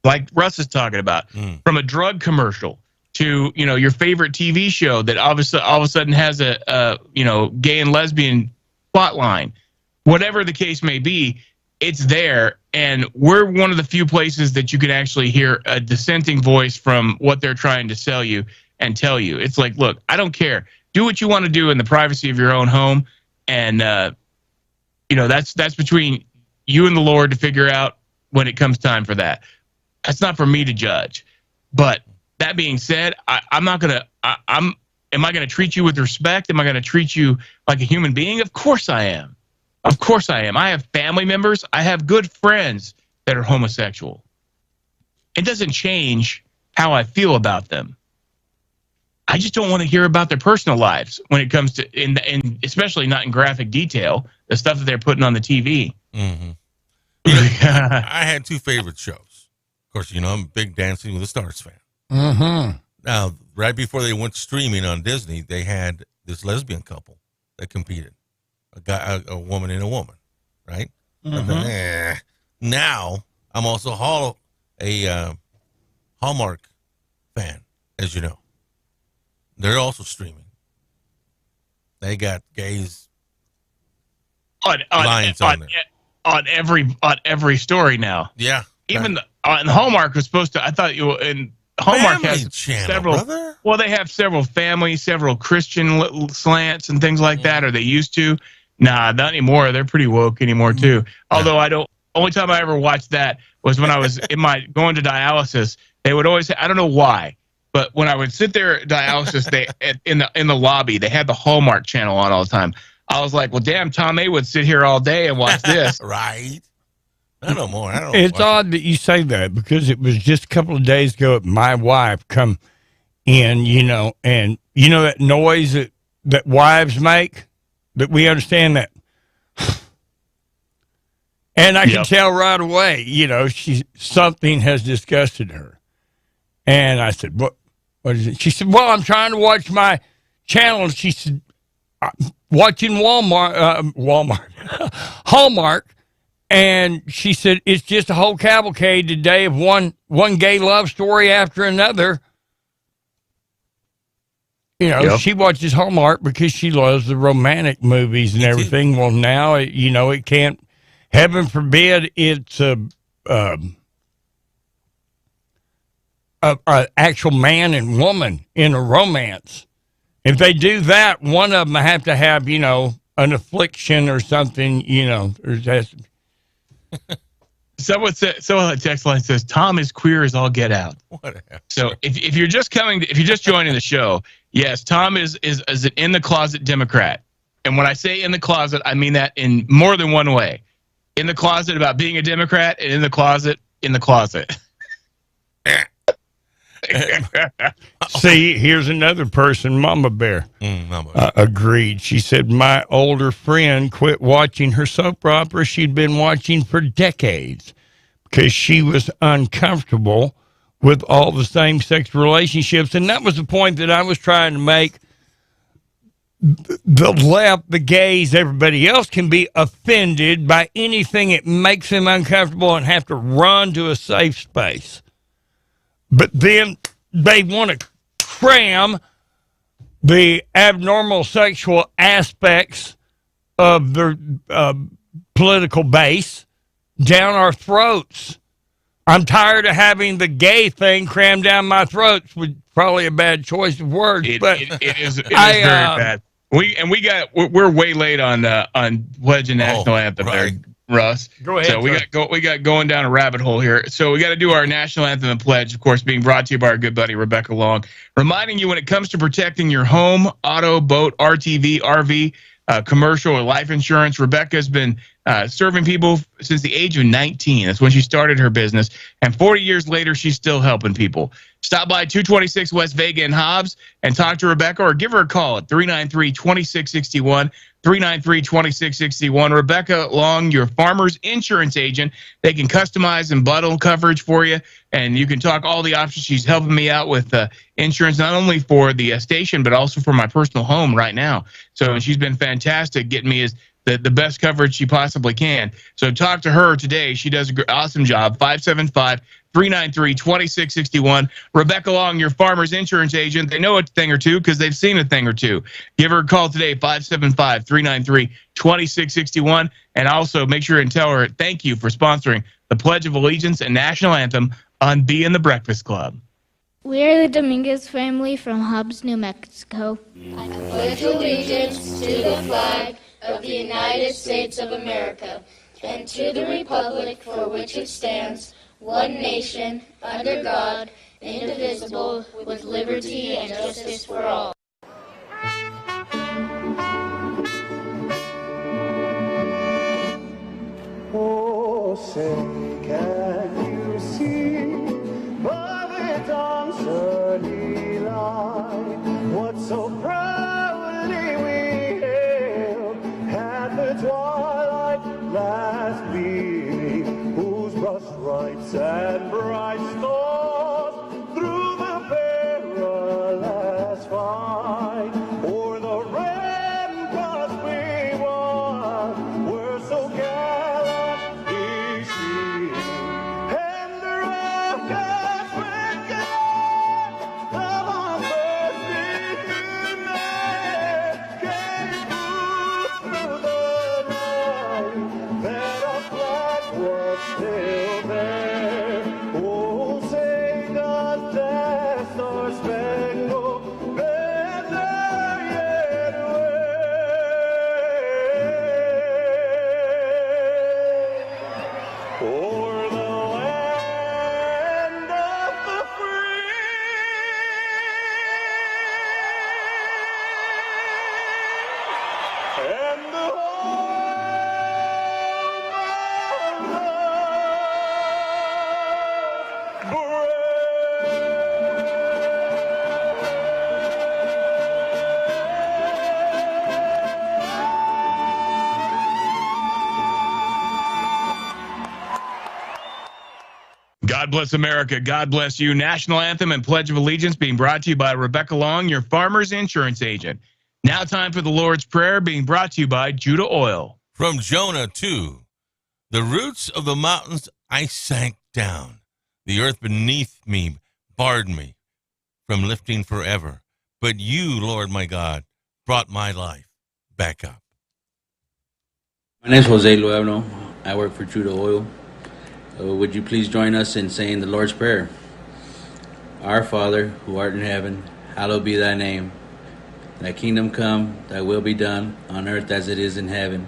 Speaker 9: Like Russ is talking about, from a drug commercial to your favorite TV show that all of a sudden has a gay and lesbian plot line, whatever the case may be, it's there, and we're one of the few places that you can actually hear a dissenting voice from what they're trying to sell you and tell you. It's like, look, I don't care. Do what you want to do in the privacy of your own home, and that's between you and the Lord to figure out when it comes time for that. That's not for me to judge. But that being said, I'm not going to am I going to treat you with respect? Am I going to treat you like a human being? Of course I am. Of course I am. I have family members. I have good friends that are homosexual. It doesn't change how I feel about them. I just don't want to hear about their personal lives when it comes to, in especially not in graphic detail, the stuff that they're putting on the TV.
Speaker 8: Mm-hmm. I had two favorite shows. Of course, I'm a big Dancing with the Stars fan.
Speaker 7: Mm-hmm.
Speaker 8: Now, right before they went streaming on Disney, they had this lesbian couple that competed, a woman and a woman, right?
Speaker 7: Mm-hmm.
Speaker 8: Now, I'm also a Hallmark fan, as you know. They're also streaming. They got gays lines on there.
Speaker 9: On every story now.
Speaker 8: Yeah.
Speaker 9: Even on Hallmark was supposed to. I thought and Hallmark
Speaker 8: Family
Speaker 9: has
Speaker 8: Channel,
Speaker 9: several.
Speaker 8: brother.
Speaker 9: Well, they have several family, several Christian little slants and things like that, or they used to. Nah, not anymore. They're pretty woke anymore too. Although only time I ever watched that was when I was going to dialysis. They would always. I don't know why, but when I would sit there at dialysis, in the lobby, they had the Hallmark channel on all the time. I was like, well, damn, Tom A would sit here all day and watch this.
Speaker 8: Right. Not no more. I don't.
Speaker 7: It's odd that you say that because it was just a couple of days ago that my wife come in, and that noise that wives make, that we understand that. And I can tell right away, something has disgusted her. And I said, what is it? She said, well, I'm trying to watch my channel. She said, watching Hallmark. And she said, it's just a whole cavalcade today of one gay love story after another. She watches Hallmark because she loves the romantic movies and everything. Well, now, it can't, heaven forbid, it's a actual man and woman in a romance. If they do that, one of them have to have, an affliction or something,
Speaker 9: Someone on the text line says Tom is queer as all get out.
Speaker 8: Whatever.
Speaker 9: So if you're just joining the show, yes, Tom is an in the closet Democrat, and when I say in the closet, I mean that in more than one way. In the closet about being a Democrat, and in the closet.
Speaker 7: See, here's another person, Mama Bear, agreed. She said, my older friend quit watching her soap opera she'd been watching for decades because she was uncomfortable with all the same-sex relationships. And that was the point that I was trying to make. The left, the gays, everybody else can be offended by anything that makes them uncomfortable and have to run to a safe space. But then they want to cram the abnormal sexual aspects of their political base down our throats. I'm tired of having the gay thing crammed down my throat, which is probably a bad choice of words.
Speaker 9: It is very bad. We're way late on pledging national anthem there, Russ.
Speaker 7: Go ahead.
Speaker 9: So we got going down a rabbit hole here. So we got to do our national anthem and pledge, of course, being brought to you by our good buddy Rebecca Long, reminding you when it comes to protecting your home, auto, boat, RTV, RV, commercial, or life insurance. Rebecca has been serving people since the age of 19. That's when she started her business, and 40 years later, she's still helping people. Stop by 226 West Vega in Hobbs and talk to Rebecca, or give her a call at 393-2661. 393-2661. Rebecca Long, your farmer's insurance agent. They can customize and bundle coverage for you, and you can talk all the options. She's helping me out with insurance, not only for the station, but also for my personal home right now. So she's been fantastic getting me the best coverage she possibly can. So talk to her today. She does an awesome job. 575-393-2661. Rebecca Long, your farmer's insurance agent. They know a thing or two because they've seen a thing or two. Give her a call today, 575-393-2661. And also make sure and tell her thank you for sponsoring the Pledge of Allegiance and National Anthem on Be in the Breakfast Club.
Speaker 20: We are the Dominguez family from Hobbs, New Mexico.
Speaker 21: I pledge allegiance to the flag of the United States of America and to the republic for which it stands, one nation, under God, indivisible, with liberty and justice for all.
Speaker 2: Oh, say, can you see by the dawn's early light what so proudly we hailed at the twilight last gleaming, whose brush stripes and bright stars through the perilous fight o'er the ramparts we won were so gallantly seen, and the rockets went down of our first night came through the night that our flag was still there. Oh, say does that star-spangled banner yet wave o'er the land of the free? And the home of the
Speaker 9: God bless America. God bless you. National Anthem and Pledge of Allegiance being brought to you by Rebecca Long, your farmer's insurance agent. Now time for the Lord's Prayer being brought to you by Judah Oil.
Speaker 8: From Jonah 2, the roots of the mountains I sank down. The earth beneath me barred me from lifting forever. But you, Lord my God, brought my life back up.
Speaker 4: My name is Jose Luevno. I work for Judah Oil. Would you please join us in saying the Lord's Prayer? Our Father, who art in heaven, hallowed be thy name. Thy kingdom come, thy will be done, on earth as it is in heaven.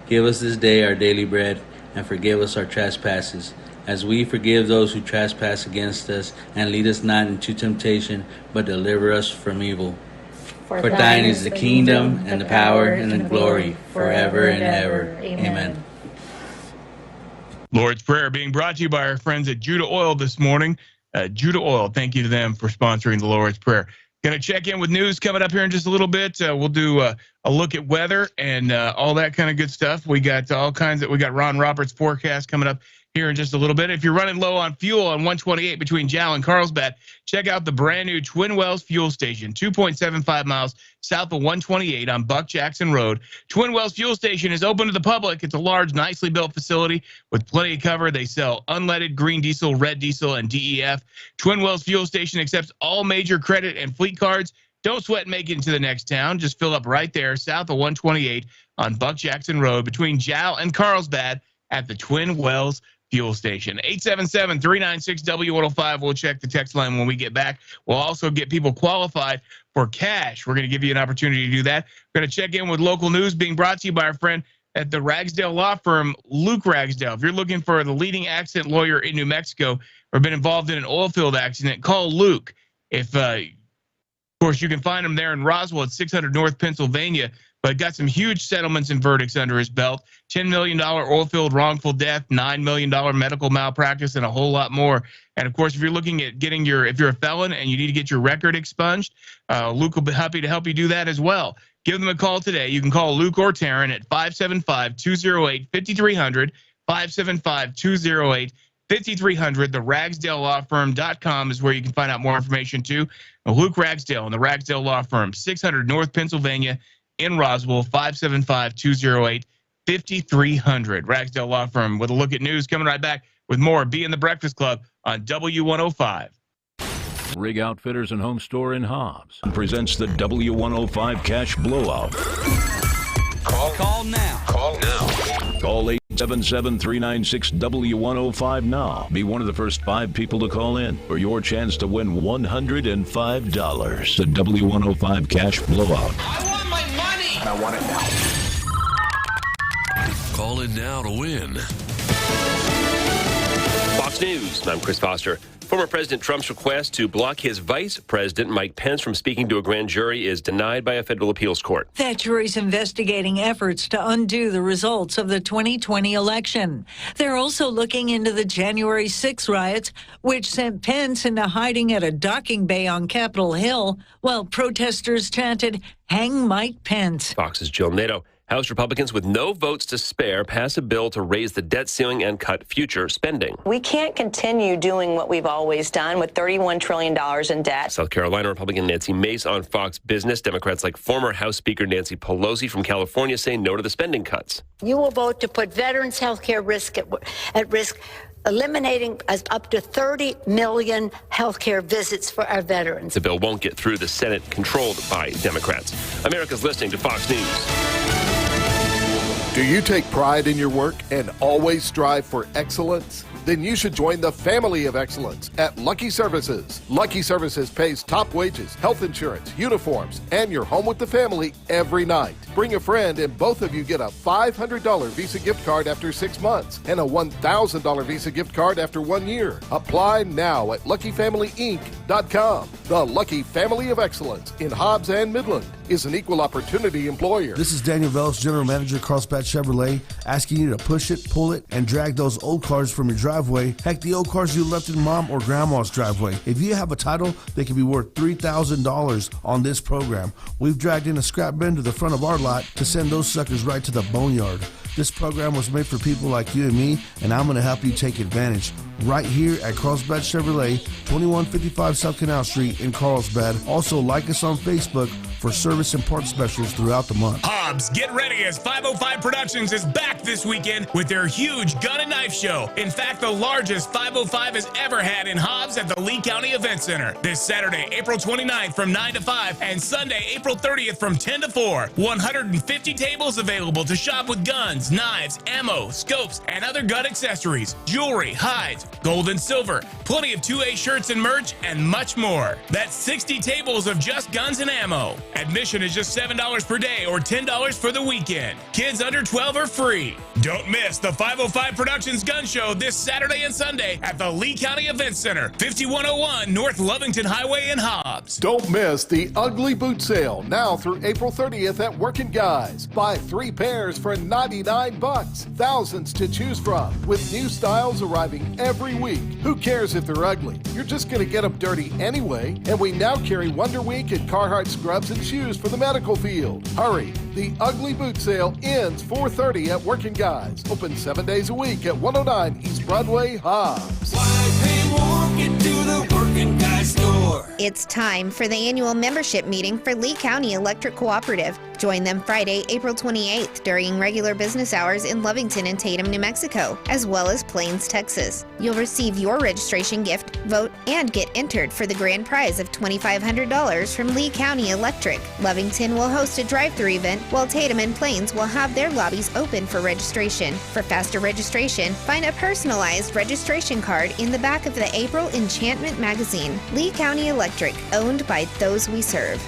Speaker 4: Give us this day our daily bread, and forgive us our trespasses, as we forgive those who trespass against us. And lead us not into temptation, but deliver us from evil. For thine is the kingdom, and the power, and the glory, forever and ever. Amen.
Speaker 9: Lord's Prayer being brought to you by our friends at Judah Oil this morning. Judah Oil, thank you to them for sponsoring the Lord's Prayer. Going to check in with news coming up here in just a little bit. We'll do a look at weather and all that kind of good stuff. We got we got Ron Roberts' forecast coming up here in just a little bit. If you're running low on fuel on 128 between Jowl and Carlsbad, check out the brand new Twin Wells fuel station, 2.75 miles south of 128 on Buck Jackson Road. Twin Wells fuel station is open to the public. It's a large, nicely built facility with plenty of cover. They sell unleaded green diesel, red diesel, and DEF. Twin Wells fuel station accepts all major credit and fleet cards. Don't sweat making it to the next town. Just fill up right there south of 128 on Buck Jackson Road between Jowl and Carlsbad at the Twin Wells fuel station. 877-396-W105. We'll check the text line when we get back. We'll also get people qualified for cash. We're going to give you an opportunity to do that. We're going to check in with local news being brought to you by our friend at the Ragsdale law firm, Luke Ragsdale. If you're looking for the leading accident lawyer in New Mexico or been involved in an oil field accident, call Luke. Of course, you can find him there in Roswell at 600 North Pennsylvania, but got some huge settlements and verdicts under his belt. $10 million oil field wrongful death, $9 million medical malpractice, and a whole lot more. And of course, if you're looking at getting if you're a felon and you need to get your record expunged, Luke will be happy to help you do that as well. Give them a call today. You can call Luke or Taryn at 575-208-5300, 575-208-5300. The RagsdaleLawFirm.com is where you can find out more information too. Luke Ragsdale and the Ragsdale Law Firm, 600 North Pennsylvania in Roswell, 575-208-5300. Ragsdale Law Firm with a look at news. Coming right back with more Be in the Breakfast Club on W105.
Speaker 3: Rig Outfitters and Home Store in Hobbs presents the W105 Cash Blowout.
Speaker 6: Call now.
Speaker 3: Call 877-396-W105 now. Be one of the first 5 people to call in for your chance to win $105. The W105 Cash Blowout.
Speaker 6: I want my money. And I want it now.
Speaker 22: Call in now to win.
Speaker 23: Fox News, I'm Chris Foster. Former President Trump's request to block his vice president, Mike Pence, from speaking to a grand jury is denied by a federal appeals court.
Speaker 24: That jury's investigating efforts to undo the results of the 2020 election. They're also looking into the January 6 riots, which sent Pence into hiding at a docking bay on Capitol Hill while protesters chanted, "Hang Mike Pence."
Speaker 23: Fox's Jill Nato. House Republicans with no votes to spare pass a bill to raise the debt ceiling and cut future spending.
Speaker 25: We can't continue doing what we've always done with $31 trillion in debt.
Speaker 23: South Carolina Republican Nancy Mace on Fox Business. Democrats like former House Speaker Nancy Pelosi from California say no to the spending cuts.
Speaker 26: You will vote to put veterans' health care at risk, eliminating up to 30 million health care visits for our veterans.
Speaker 23: The bill won't get through the Senate, controlled by Democrats. America's listening to Fox News.
Speaker 27: Do you take pride in your work and always strive for excellence? Then you should join the family of excellence at Lucky Services. Lucky Services pays top wages, health insurance, uniforms, and you're home with the family every night. Bring a friend and both of you get a $500 Visa gift card after 6 months and a $1,000 Visa gift card after 1 year. Apply now at LuckyFamilyInc.com. The Lucky Family of Excellence in Hobbs and Midland is an equal opportunity employer.
Speaker 28: This is Daniel Velos, General Manager, Carlsbad Chevrolet, asking you to push it, pull it, and drag those old cars from your driveway. Heck, the old cars you left in Mom or Grandma's driveway. If you have a title, they can be worth $3,000 on this program. We've dragged in a scrap bin to the front of our lot to send those suckers right to the boneyard. This program was made for people like you and me, and I'm going to help you take advantage right here at Carlsbad Chevrolet, 2155 South Canal Street in Carlsbad. Also, like us on Facebook for service and parts specials throughout the month.
Speaker 1: Hobbs, get ready as 505 Productions is back this weekend with their huge gun and knife show. In fact, the largest 505 has ever had in Hobbs at the Lee County Event Center. This Saturday, April 29th from 9 to 5 and Sunday, April 30th from 10 to 4. 150 tables available to shop with guns, knives, ammo, scopes, and other gun accessories, jewelry, hides, gold and silver, plenty of 2A shirts and merch, and much more. That's 60 tables of just guns and ammo. Admission is just $7 per day or $10 for the weekend. Kids under 12 are free. Don't miss the 505 Productions Gun Show this Saturday and Sunday at the Lee County Event Center, 5101 North Lovington Highway in Hobbs.
Speaker 27: Don't miss the Ugly Boot Sale now through April 30th at Workin' Guys. Buy 3 pairs for $99. Thousands to choose from with new styles arriving every week. Who cares if they're ugly? You're just going to get them dirty anyway. And we now carry Wonder Week and Carhartt scrubs and shoes for the medical field. Hurry! The Ugly Boot Sale ends 4:30 at Workin' Guys. Open 7 days a week at 109 East Broadway, Hobbs.
Speaker 5: It's time for the annual membership meeting for Lee County Electric Cooperative. Join them Friday, April 28th during regular business hours in Lovington and Tatum, New Mexico, as well as Plains, Texas. You'll receive your registration gift, vote, and get entered for the grand prize of $2,500 from Lee County Electric. Lovington will host a drive-thru event, while Tatum and Plains will have their lobbies open for registration. For faster registration, find a personalized registration card in the back of the April Enchantment magazine. Lee County Electric, owned by those we serve.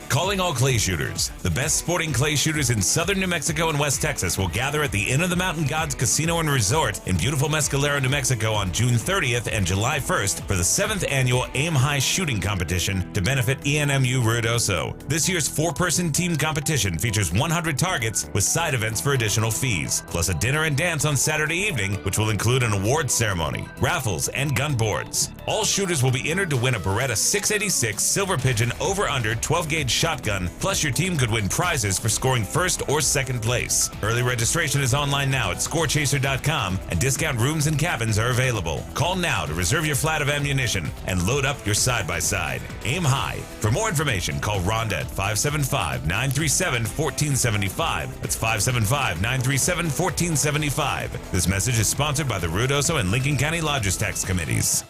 Speaker 14: Calling all clay shooters. The best sporting clay shooters in southern New Mexico and West Texas will gather at the Inn of the Mountain Gods Casino and Resort in beautiful Mescalero, New Mexico on June 30th and July 1st for the 7th annual Aim High Shooting Competition to benefit ENMU Ruidoso. This year's 4-person team competition features 100 targets with side events for additional fees, plus a dinner and dance on Saturday evening, which will include an awards ceremony, raffles, and gun boards. All shooters will be entered to win a Beretta 686 Silver Pigeon over-under 12-gauge shotgun, plus your team could win prizes for scoring first or second place. Early registration is online now at scorechaser.com, and discount rooms and cabins are available. Call now to reserve your flat of ammunition and load up your side-by-side. Aim high. For more information, call Rhonda at 575-937-1475. That's 575-937-1475. This message is sponsored by the Ruidoso and Lincoln County Lodgers Tax Committees.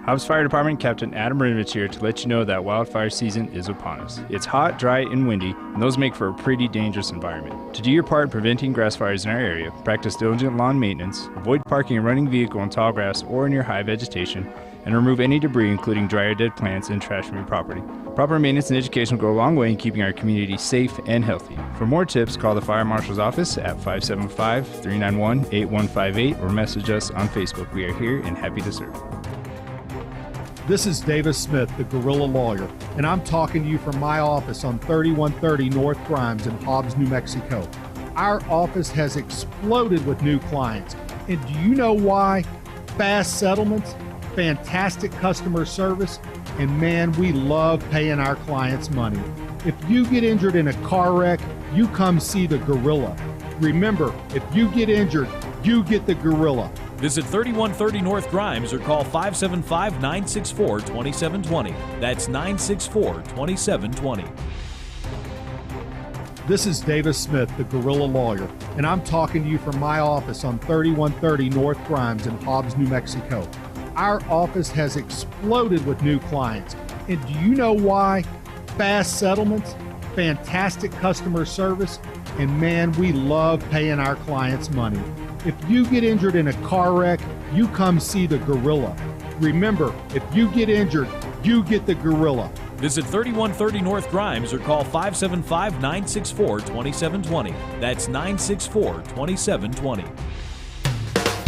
Speaker 10: Hobbs Fire Department Captain Adam Rinovich here to let you know that wildfire season is upon us. It's hot, dry, and windy, and those make for a pretty dangerous environment. To do your part in preventing grass fires in our area, practice diligent lawn maintenance, avoid parking a running vehicle in tall grass or in your high vegetation, and remove any debris including dry or dead plants and trash from your property. Proper maintenance and education will go a long way in keeping our community safe and healthy. For more tips, call the Fire Marshal's office at 575-391-8158 or message us on Facebook. We are here and happy to serve.
Speaker 12: This is Davis Smith, the Guerrilla Lawyer, and I'm talking to you from my office on 3130 North Grimes in Hobbs, New Mexico. Our office has exploded with new clients. And do you know why? Fast settlements, fantastic customer service, and man, we love paying our clients money. If you get injured in a car wreck, you come see the Guerrilla. Remember, if you get injured, you get the Guerrilla.
Speaker 13: Visit 3130 North Grimes or call 575-964-2720. That's 964-2720.
Speaker 12: This is Davis Smith, the Guerrilla Lawyer, and I'm talking to you from my office on 3130 North Grimes in Hobbs, New Mexico. Our office has exploded with new clients. And do you know why? Fast settlements, fantastic customer service, and man, we love paying our clients money. If you get injured in a car wreck, you come see the Guerrilla. Remember, if you get injured, you get the Guerrilla.
Speaker 13: Visit 3130 North Grimes or call 575-964-2720. That's 964-2720.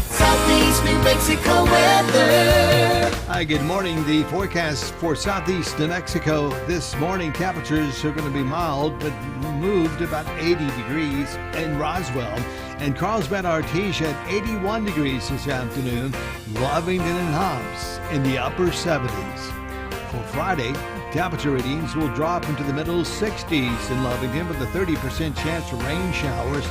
Speaker 15: Southeast New Mexico weather.
Speaker 16: Hi, good morning. The forecast for Southeast New Mexico this morning, temperatures are going to be mild, but moved about 80 degrees in Roswell. And Carlsbad Artesia at 81 degrees this afternoon. Lovington and Hobbs in the upper 70s. For Friday, temperature readings will drop into the middle 60s in Lovington with a 30% chance for rain showers.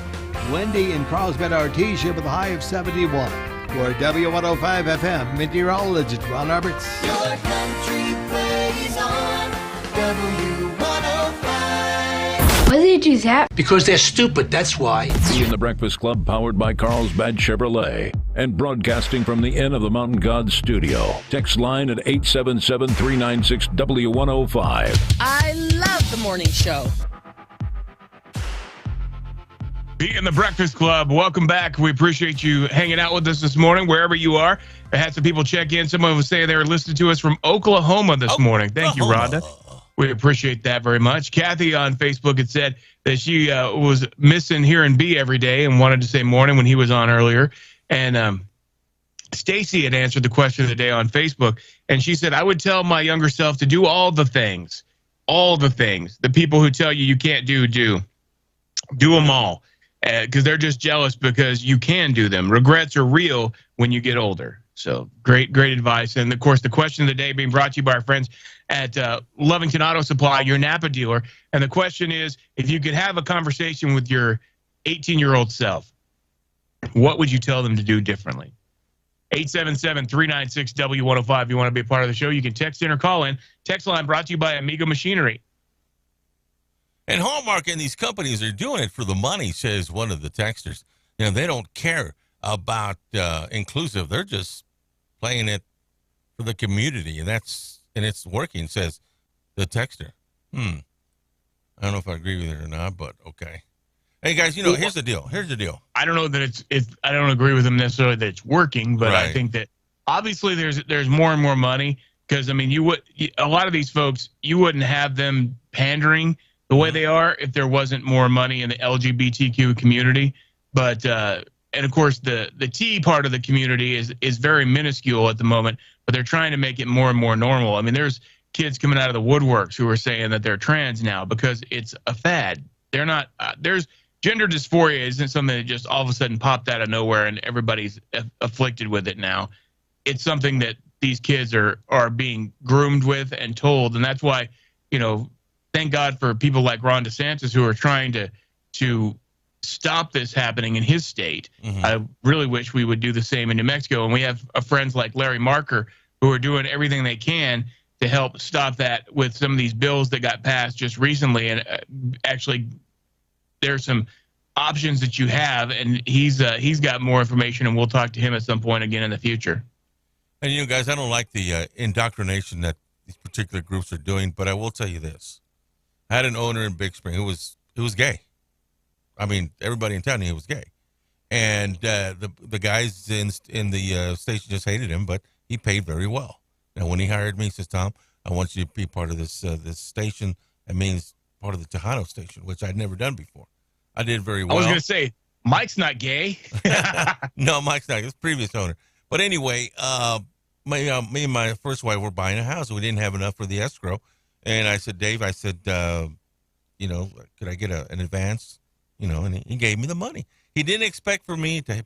Speaker 16: Windy in Carlsbad, Artesia with a high of 71. For W105 FM, meteorologist Ron Roberts.
Speaker 15: Your country plays on W105.
Speaker 2: Why did you do that?
Speaker 22: Because they're stupid, that's why.
Speaker 3: Be in the Breakfast Club, powered by Carlsbad Chevrolet, and broadcasting from the Inn of the Mountain God studio. Text line at 877-396-W105.
Speaker 7: I love the morning show.
Speaker 9: Be in the Breakfast Club. Welcome back. We appreciate you hanging out with us this morning, wherever you are. I had some people check in. Someone was saying they were listening to us from Oklahoma this morning. Thank you, Rhonda. We appreciate that very much. Kathy on Facebook had said that she was missing hearing B every day and wanted to say morning when he was on earlier. And Stacy had answered the question of the day on Facebook, and she said, I would tell my younger self to do all the things. All the things. The people who tell you can't do them all. Because they're just jealous because you can do them. Regrets are real when you get older. So great advice. And, of course, the question of the day being brought to you by our friends at Lovington Auto Supply, your Napa dealer. And the question is, if you could have a conversation with your 18-year-old self, what would you tell them to do differently? 877-396-W105. If you want to be a part of the show, you can text in or call in. Text line brought to you by Amiga Machinery.
Speaker 8: And Hallmark and these companies are doing it for the money, says one of the texters. You know, they don't care about inclusive. They're just playing it for the community, and it's working, says the texter. I don't know if I agree with it or not, but okay. Hey guys, here's the deal.
Speaker 9: I don't know that I don't agree with them necessarily that it's working, but
Speaker 8: Right.
Speaker 9: I think that obviously there's more and more money, because I mean a lot of these folks, you wouldn't have them pandering the way they are if there wasn't more money in the LGBTQ community. But and of course the T part of the community is very minuscule at the moment, but they're trying to make it more and more normal. I mean, there's kids coming out of the woodworks who are saying that they're trans now because it's a fad. They're not. There's gender dysphoria isn't something that just all of a sudden popped out of nowhere and everybody's afflicted with it now. It's something that these kids are being groomed with and told, and that's why, thank God for people like Ron DeSantis who are trying to stop this happening in his state. Mm-hmm. I really wish we would do the same in New Mexico, and we have friends like Larry Marker who are doing everything they can to help stop that with some of these bills that got passed just recently. And actually, there's some options that you have, and he's got more information, and we'll talk to him at some point again in the future.
Speaker 8: And guys, I don't like the indoctrination that these particular groups are doing, but I will tell you this: I had an owner in Big Spring who was gay. I mean, everybody in town knew he was gay, and the guys in the station just hated him, but he paid very well. Now, when he hired me, he says, "Tom, I want you to be part of this station." That means part of the Tejano station, which I'd never done before. I did very well.
Speaker 9: I was going to say, Mike's not gay.
Speaker 8: No, Mike's not. It's previous owner. But anyway, me and my first wife were buying a house. We didn't have enough for the escrow, and I said, Dave, could I get an advance? And he gave me the money. He didn't expect for me to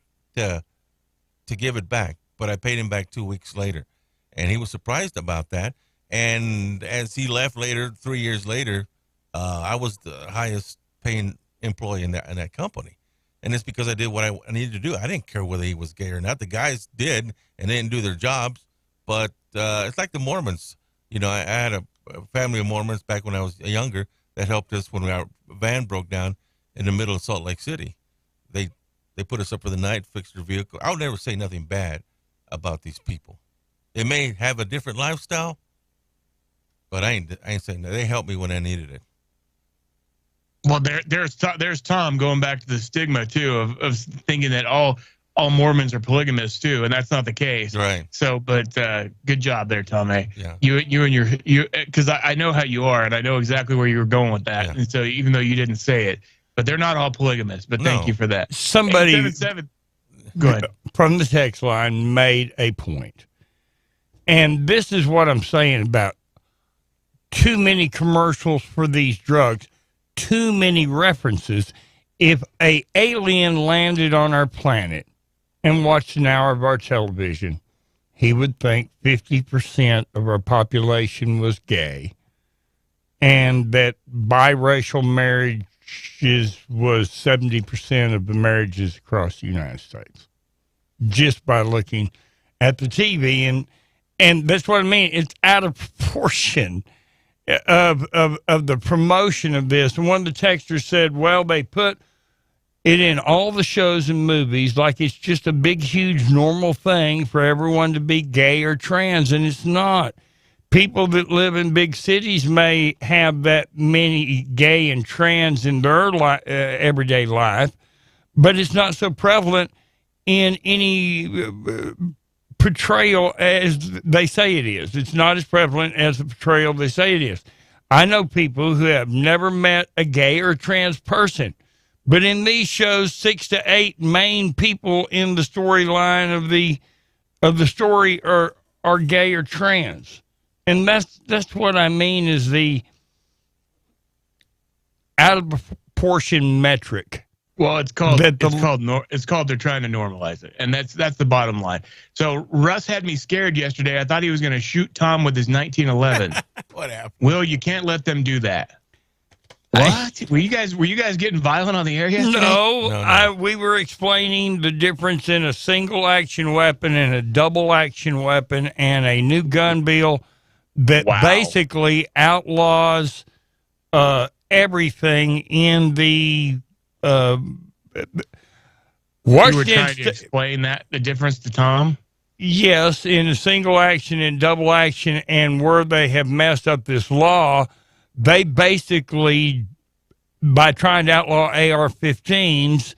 Speaker 8: give it back, but I paid him back 2 weeks later, and he was surprised about that. And as he left later, 3 years later, I was the highest paying employee in that company, and it's because I did what I needed to do. I didn't care whether he was gay or not. The guys did, and they didn't do their jobs. But it's like the Mormons. I had a family of Mormons back when I was younger that helped us when our van broke down in the middle of Salt Lake City. They put us up for the night, fixed their vehicle. I'll never say nothing bad about these people. They may have a different lifestyle, but I ain't saying that. They helped me when I needed it.
Speaker 9: Well, there's Tom going back to the stigma too of thinking that all Mormons are polygamists too, and that's not the case.
Speaker 8: Right.
Speaker 9: So, but good job there, Tom.
Speaker 8: Yeah.
Speaker 9: You and you because I know how you are, and I know exactly where you were going with that. Yeah. And so, even though you didn't say it, but they're not all polygamists. But thank you for that.
Speaker 11: Somebody
Speaker 9: 877. Go ahead.
Speaker 11: From the text line made a point, and this is what I'm saying about too many commercials for these drugs. Too many references. If an alien landed on our planet and watched an hour of our television, he would think 50% of our population was gay, and that biracial marriages was 70% of the marriages across the United States, just by looking at the TV. And that's what I mean. It's out of proportion of the promotion of this. And one of the texters said, well, they put it in all the shows and movies like it's just a big, huge, normal thing for everyone to be gay or trans, and it's not. People that live in big cities may have that many gay and trans in their everyday life, but it's not so prevalent in any portrayal as they say it is. It's not as prevalent as the portrayal they say it is. I know people who have never met a gay or trans person, but in these shows, 6 to 8 main people in the storyline of the story are gay or trans. And that's what I mean is the out of proportion metric.
Speaker 9: Well, it's called they're trying to normalize it, and that's the bottom line. So Russ had me scared yesterday. I thought he was going to shoot Tom with his 1911.
Speaker 8: What happened?
Speaker 9: Will, you can't let them do that. What? Were you guys getting violent on the air yesterday?
Speaker 11: No. We were explaining the difference in a single action weapon and a double action weapon, and a new gun bill that basically outlaws everything in the
Speaker 9: Washington. You were trying to explain the difference to Tom?
Speaker 11: Yes, in a single action and double action, and where they have messed up this law, they basically, by trying to outlaw AR-15s,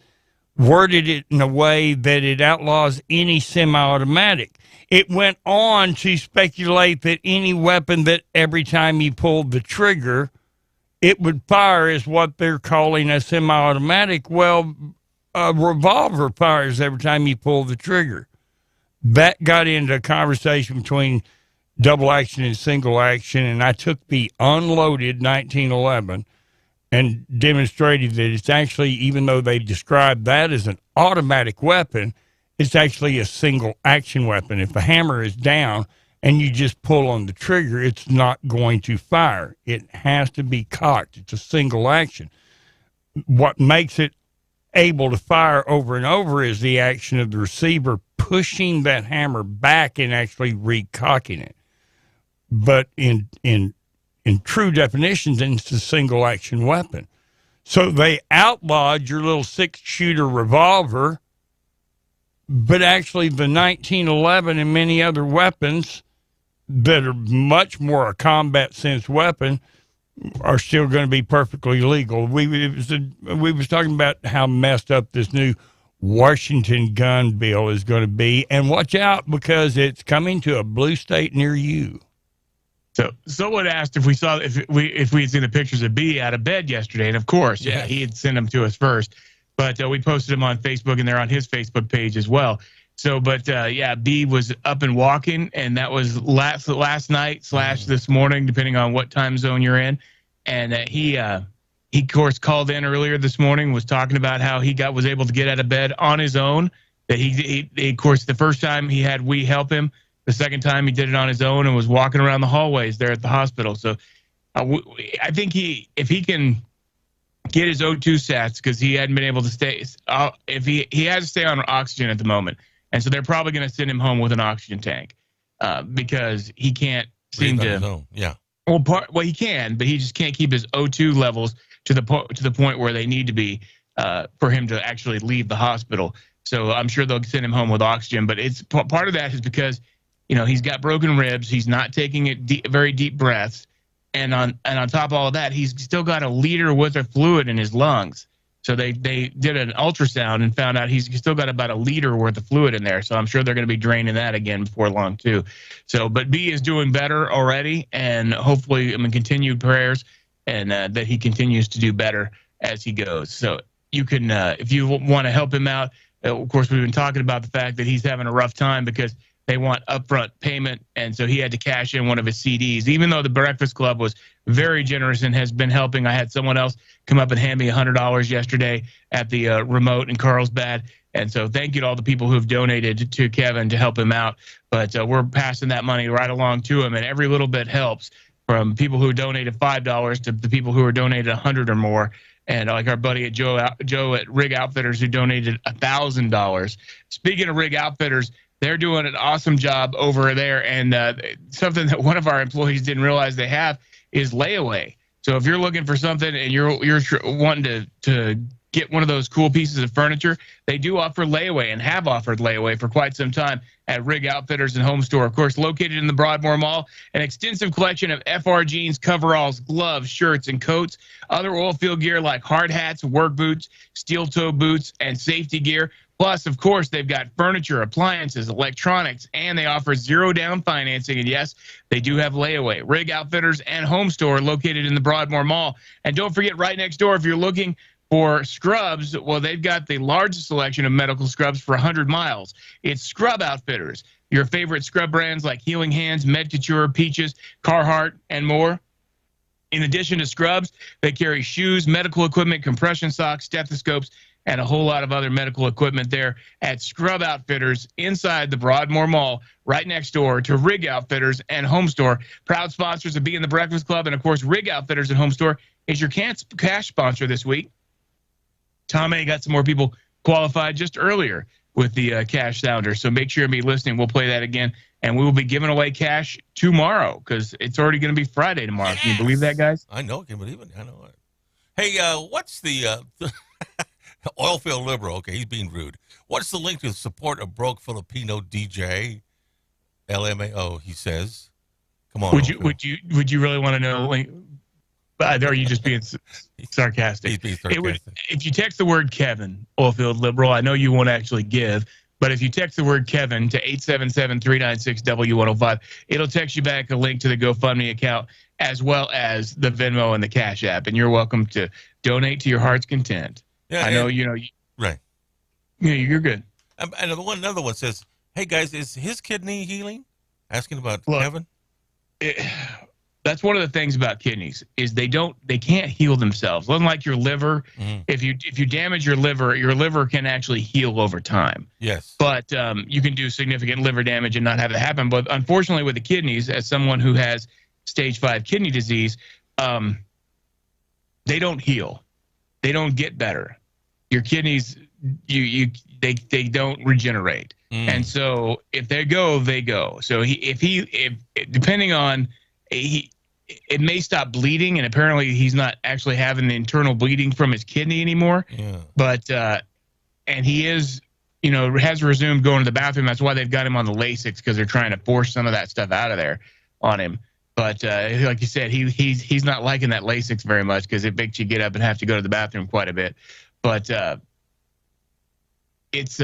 Speaker 11: worded it in a way that it outlaws any semi-automatic. It went on to speculate that any weapon that every time you pulled the trigger, it would fire is what they're calling a semi-automatic. Well, a revolver fires every time you pull the trigger. That got into a conversation between double action and single action, and I took the unloaded 1911 and demonstrated that it's actually, even though they described that as an automatic weapon, it's actually a single action weapon. If the hammer is down and you just pull on the trigger, it's not going to fire. It has to be cocked. It's a single action. What makes it able to fire over and over is the action of the receiver pushing that hammer back and actually recocking it. But in true definitions, it's a single action weapon. So they outlawed your little 6-shooter revolver, but actually the 1911 and many other weapons that are much more a combat sense weapon are still going to be perfectly legal. We was talking about how messed up this new Washington gun bill is going to be, and watch out because it's coming to a blue state near you.
Speaker 9: So someone asked if we had seen the pictures of B out of bed yesterday, and of course, yeah, he had sent them to us first, but we posted them on Facebook, and they're on his Facebook page as well. So, but B was up and walking, and that was last night / this morning, depending on what time zone you're in. And he of course called in earlier this morning, was talking about how he was able to get out of bed on his own. That he of course, the first time he had we help him. The second time he did it on his own and was walking around the hallways there at the hospital. So I think if he can get his O2 sats, because he hadn't been able to stay, if he has to stay on oxygen at the moment. And so they're probably going to send him home with an oxygen tank because he can't seem to.
Speaker 8: Yeah.
Speaker 9: Well, he can, but he just can't keep his O2 levels to the point where they need to be for him to actually leave the hospital. So I'm sure they'll send him home with oxygen. But it's part of that is because he's got broken ribs. He's not taking very deep breaths, and on top of all of that, he's still got a liter worth of fluid in his lungs. So they did an ultrasound and found out he's still got about a liter worth of fluid in there. So I'm sure they're going to be draining that again before long too. So, but B is doing better already, and hopefully, continued prayers, and that he continues to do better as he goes. So you can, if you want to help him out, of course, we've been talking about the fact that he's having a rough time because they want upfront payment, and so he had to cash in one of his CDs. Even though the Breakfast Club was very generous and has been helping, I had someone else come up and hand me $100 yesterday at the remote in Carlsbad. And so thank you to all the people who have donated to Kevin to help him out. But we're passing that money right along to him, and every little bit helps, from people who donated $5 to the people who are donated $100 or more. And like our buddy at Joe at Rig Outfitters, who donated $1,000. Speaking of Rig Outfitters, they're doing an awesome job over there. And something that one of our employees didn't realize they have is layaway. So if you're looking for something and you're wanting to get one of those cool pieces of furniture, they do offer layaway and have offered layaway for quite some time at Rig Outfitters and Home Store. Of course, located in the Broadmoor Mall, an extensive collection of FR jeans, coveralls, gloves, shirts, and coats, other oil field gear like hard hats, work boots, steel toe boots, and safety gear. Plus, of course, they've got furniture, appliances, electronics, and they offer zero-down financing. And yes, they do have layaway. Rig Outfitters and Home Store located in the Broadmoor Mall. And don't forget, right next door, if you're looking for scrubs, well, they've got the largest selection of medical scrubs for 100 miles. It's Scrub Outfitters. Your favorite scrub brands like Healing Hands, MedCouture, Peaches, Carhartt, and more. In addition to scrubs, they carry shoes, medical equipment, compression socks, stethoscopes, and a whole lot of other medical equipment there at Scrub Outfitters inside the Broadmoor Mall, right next door to Rig Outfitters and Home Store. Proud sponsors of Being the Breakfast Club. And, of course, Rig Outfitters and Home Store is your cash sponsor this week. Tom A. got some more people qualified just earlier with the cash sounder, so make sure to be listening. We'll play that again, and we will be giving away cash tomorrow because it's already going to be Friday tomorrow. Yes. Can you believe that, guys?
Speaker 8: I know. I can believe it. I know it. Hey, what's the oilfield liberal? Okay, he's being rude. What's the link to the support of broke Filipino DJ? LMAO, he says. Come on.
Speaker 9: Would you really want to know? Or are you just being sarcastic?
Speaker 8: He's being sarcastic.
Speaker 9: If you text the word Kevin, oilfield liberal, I know you won't actually give, but if you text the word Kevin to 877-396-W105, it'll text you back a link to the GoFundMe account as well as the Venmo and the Cash App, and you're welcome to donate to your heart's content.
Speaker 8: Yeah,
Speaker 9: I know,
Speaker 8: right.
Speaker 9: Yeah, you're good.
Speaker 8: And another one says, "Hey guys, is his kidney healing?" Asking about Kevin.
Speaker 9: That's one of the things about kidneys is they can't heal themselves. Unlike your liver, if you damage your liver can actually heal over time.
Speaker 8: Yes.
Speaker 9: But you can do significant liver damage and not have it happen. But unfortunately, with the kidneys, as someone who has stage 5 kidney disease, they don't heal. They don't get better. Your kidneys, they don't regenerate. And so if they go, they go. So if depending on it may stop bleeding, and apparently he's not actually having the internal bleeding from his kidney anymore.
Speaker 8: Yeah.
Speaker 9: But and he is, has resumed going to the bathroom. That's why they've got him on the Lasix, because they're trying to force some of that stuff out of there on him. But like you said, he's not liking that Lasix very much because it makes you get up and have to go to the bathroom quite a bit. But he's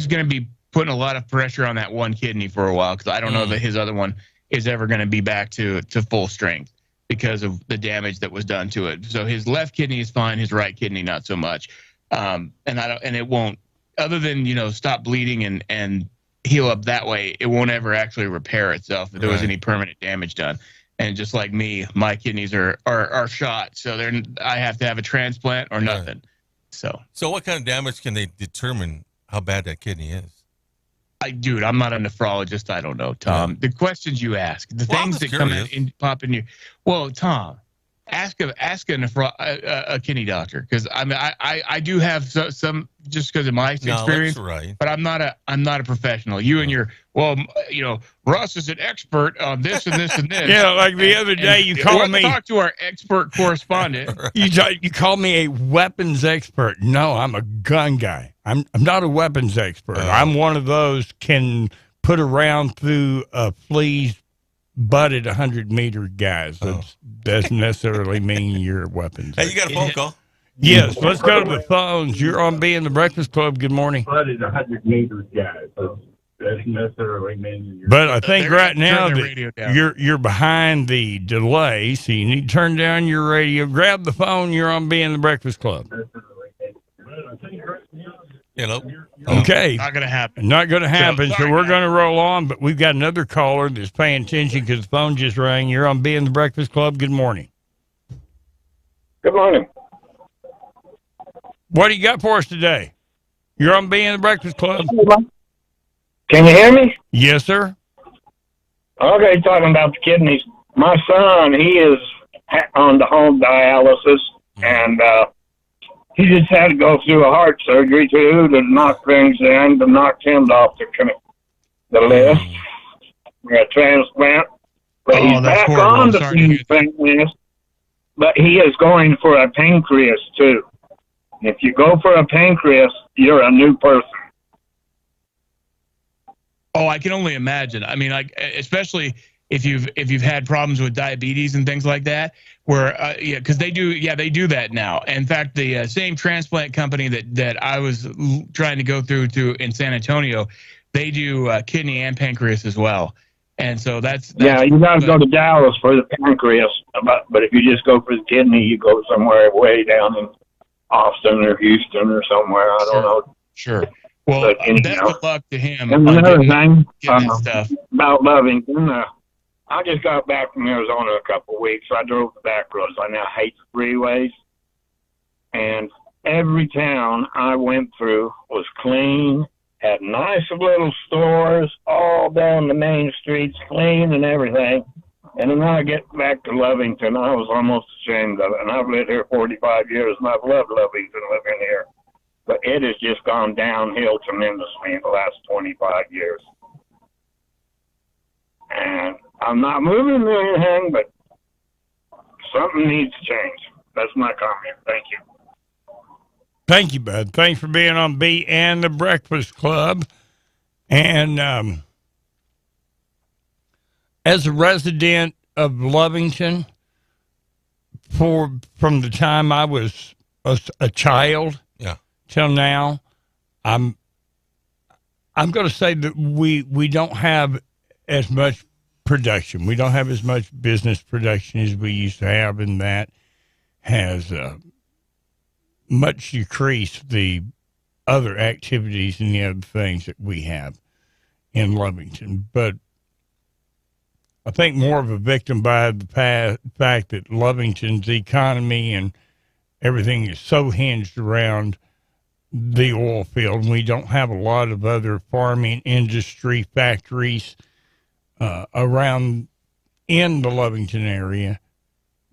Speaker 9: going to be putting a lot of pressure on that one kidney for a while, because I don't know that his other one is ever going to be back to full strength because of the damage that was done to it. So his left kidney is fine, his right kidney not so much, and it won't, other than stop bleeding and heal up that way. It won't ever actually repair itself if there was any permanent damage done. And just like me, my kidneys are shot, so I have to have a transplant or nothing. So
Speaker 8: what kind of damage can they determine how bad that kidney is?
Speaker 9: Dude, I'm not a nephrologist. I don't know, Tom. The questions you ask, the things that come in, pop in you. Well, Tom, ask a kidney doctor, because I do have some just because of my experience.
Speaker 8: That's right.
Speaker 9: But I'm not a professional. You and your Russ is an expert on this and this and this.
Speaker 11: Yeah, like the other day you called me.
Speaker 9: Talk to our expert correspondent.
Speaker 11: You called me a weapons expert. No, I'm a gun guy. I'm not a weapons expert. I'm one of those can put a round through a flea's butt at 100-meter guys. That doesn't necessarily mean you're a weapons.
Speaker 8: Hey, you got a phone call?
Speaker 11: Yes, let's go to the phones. You're on Being the Breakfast Club. Good morning.
Speaker 4: Butt at 100-meter guys. Doesn't necessarily mean you're.
Speaker 11: But I think right now that you're behind the delay, so you need to turn down your radio. Grab the phone. You're on Being the Breakfast Club. Okay.
Speaker 9: Not going to happen.
Speaker 11: Not going to happen. So we're going to roll on, but we've got another caller that's paying attention because the phone just rang. You're on Being the Breakfast Club. Good morning.
Speaker 4: Good morning.
Speaker 11: What do you got for us today? You're on Being the Breakfast Club.
Speaker 6: Can you hear me?
Speaker 11: Yes, sir.
Speaker 6: Okay, talking about the kidneys. My son, he is on the home dialysis, and he just had to go through a heart surgery, too, to knock things in, to knock him off the list for a transplant. But he's back on the transplant list, but he is going for a pancreas, too. If you go for a pancreas, you're a new person.
Speaker 9: Oh, I can only imagine. I mean, like, especially if you've had problems with diabetes and things like that, where because they do that now. In fact, the same transplant company that I was trying to go through to in San Antonio, they do kidney and pancreas as well. And so that's
Speaker 6: yeah, you got to go to Dallas for the pancreas, but if you just go for the kidney, you go somewhere way down in Austin or Houston or somewhere. I don't know.
Speaker 9: Sure. Well, best of luck to him.
Speaker 6: And another thing
Speaker 9: stuff.
Speaker 6: about Lovington, I just got back from Arizona a couple of weeks. So I drove the back roads. I now hate the freeways. And every town I went through was clean, had nice little stores all down the main streets, clean and everything. And then I get back to Lovington, I was almost ashamed of it. And I've lived here 45 years, and I've loved Lovington living here. But it has just gone downhill tremendously in the last 25 years. And I'm not moving or anything, but something needs to change. That's my comment. Thank you.
Speaker 11: Thank you, bud. Thanks for being on B and the Breakfast Club. And as a resident of Lovington, from the time I was a child till now, I'm going to say that we don't have as much production. We don't have as much business production as we used to have, and that has much decreased the other activities and the other things that we have in Lovington. But I think more of a victim by the fact that Lovington's economy and everything is so hinged around the oil field, and we don't have a lot of other farming industry factories around in the Lovington area.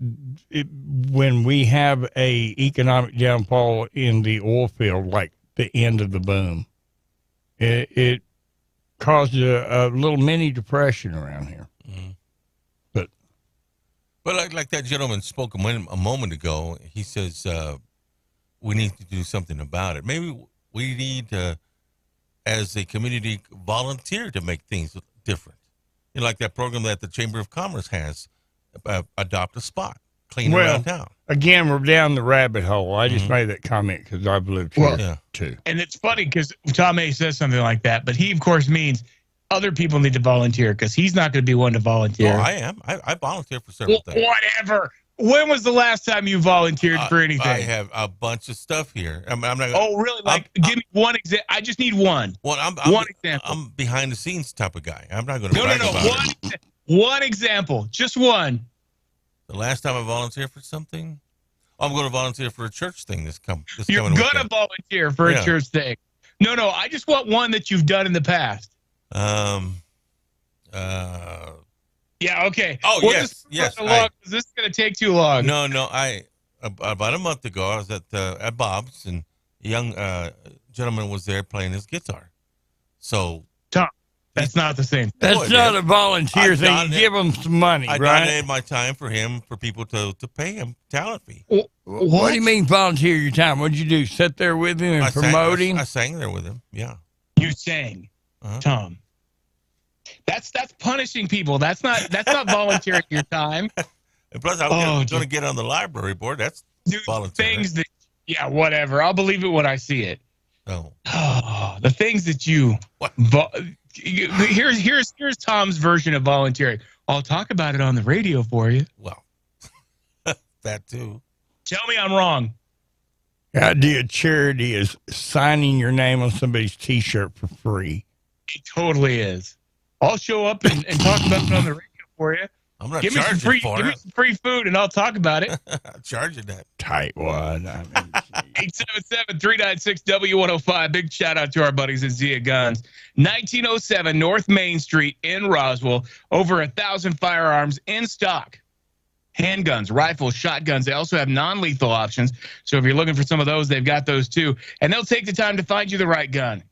Speaker 11: When we have a economic downfall in the oil field, like the end of the boom, it caused a little mini depression around here.
Speaker 8: Mm-hmm. But like that gentleman spoke a moment ago, he says we need to do something about it. Maybe we need to, as a community, volunteer to make things different. You know, like that program that the Chamber of Commerce has, adopt a spot, clean around town.
Speaker 11: Again, we're down the rabbit hole. I just made that comment because I've lived here too.
Speaker 9: And it's funny because Tom A says something like that, but he, of course, means other people need to volunteer because he's not going to be one to volunteer.
Speaker 8: Oh, I am. I volunteer for several things.
Speaker 9: Whatever. When was the last time you volunteered for anything?
Speaker 8: I have a bunch of stuff here. I'm not.
Speaker 9: Oh, really? Give me one example. I just need one.
Speaker 8: One example. I'm behind the scenes type of guy. I'm not going to brag about it.
Speaker 9: One example. Just one.
Speaker 8: The last time I volunteered for something, I'm going to volunteer for a church thing this coming weekend.
Speaker 9: You're going to volunteer for a church thing. No. I just want one that you've done in the past. Yeah, okay.
Speaker 8: Oh, yes.
Speaker 9: This is going to take too long.
Speaker 8: No. About a month ago, I was at Bob's, and a young gentleman was there playing his guitar. So,
Speaker 9: Tom, that's not the same.
Speaker 11: That's not a volunteer thing. You give them some money,
Speaker 8: I
Speaker 11: right?
Speaker 8: donated my time for people to pay him talent fee.
Speaker 11: What do you mean volunteer your time? What did you do? Sit there with him and promote him?
Speaker 8: I sang there with him, yeah.
Speaker 9: You sang, Tom. That's punishing people. That's not volunteering your time.
Speaker 8: And plus, I was going to get on the library board. That's volunteering.
Speaker 9: Things that, whatever. I'll believe it when I see it.
Speaker 8: Oh,
Speaker 9: the things that you. Here's Tom's version of volunteering. I'll talk about it on the radio for you.
Speaker 8: Well, that too.
Speaker 9: Tell me I'm wrong.
Speaker 11: The idea of charity is signing your name on somebody's T-shirt for free.
Speaker 9: It totally is. I'll show up and talk about it on the radio for you.
Speaker 8: I'm not
Speaker 9: give me
Speaker 8: charging
Speaker 9: some free,
Speaker 8: for
Speaker 9: give me
Speaker 8: it.
Speaker 9: some free food, and I'll talk about it.
Speaker 8: Charging that.
Speaker 11: Tight one. I mean,
Speaker 9: 877-396-W105. Big shout out to our buddies at Zia Guns. 1907 North Main Street in Roswell. Over 1,000 firearms in stock. Handguns, rifles, shotguns. They also have non-lethal options. So if you're looking for some of those, they've got those too. And they'll take the time to find you the right gun.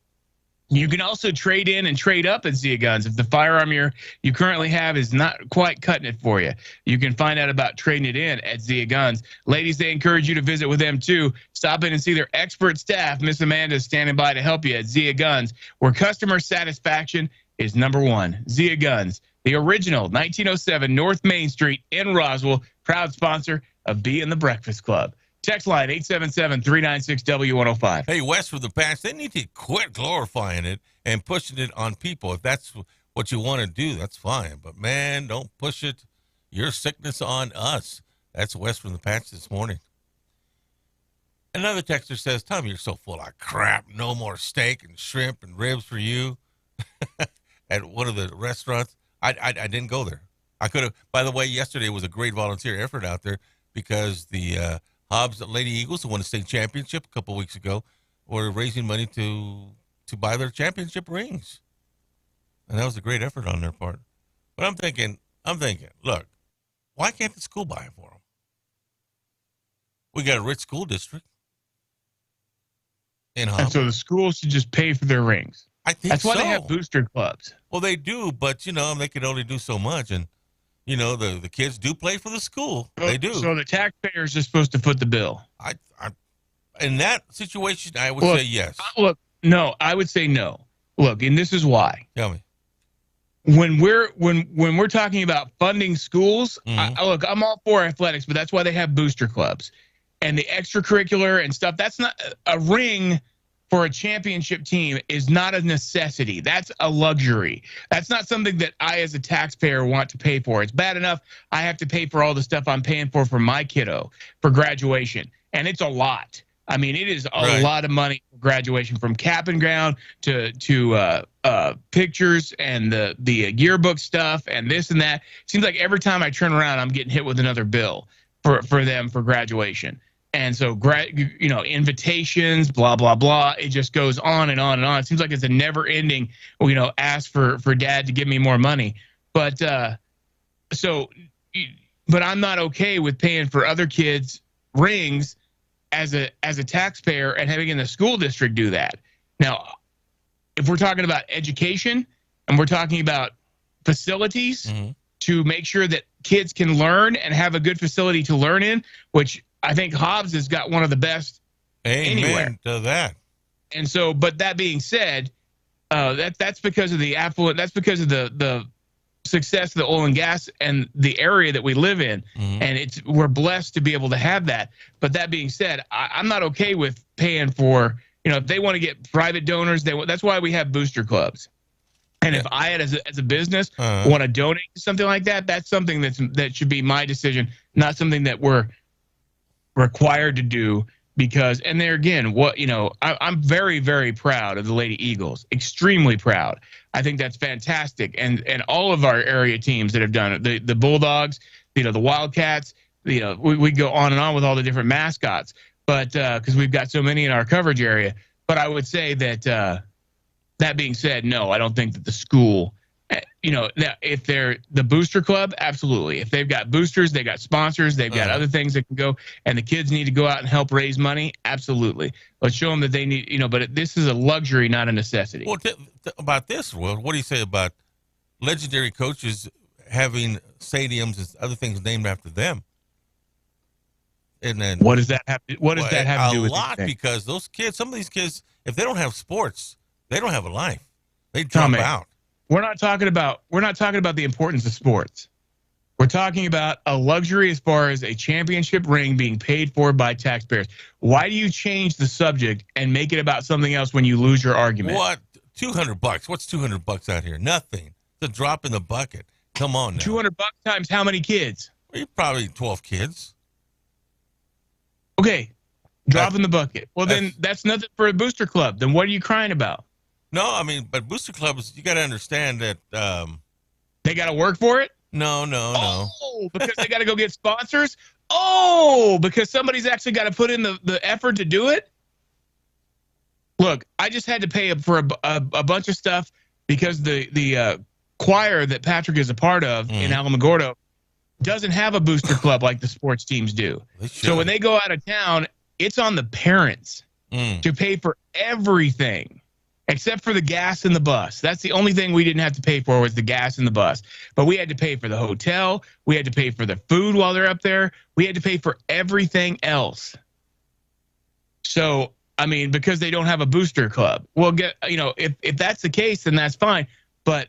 Speaker 9: You can also trade in and trade up at Zia Guns. If the firearm you currently have is not quite cutting it for you, you can find out about trading it in at Zia Guns. Ladies, they encourage you to visit with them too. Stop in and see their expert staff. Miss Amanda is standing by to help you at Zia Guns, where customer satisfaction is number one. Zia Guns, the original 1907 North Main Street in Roswell, proud sponsor of Bee and the Breakfast Club. Text line 877-396-W105.
Speaker 8: Hey, West from the Patch, they need to quit glorifying it and pushing it on people. If that's what you want to do, that's fine. But, man, don't push it, your sickness on us. That's West from the Patch this morning. Another texter says, Tommy, you're so full of crap. No more steak and shrimp and ribs for you at one of the restaurants. I didn't go there. I could have. By the way, yesterday was a great volunteer effort out there because the Hobbs Lady Eagles, who won the state championship a couple weeks ago, were raising money to buy their championship rings. And that was a great effort on their part. But I'm thinking, look, why can't the school buy it for them? We got a rich school district in Hobbs.
Speaker 9: And so the schools should just pay for their rings.
Speaker 8: I think
Speaker 9: that's why
Speaker 8: so.
Speaker 9: they have booster clubs.
Speaker 8: Well, they do, but, they can only do so much. And, the kids do play for the school. They do.
Speaker 9: So the taxpayers are supposed to foot the bill.
Speaker 8: In that situation, I would say yes.
Speaker 9: No, I would say no. Look, and this is why.
Speaker 8: Tell me.
Speaker 9: When we're talking about funding schools,
Speaker 8: Mm-hmm.
Speaker 9: I'm all for athletics, but that's why they have booster clubs. And the extracurricular and stuff, that's not a ring for a championship team is not a necessity. That's a luxury. That's not something that I, as a taxpayer, want to pay for. It's bad enough I have to pay for all the stuff I'm paying for my kiddo for graduation. And it's a lot. I mean, it is a lot of money for graduation, from cap and gown to pictures and the yearbook stuff and this and that. It seems like every time I turn around, I'm getting hit with another bill for them for graduation. And so, invitations, blah, blah, blah. It just goes on and on and on. It seems like it's a never ending, ask for dad to give me more money. But but I'm not okay with paying for other kids' rings as a taxpayer and having the school district do that. Now, if we're talking about education and we're talking about facilities to make sure that kids can learn and have a good facility to learn in, which I think Hobbs has got one of the best anywhere.
Speaker 8: To that.
Speaker 9: And so, but that being said, that's because of the affluent. That's because of the success of the oil and gas and the area that we live in, and we're blessed to be able to have that. But that being said, I'm not okay with paying for. If they want to get private donors, that's why we have booster clubs. And if I, as a business, want to donate to something like that, that's something that should be my decision, not something that we're required to do. Because, and there again, I'm very, very proud of the Lady Eagles, extremely proud. I think that's fantastic, and all of our area teams that have done it, the Bulldogs, the Wildcats, we go on and on with all the different mascots, but because we've got so many in our coverage area. But I would say that that being said, no, I don't think that the school. Now, if they're the booster club, absolutely. If they've got boosters, they got sponsors, they've got other things that can go, and the kids need to go out and help raise money, absolutely. Let's show them that they need, but this is a luxury, not a necessity.
Speaker 8: Well, about this, Will, what do you say about legendary coaches having stadiums and other things named after them? And then
Speaker 9: what does that have to do with
Speaker 8: a lot? Because those kids, some of these kids, if they don't have sports, they don't have a life. They drop out.
Speaker 9: We're not talking about the importance of sports. We're talking about a luxury as far as a championship ring being paid for by taxpayers. Why do you change the subject and make it about something else when you lose your argument?
Speaker 8: What? $200? What's $200 out here? Nothing. It's a drop in the bucket. Come on now.
Speaker 9: $200 times how many kids?
Speaker 8: Probably 12 kids.
Speaker 9: Okay. Drop in the bucket. Well, then that's nothing for a booster club. Then what are you crying about?
Speaker 8: No, but booster clubs, you got to understand that
Speaker 9: they got to work for it.
Speaker 8: No.
Speaker 9: Oh, because they got to go get sponsors? Oh, because somebody's actually got to put in the effort to do it? Look, I just had to pay for a bunch of stuff because the choir that Patrick is a part of in Alamogordo doesn't have a booster club like the sports teams do. So when they go out of town, it's on the parents to pay for everything except for the gas in the bus. That's the only thing we didn't have to pay for was the gas in the bus. But we had to pay for the hotel. We had to pay for the food while they're up there. We had to pay for everything else. So, I mean, because they don't have a booster club. Well, if that's the case, then that's fine. But,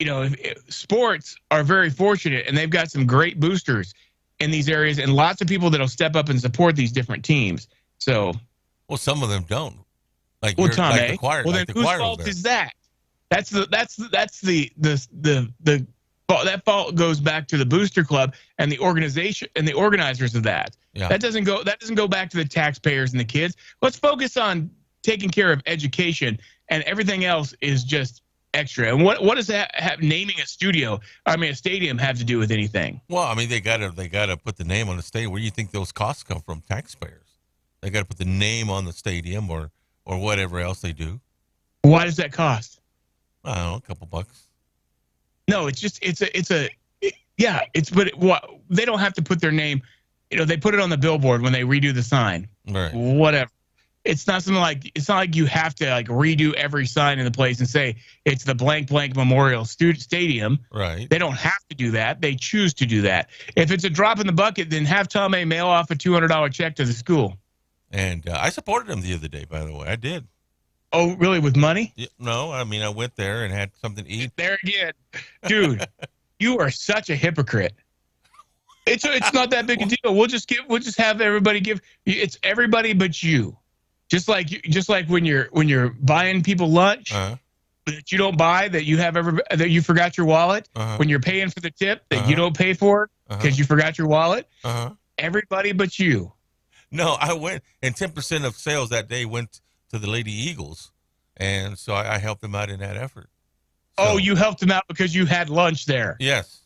Speaker 9: if sports are very fortunate, and they've got some great boosters in these areas and lots of people that'll step up and support these different teams. So,
Speaker 8: well, some of them don't. Like,
Speaker 9: Tom,
Speaker 8: like the choir.
Speaker 9: Well,
Speaker 8: like
Speaker 9: then
Speaker 8: the
Speaker 9: whose
Speaker 8: choir
Speaker 9: fault
Speaker 8: there.
Speaker 9: is that? That fault goes back to the booster club and the organization and the organizers of that.
Speaker 8: Yeah.
Speaker 9: That doesn't go back to the taxpayers and the kids. Let's focus on taking care of education, and everything else is just extra. And what does that have naming a stadium have to do with anything?
Speaker 8: Well, I mean, they gotta put the name on the stadium. Where do you think those costs come from? Taxpayers. They got to put the name on the stadium or whatever else they do.
Speaker 9: Why does that cost?
Speaker 8: I don't know, a couple bucks.
Speaker 9: No, it's they don't have to put their name. They put it on the billboard when they redo the sign.
Speaker 8: Right.
Speaker 9: Whatever. It's not like you have to redo every sign in the place and say it's the blank blank Memorial Stadium.
Speaker 8: Right.
Speaker 9: They don't have to do that. They choose to do that. If it's a drop in the bucket, then have Tom A mail off a $200 check to the school.
Speaker 8: And I supported them the other day, by the way. I did.
Speaker 9: Oh, really? With money?
Speaker 8: Yeah, no, I mean, I went there and had something to eat.
Speaker 9: There again. Dude, you are such a hypocrite. It's not that big a deal. We'll just have everybody give. It's everybody but you. Just like when you're buying people lunch that you don't buy, that you forgot your wallet. When you're paying for the tip that you don't pay for because you forgot your wallet. Everybody but you.
Speaker 8: No, I went, and 10% of sales that day went to the Lady Eagles, and so I helped them out in that effort. So,
Speaker 9: oh, you helped them out because you had lunch there?
Speaker 8: Yes.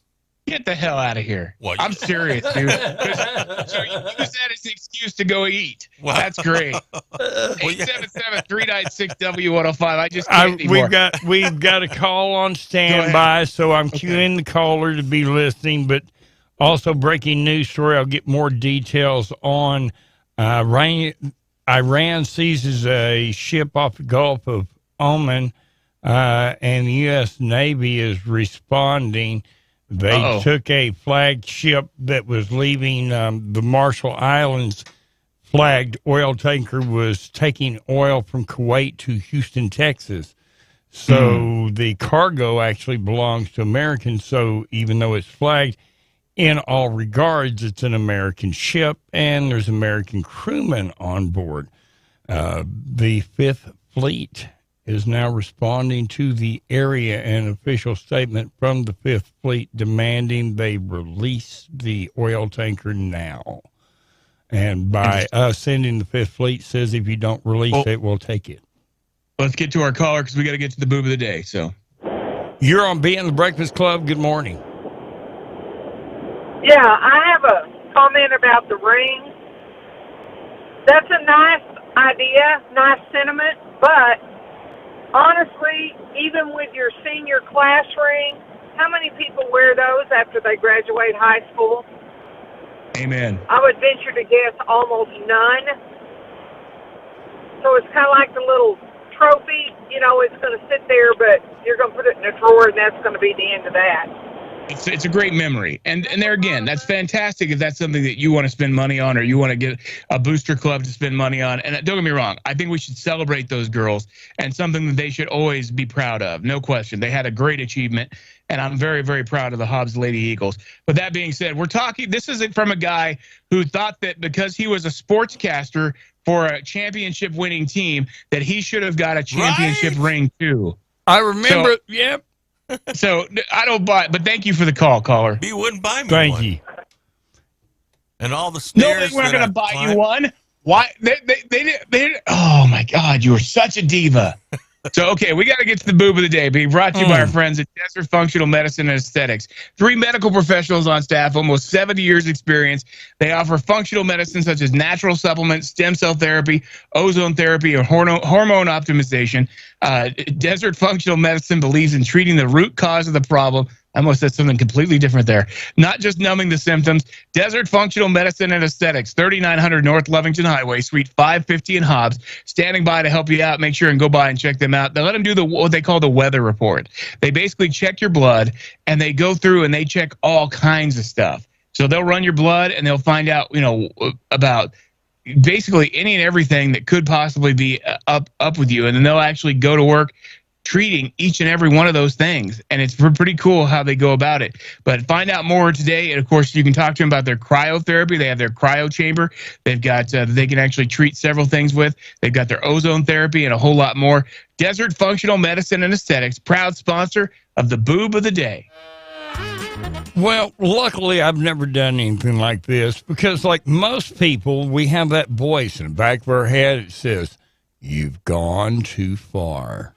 Speaker 9: Get the hell out of here.
Speaker 8: Well,
Speaker 9: I'm serious, dude. So you use that as an excuse to go eat. Wow. That's great. 877-396-W105. I just can't anymore.
Speaker 11: We've got a call on standby, so I'm queuing the caller to be listening, but also breaking news story. I'll get more details on Iran seizes a ship off the Gulf of Oman, and the U.S. Navy is responding. They took a flagship that was leaving the Marshall Islands. Flagged oil tanker was taking oil from Kuwait to Houston, Texas. So the cargo actually belongs to Americans. So even though it's flagged, in all regards, it's an American ship, and there's American crewmen on board. The Fifth Fleet is now responding to the area, an official statement from the Fifth Fleet demanding they release the oil tanker now. And by us sending the Fifth Fleet says if you don't release it, we'll take it.
Speaker 9: Let's get to our caller because we got to get to the boob of the day. So
Speaker 11: you're on being the Breakfast Club. Good morning.
Speaker 17: Yeah, I have a comment about the ring. That's a nice idea, nice sentiment, but honestly, even with your senior class ring, how many people wear those after they graduate high school?
Speaker 9: Amen.
Speaker 17: I would venture to guess almost none. So it's kind of like the little trophy, it's going to sit there, but you're going to put it in a drawer, and that's going to be the end of that.
Speaker 9: It's a great memory. And there again, that's fantastic if that's something that you want to spend money on or you want to get a booster club to spend money on. And don't get me wrong, I think we should celebrate those girls and something that they should always be proud of. No question. They had a great achievement, and I'm very, very proud of the Hobbs Lady Eagles. But that being said, this is from a guy who thought that because he was a sportscaster for a championship winning team that he should have got a championship ring too.
Speaker 11: I remember, yep.
Speaker 9: So I don't buy it, but thank you for the call, caller.
Speaker 8: He wouldn't buy me
Speaker 11: Thank
Speaker 8: one.
Speaker 11: you.
Speaker 8: And all the
Speaker 9: No,
Speaker 8: stairs.
Speaker 9: they weren't going to buy you one. Why? They oh my God, you are such a diva. So, okay, we got to get to the boob of the day, being brought to you by our friends at Desert Functional Medicine and Aesthetics. 3 medical professionals on staff, almost 70 years experience. They offer functional medicine such as natural supplements, stem cell therapy, ozone therapy, or hormone optimization. Desert Functional Medicine believes in treating the root cause of the problem. I almost said something completely different there. Not just numbing the symptoms. Desert Functional Medicine and Aesthetics, 3900 North Lovington Highway, Suite 550 in Hobbs. Standing by to help you out. Make sure and go by and check them out. They let them do what they call the weather report. They basically check your blood, and they go through and they check all kinds of stuff. So they'll run your blood, and they'll find out, about basically any and everything that could possibly be up with you. And then they'll actually go to work treating each and every one of those things. And it's pretty cool how they go about it. But find out more today. And of course, you can talk to them about their cryotherapy. They have their cryo chamber. They've got, they can actually treat several things with. They've got their ozone therapy and a whole lot more. Desert Functional Medicine and Aesthetics, proud sponsor of the Boob of the Day.
Speaker 11: Well, luckily, I've never done anything like this because, like most people, we have that voice in the back of our head. It says, "You've gone too far."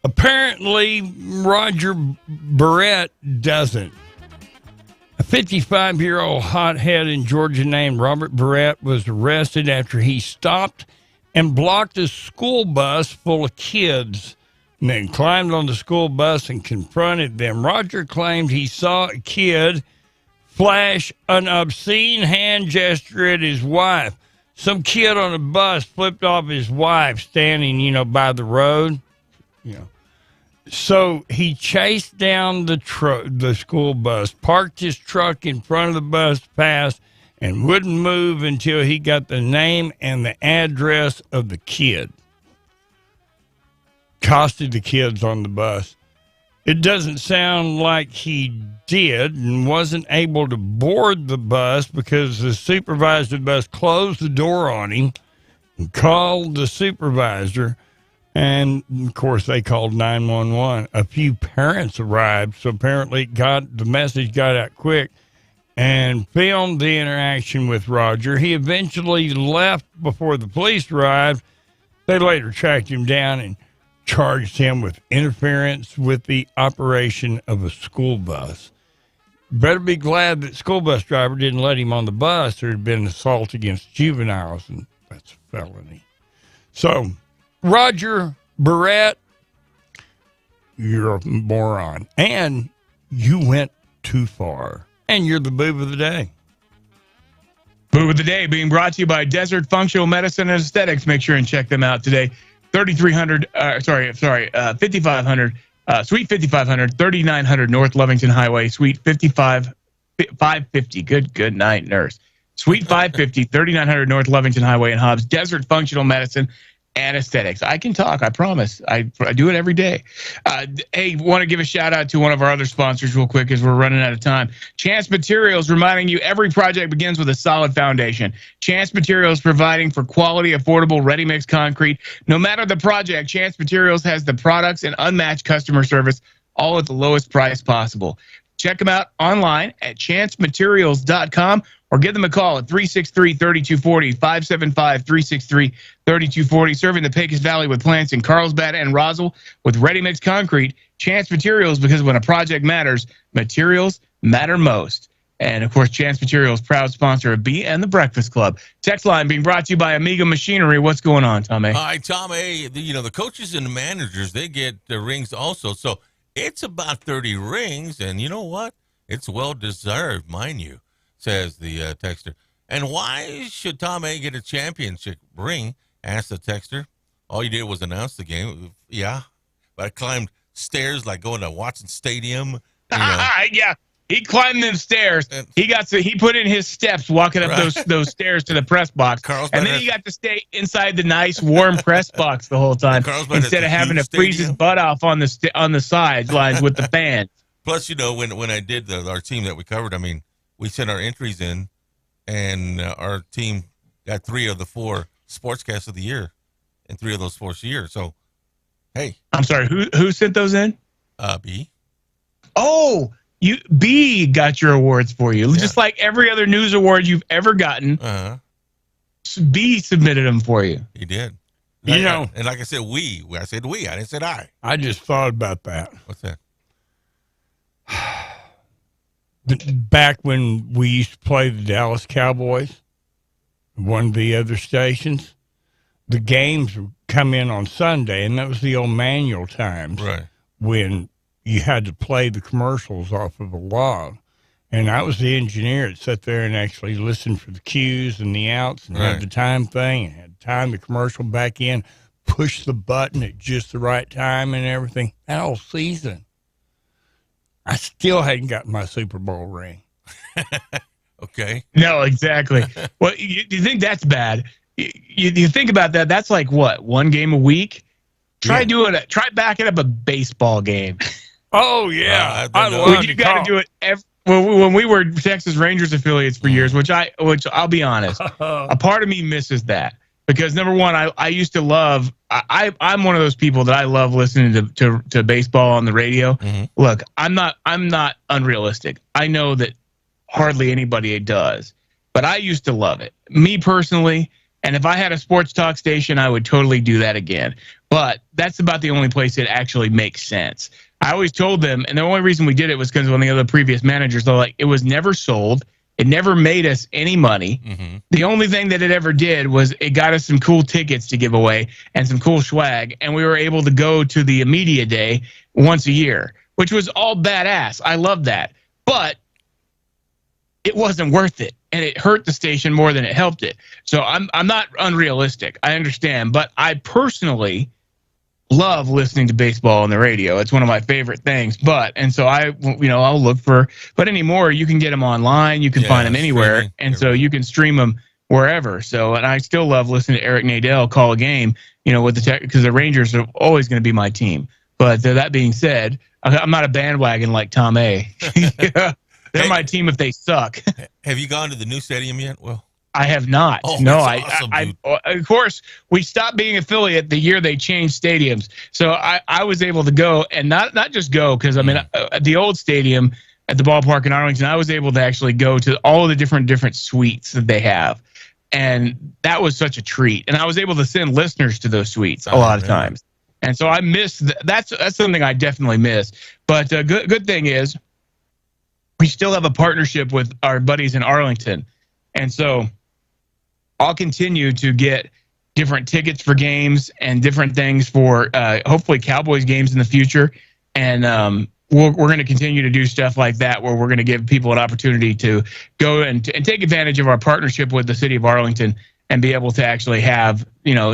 Speaker 11: Apparently, Roger Barrett doesn't. A 55-year-old hothead in Georgia named Robert Barrett was arrested after he stopped and blocked a school bus full of kids and then climbed on the school bus and confronted them. Roger claimed he saw a kid flash an obscene hand gesture at his wife. Some kid on a bus flipped off his wife standing, by the road. So he chased down the school bus, parked his truck in front of the bus pass, and wouldn't move until he got the name and the address of the kid. Accosted the kids on the bus. It doesn't sound like he did and wasn't able to board the bus because the supervisor of the bus closed the door on him and called the supervisor. And, of course, they called 911. A few parents arrived, so apparently the message got out quick and filmed the interaction with Roger. He eventually left before the police arrived. They later tracked him down and charged him with interference with the operation of a school bus. Better be glad that school bus driver didn't let him on the bus. There had been assault against juveniles, and that's a felony. So, Roger Barrett, you're a moron. And you went too far. And you're the boob of the day.
Speaker 9: Boob of the day being brought to you by Desert Functional Medicine and Aesthetics. Make sure and check them out today. 5500, Suite 5500, 3900 North Lovington Highway, Suite 550. Good night, nurse. Suite 550, 3900 North Lovington Highway in Hobbs. Desert Functional Medicine and Aesthetics. I can talk, I promise. I do it every day. Hey, want to give a shout out to one of our other sponsors real quick as we're running out of time. Chance Materials, reminding you every project begins with a solid foundation. Chance Materials providing for quality, affordable, ready-mix concrete. No matter the project, Chance Materials has the products and unmatched customer service, all at the lowest price possible. Check them out online at chancematerials.com or give them a call at 363-3240, 575-363-3240. Serving the Pecos Valley with plants in Carlsbad and Roswell with ready-mix concrete. Chance Materials, because when a project matters, materials matter most. And, of course, Chance Materials, proud sponsor of B and the Breakfast Club. Text line being brought to you by Amiga Machinery. What's going on, Tom A?
Speaker 8: Hi, Tom A. The coaches and the managers, they get the rings also. So it's about 30 rings, and you know what? It's well-deserved, mind you, says the texter. And why should Tom A. get a championship ring? Asked the texter. All you did was announce the game. Yeah, but I climbed stairs like going to Watson Stadium.
Speaker 9: Yeah, he climbed them stairs. He put in his steps walking up those stairs to the press box, and then he got to stay inside the nice warm press box the whole time instead of having to freeze his butt off on the sidelines with the fans.
Speaker 8: Plus, when I did our team that we covered, I mean, we sent our entries in, and our team got 3 of the 4 sportscasts of the year in 3 of those 4 years. So, hey.
Speaker 9: I'm sorry, who sent those in?
Speaker 8: B.
Speaker 9: Oh, B got your awards for you. Yeah. Just like every other news award you've ever gotten, B submitted them for you.
Speaker 8: He did.
Speaker 11: You know,
Speaker 8: and like I said, we. I said we. I didn't say I.
Speaker 11: I just thought about that.
Speaker 8: What's that?
Speaker 11: Back when we used to play the Dallas Cowboys, one of the other stations, the games would come in on Sunday, and that was the old manual times.
Speaker 8: Right.
Speaker 11: When you had to play the commercials off of a log. And I was the engineer that sat there and actually listened for the cues and the outs and had the time thing and had time the commercial back in, push the button at just the right time and everything. That whole season. I still hadn't gotten my Super Bowl ring.
Speaker 8: Okay.
Speaker 9: No, exactly. Well, you think that's bad. You think about that. That's like what, one game a week? Try backing up a baseball game.
Speaker 11: Oh, yeah.
Speaker 9: You got to do it when we were Texas Rangers affiliates for years, which I'll be honest, a part of me misses that because number one, I used to love. I'm one of those people that I love listening to baseball on the radio.
Speaker 8: Mm-hmm.
Speaker 9: Look, I'm not unrealistic. I know that hardly anybody does, but I used to love it. Me personally. And if I had a sports talk station, I would totally do that again. But that's about the only place it actually makes sense. I always told them, and the only reason we did it was because one of the other previous managers, they're like, it was never sold. It never made us any money.
Speaker 8: Mm-hmm.
Speaker 9: The only thing that it ever did was it got us some cool tickets to give away and some cool swag. And we were able to go to the media day once a year, which was all badass. I love that. But it wasn't worth it. And it hurt the station more than it helped it. So I'm not unrealistic. I understand. But I personally love listening to baseball on the radio. It's one of my favorite things. And so I'll look for, but anymore, you can get them online. You can find them anywhere. And so you can stream them wherever. So, and I still love listening to Eric Nadel call a game, with because the Rangers are always going to be my team. But that being said, I'm not a bandwagon like Tom A. They're my team if they suck.
Speaker 8: Have you gone to the new stadium yet? Well,
Speaker 9: I have not.
Speaker 8: Oh,
Speaker 9: no,
Speaker 8: awesome,
Speaker 9: I of course we stopped being affiliate the year they changed stadiums. So I was able to go and not just go because at the old stadium at the ballpark in Arlington, I was able to actually go to all of the different suites that they have, and that was such a treat. And I was able to send listeners to those suites a lot of times, and so I miss that's something I definitely miss. But good thing is we still have a partnership with our buddies in Arlington, and so I'll continue to get different tickets for games and different things for hopefully Cowboys games in the future. And we're going to continue to do stuff like that where we're going to give people an opportunity to go and take advantage of our partnership with the city of Arlington and be able to actually have,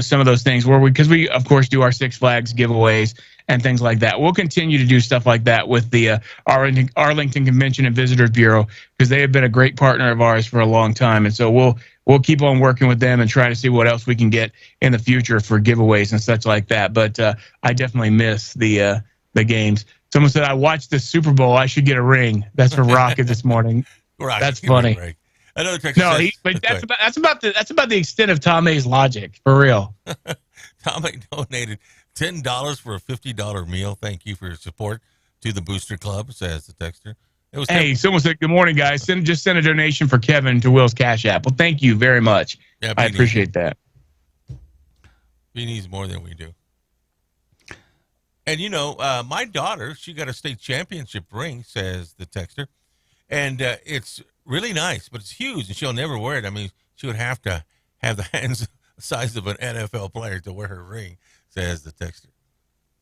Speaker 9: some of those things because we, of course, do our Six Flags giveaways and things like that. We'll continue to do stuff like that with the Arlington Convention and Visitors Bureau because they have been a great partner of ours for a long time. And so we'll keep on working with them and try to see what else we can get in the future for giveaways and such like that. But I definitely miss the games. Someone said, I watched the Super Bowl. I should get a ring. That's for Rocket this morning. That's funny.
Speaker 8: Another text.
Speaker 9: No, that's about the extent of Tom A's logic, for real.
Speaker 8: Tom A donated $10 for a $50 meal. Thank you for your support to the Booster Club, says the texter.
Speaker 9: Someone said, good morning, guys. Just send a donation for Kevin to Will's Cash App. Well, thank you very much. Yeah, I appreciate that.
Speaker 8: He needs more than we do. And, my daughter, she got a state championship ring, says the texter. And it's really nice, but it's huge, and she'll never wear it. I mean, she would have to have the hands the size of an NFL player to wear her ring, says the texter.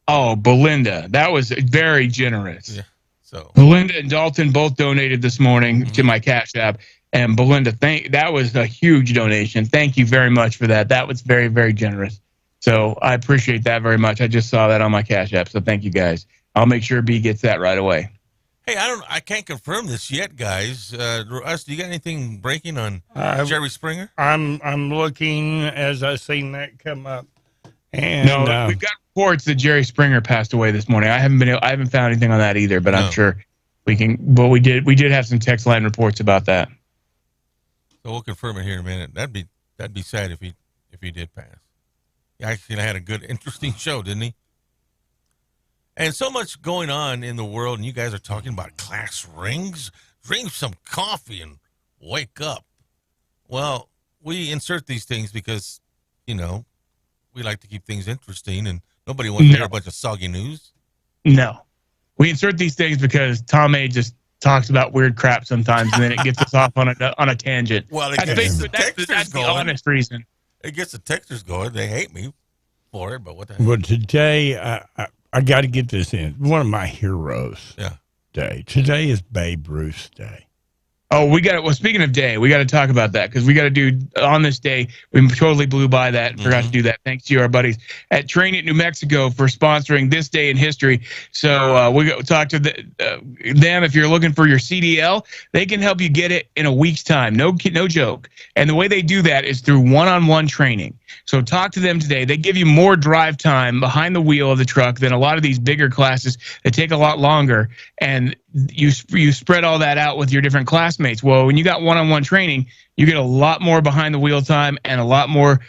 Speaker 9: Oh, Belinda, that was very generous.
Speaker 8: Yeah. So
Speaker 9: Belinda and Dalton both donated this morning to my Cash App, and Belinda, that was a huge donation. Thank you very much for that. That was very, very generous. So I appreciate that very much. I just saw that on my Cash App, so thank you guys. I'll make sure B gets that right away.
Speaker 8: Hey, I can't confirm this yet, guys. Russ, do you got anything breaking on Jerry Springer?
Speaker 11: I'm looking as I seen that come up. And
Speaker 9: no, we've got reports that Jerry Springer passed away this morning. I haven't found anything on that either, but I'm sure we can. But we did have some text line reports about that.
Speaker 8: So we'll confirm it here in a minute. That'd be sad if he did pass. He actually had a good, interesting show, didn't he? And so much going on in the world, and you guys are talking about class rings. Drink some coffee and wake up. Well, we insert these things because, We like to keep things interesting, and nobody wants to hear a bunch of soggy news.
Speaker 9: No. We insert these things because Tom A just talks about weird crap sometimes, and then it gets us off on a tangent.
Speaker 8: Well, that's
Speaker 9: the honest reason.
Speaker 8: It gets the texters going. They hate me for it, but what the heck?
Speaker 11: Well, today, I got to get this in. One of my heroes.
Speaker 8: Yeah.
Speaker 11: Day. Today is Babe Ruth's Day.
Speaker 9: Oh, speaking of day, we got to talk about that because we got to do on this day. We totally blew by that and forgot to do that. Thanks to our buddies at Train It New Mexico for sponsoring this day in history. So we talk to them. If you're looking for your CDL, they can help you get it in a week's time. No joke. And the way they do that is through one-on-one training. So talk to them today. They give you more drive time behind the wheel of the truck than a lot of these bigger classes that take a lot longer. And you spread all that out with your different classmates. Well, when you got one-on-one training, you get a lot more behind the wheel time and a lot more,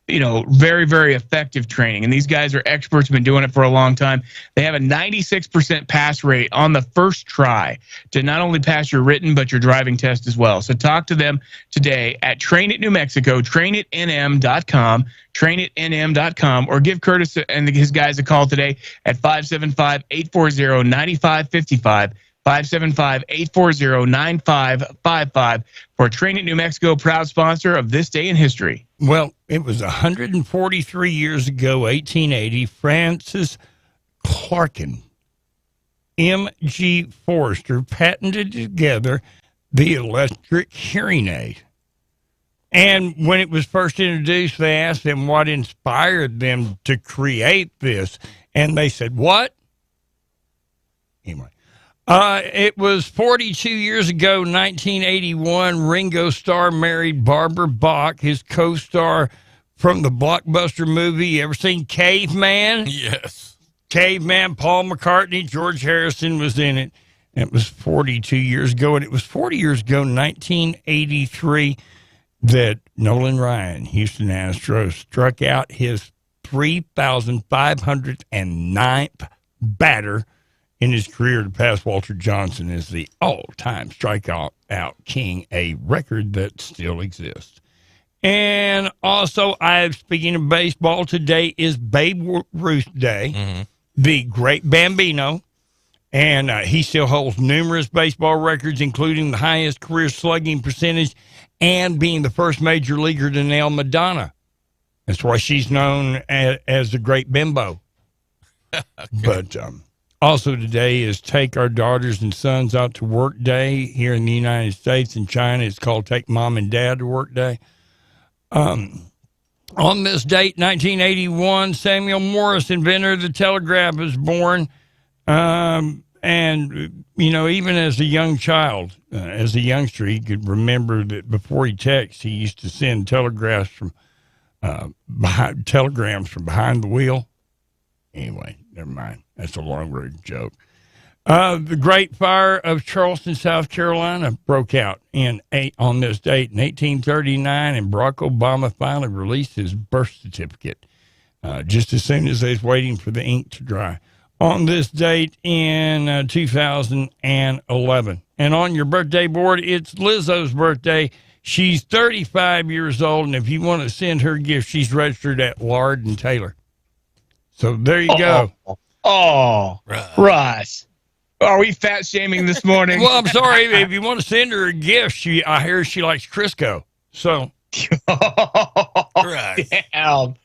Speaker 9: very, very effective training. And these guys are experts, been doing it for a long time. They have a 96% pass rate on the first try to not only pass your written, but your driving test as well. So talk to them today at Train It New Mexico, trainitnm.com, trainitnm.com, or give Curtis and his guys a call today at 575-840-9555. 575-840-9555 for Train It New Mexico, proud sponsor of This Day in History.
Speaker 11: Well, it was 143 years ago, 1880, Francis Clarkin, M.G. Forrester, patented together the electric hearing aid. And when it was first introduced, they asked them what inspired them to create this. And they said, what? Anyway. It was 42 years ago, 1981, Ringo Starr married Barbara Bach, his co-star from the blockbuster movie. You ever seen Caveman?
Speaker 8: Yes.
Speaker 11: Caveman, Paul McCartney, George Harrison was in it. It was 42 years ago, and it was 40 years ago, 1983, that Nolan Ryan, Houston Astros, struck out his 3,509th batter in his career to pass Walter Johnson as the all-time strikeout king, a record that still exists. And also, speaking of baseball, today is Babe Ruth Day, the great Bambino, and he still holds numerous baseball records, including the highest career slugging percentage and being the first major leaguer to nail Madonna. That's why she's known as the Great Bimbo. Okay. But also today is Take Our Daughters and Sons Out to Work Day here in the United States. In China, it's called Take Mom and Dad to Work Day. On this date, 1981, Samuel Morse, inventor of the telegraph, was born. And, even as a young child, as a youngster, he could remember that before he texted, he used to send telegrams from behind the wheel. Anyway, never mind. That's a long-range joke. The Great Fire of Charleston, South Carolina, broke out on this date in 1839, and Barack Obama finally released his birth certificate just as soon as they was waiting for the ink to dry. On this date in 2011. And on your birthday board, it's Lizzo's birthday. She's 35 years old, and if you want to send her a gift, she's registered at Lard and Taylor. So there you go.
Speaker 9: Oh, Russ. Are we fat shaming this morning?
Speaker 11: Well, I'm sorry. If you want to send her a gift, I hear she likes Crisco. So.
Speaker 9: Damn.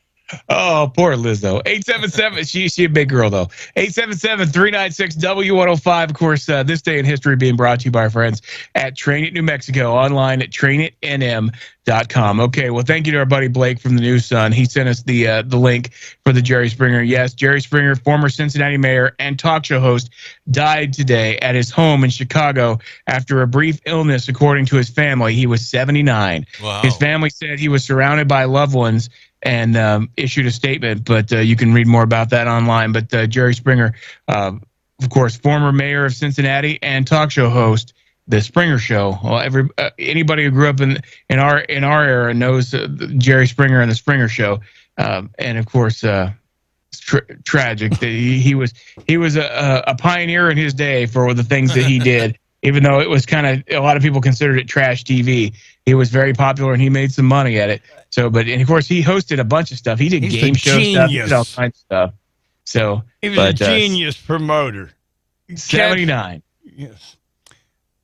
Speaker 9: Oh, poor Lizzo. 877. She's a big girl, though. 877-396-W105. Of course, this day in history being brought to you by our friends at Train It New Mexico, online at trainitnm.com. Okay, well, thank you to our buddy Blake from the News Sun. He sent us the link for the Jerry Springer. Yes, Jerry Springer, former Cincinnati mayor and talk show host, died today at his home in Chicago after a brief illness, according to his family. He was 79.
Speaker 8: Wow.
Speaker 9: His family said he was surrounded by loved ones and issued a statement, but you can read more about that online. But Jerry Springer, of course, former mayor of Cincinnati and talk show host, The Springer Show. Well, anybody who grew up in our era knows Jerry Springer and The Springer Show. And of course, tragic that he was a pioneer in his day for the things that he did. even though it was kind of, a lot of people considered it trash TV. He was very popular and he made some money at it. So, and of course, he hosted a bunch of stuff. He did game show stuff, he did all kinds of stuff. So
Speaker 11: he was a genius promoter.
Speaker 9: 79.
Speaker 11: Yes.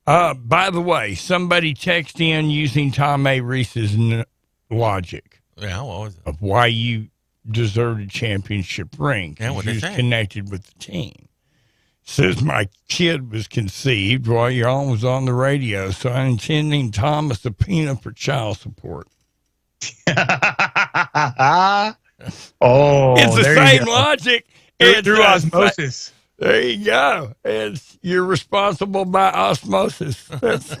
Speaker 11: By the way, somebody texted in using Tom A. Reese's logic.
Speaker 8: Yeah, what was it?
Speaker 11: Of why you deserved a championship ring.
Speaker 8: Yeah, what
Speaker 11: he
Speaker 8: they
Speaker 11: was
Speaker 8: saying?
Speaker 11: connected with the team. Says my kid was conceived while y'all was on the radio, so I'm sending Tom a subpoena for child support.
Speaker 9: Oh,
Speaker 11: it's the
Speaker 9: there
Speaker 11: same
Speaker 9: you go.
Speaker 11: logic.
Speaker 9: Through osmosis.
Speaker 11: There you go. You're responsible by osmosis. That's,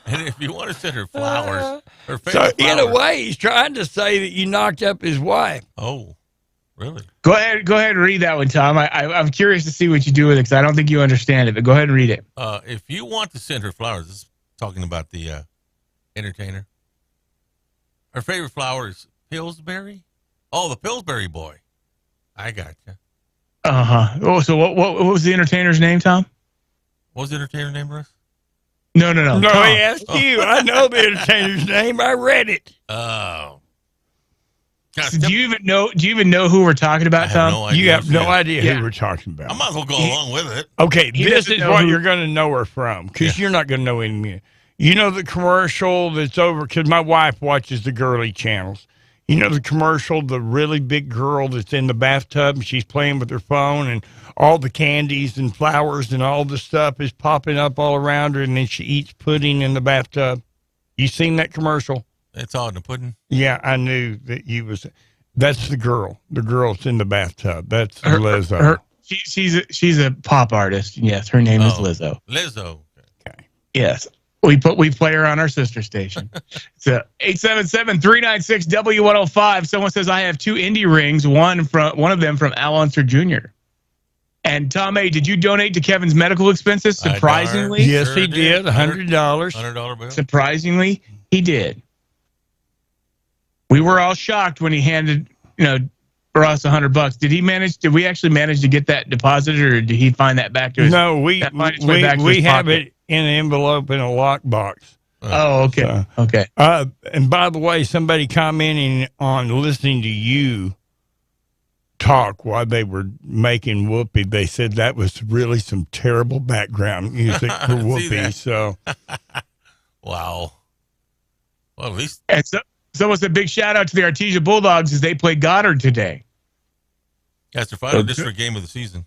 Speaker 8: And if you want to send her flowers, her
Speaker 11: so
Speaker 8: favorite
Speaker 11: in a
Speaker 8: flower-
Speaker 11: way, he's trying to say that you knocked up his wife.
Speaker 8: Oh, really?
Speaker 9: Go ahead and read that one, Tom. I'm curious to see what you do with it because I don't think you understand it, but go ahead and read it.
Speaker 8: If you want to send her flowers, this is talking about the entertainer. Her favorite flower is Pillsbury. Oh, the Pillsbury boy. I got you.
Speaker 9: Oh, so what was the entertainer's name, Tom?
Speaker 8: What was the entertainer's name, Russ?
Speaker 9: No.
Speaker 11: No,
Speaker 9: Tom.
Speaker 11: I asked you. I know the entertainer's name. I read it.
Speaker 8: Oh.
Speaker 9: So do you even know who we're talking about, Tom?
Speaker 8: no idea.
Speaker 11: You have no idea
Speaker 9: Yeah.
Speaker 11: who we're talking about.
Speaker 8: I might as well go along with it.
Speaker 11: Okay,
Speaker 9: He
Speaker 11: this
Speaker 9: doesn't
Speaker 11: is
Speaker 9: know
Speaker 11: what
Speaker 9: who-
Speaker 11: you're going to know her from, because you're not going to know any. You know the commercial that's over, because my wife watches the girly channels. You know the commercial, the really big girl that's in the bathtub and she's playing with her phone and all the candies and flowers and all the stuff is popping up all around her and then she eats pudding in the bathtub. You seen that commercial?
Speaker 8: It's all in the pudding.
Speaker 11: Yeah, I knew that you was. That's the girl. The girl's in the bathtub. That's Lizzo.
Speaker 9: She's a pop artist. Yes, her name is Lizzo.
Speaker 8: Lizzo.
Speaker 9: Yes. We play her on our sister station. It's 877-396-W105. Someone says I have 2 indie rings, one of them from Al Unser Jr. And Tom A, did you donate to Kevin's medical expenses? Surprisingly,
Speaker 11: Yes, he did. $100.
Speaker 8: $100 bill.
Speaker 9: Surprisingly, he did. We were all shocked when he handed, for us $100. Did we actually manage to get that deposited, or did he find that back to his?
Speaker 11: No, we
Speaker 9: that find its way back to his
Speaker 11: have
Speaker 9: pocket?
Speaker 11: it in an envelope in a lockbox.
Speaker 9: Oh, okay. Okay.
Speaker 11: And by the way, somebody commenting on listening to you talk while they were making Whoopi, they said that was really some terrible background music for Whoopi.
Speaker 8: that.
Speaker 11: So,
Speaker 8: Wow. Well, at least
Speaker 9: And someone said big shout out to the Artesia Bulldogs as they play Goddard today.
Speaker 8: that's their final district game of the season.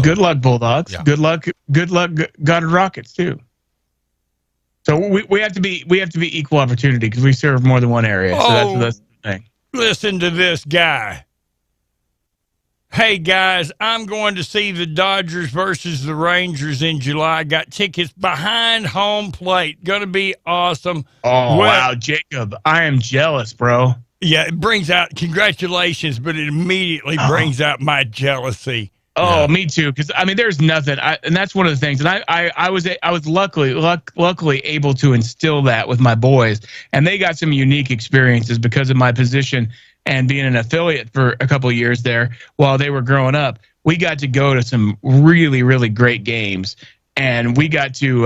Speaker 9: Good luck, Bulldogs.
Speaker 8: Yeah.
Speaker 9: Good luck, Goddard Rockets too. So we have to be equal opportunity because we serve more than one area. So that's the thing.
Speaker 11: listen to this guy. Hey, guys, I'm going to see the Dodgers versus the Rangers in July. Got tickets behind home plate. Going to be awesome.
Speaker 9: Oh, wow, Jacob. I am jealous, bro.
Speaker 11: Yeah, it brings out congratulations, but it immediately brings out my jealousy.
Speaker 9: Oh, me too. Because I mean, there's nothing, and that's one of the things. And I was luckily able to instill that with my boys, and they got some unique experiences because of my position and being an affiliate for a couple of years there while they were growing up. We got to go to some really, really great games. And we got to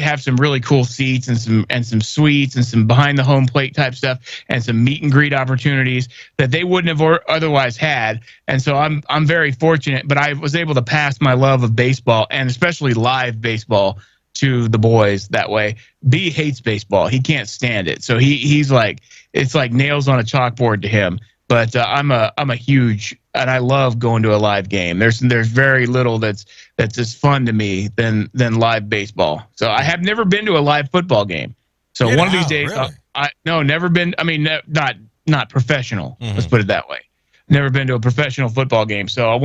Speaker 9: have some really cool seats and some suites and some behind the home plate type stuff and some meet and greet opportunities that they wouldn't have otherwise had. And so I'm very fortunate, but I was able to pass my love of baseball and especially live baseball to the boys that way. B hates baseball. He can't stand it. So he's like, it's like nails on a chalkboard to him. But I'm a huge, and I love going to a live game. There's very little that's as fun to me than live baseball. So I have never been to a live football game. So one of these days, really? Never been. I mean, not professional. Mm-hmm. Let's put it that way. Never been to a professional football game. So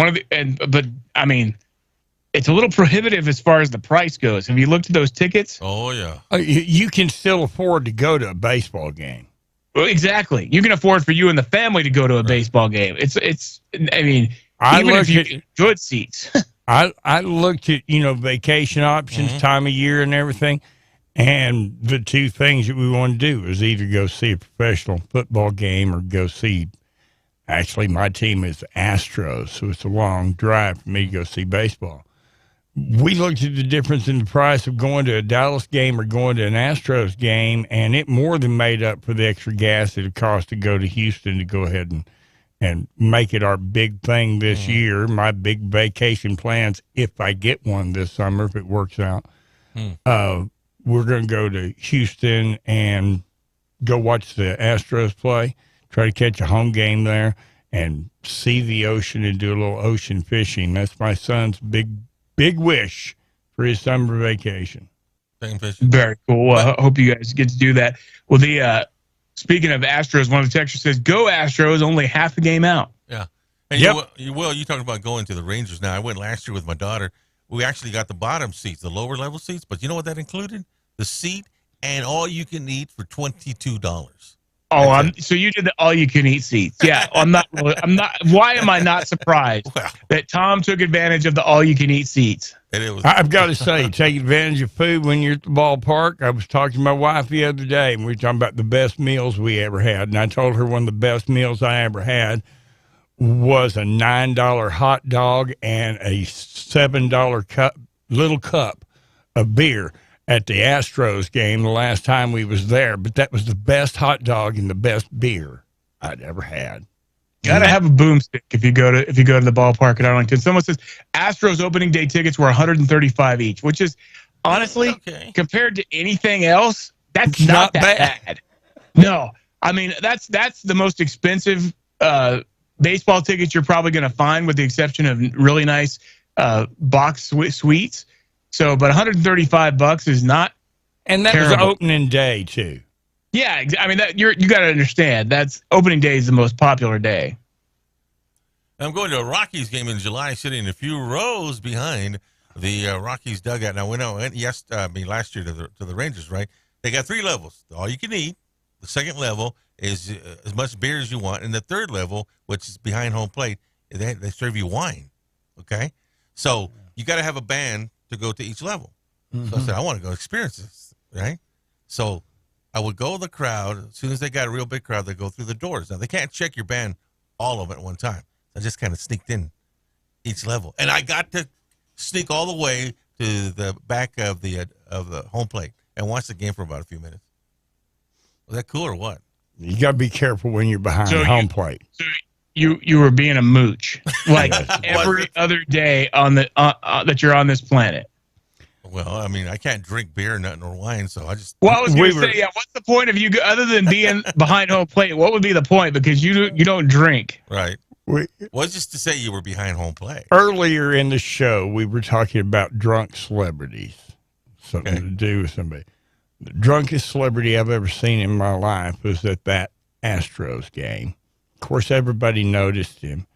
Speaker 9: but I mean, it's a little prohibitive as far as the price goes. Have you looked at those tickets?
Speaker 8: Oh yeah.
Speaker 11: You can still afford to go to a baseball game.
Speaker 9: Well, exactly. You can afford for you and the family to go to a baseball game. It's. I mean, even if you get good seats.
Speaker 11: I looked at vacation options, time of year, and everything, and the two things that we want to do is either go see a professional football game or go see. Actually, my team is Astros, so it's a long drive for me to go see baseball. we looked at the difference in the price of going to a Dallas game or going to an Astros game, and it more than made up for the extra gas it would cost to go to Houston to go ahead and make it our big thing this year. My big vacation plans, if I get one this summer, if it works out, we're going to go to Houston and go watch the Astros play, try to catch a home game there, and see the ocean and do a little ocean fishing. That's my son's big wish for his summer vacation.
Speaker 9: Very cool. I hope you guys get to do that. Well, speaking of Astros, one of the texters says, "Go Astros!" Only half the game out.
Speaker 8: Yeah. And you talking about going to the Rangers now. I went last year with my daughter. We actually got the bottom seats, the lower level seats, but you know what that included? The seat and all you can eat for $22.
Speaker 9: Oh, so you did the all-you-can-eat seats? Yeah, I'm not. Why am I not surprised that Tom took advantage of the all-you-can-eat seats?
Speaker 11: I've got to say, take advantage of food when you're at the ballpark. I was talking to my wife the other day, and we were talking about the best meals we ever had. And I told her one of the best meals I ever had was a $9 hot dog and a $7 little cup of beer at the Astros game the last time we was there. But that was the best hot dog and the best beer I'd ever had.
Speaker 9: Gotta have a boomstick if you go to the ballpark at Arlington. Someone says Astros opening day tickets were $135 each, which is honestly compared to anything else, that's not that bad. No, I mean that's the most expensive baseball tickets you're probably going to find, with the exception of really nice box suites. So, but $135 is not,
Speaker 11: and that
Speaker 9: terrible.
Speaker 11: was opening day too.
Speaker 9: Yeah, I mean you got to understand that's opening day is the most popular day.
Speaker 8: I'm going to a Rockies game in July, sitting a few rows behind the Rockies dugout. Now, when I went last year to the Rangers, right? They got 3 levels: all you can eat. The second level is as much beer as you want, and the third level, which is behind home plate, they serve you wine. Okay, so you got to have a band to go to each level. So I said, I want to go experience this, right? So I would go to the crowd. As soon as they got a real big crowd, they go through the doors. Now, they can't check your band all of them at one time. I just kind of sneaked in each level. And I got to sneak all the way to the back of the home plate and watch the game for about a few minutes. Was that cool or what?
Speaker 11: You got to be careful when you're behind home plate.
Speaker 9: So you were being a mooch like every other day on the that you're on this planet.
Speaker 8: Well, I mean, I can't drink beer, nothing, or wine, so I just.
Speaker 9: Well, I was going to say, what's the point of you other than being behind home plate? What would be the point? Because you don't drink,
Speaker 8: right? Well, just to say you were behind home plate.
Speaker 11: Earlier in the show, we were talking about drunk celebrities, something to do with somebody. The drunkest celebrity I've ever seen in my life was at that Astros game. Of course, everybody noticed him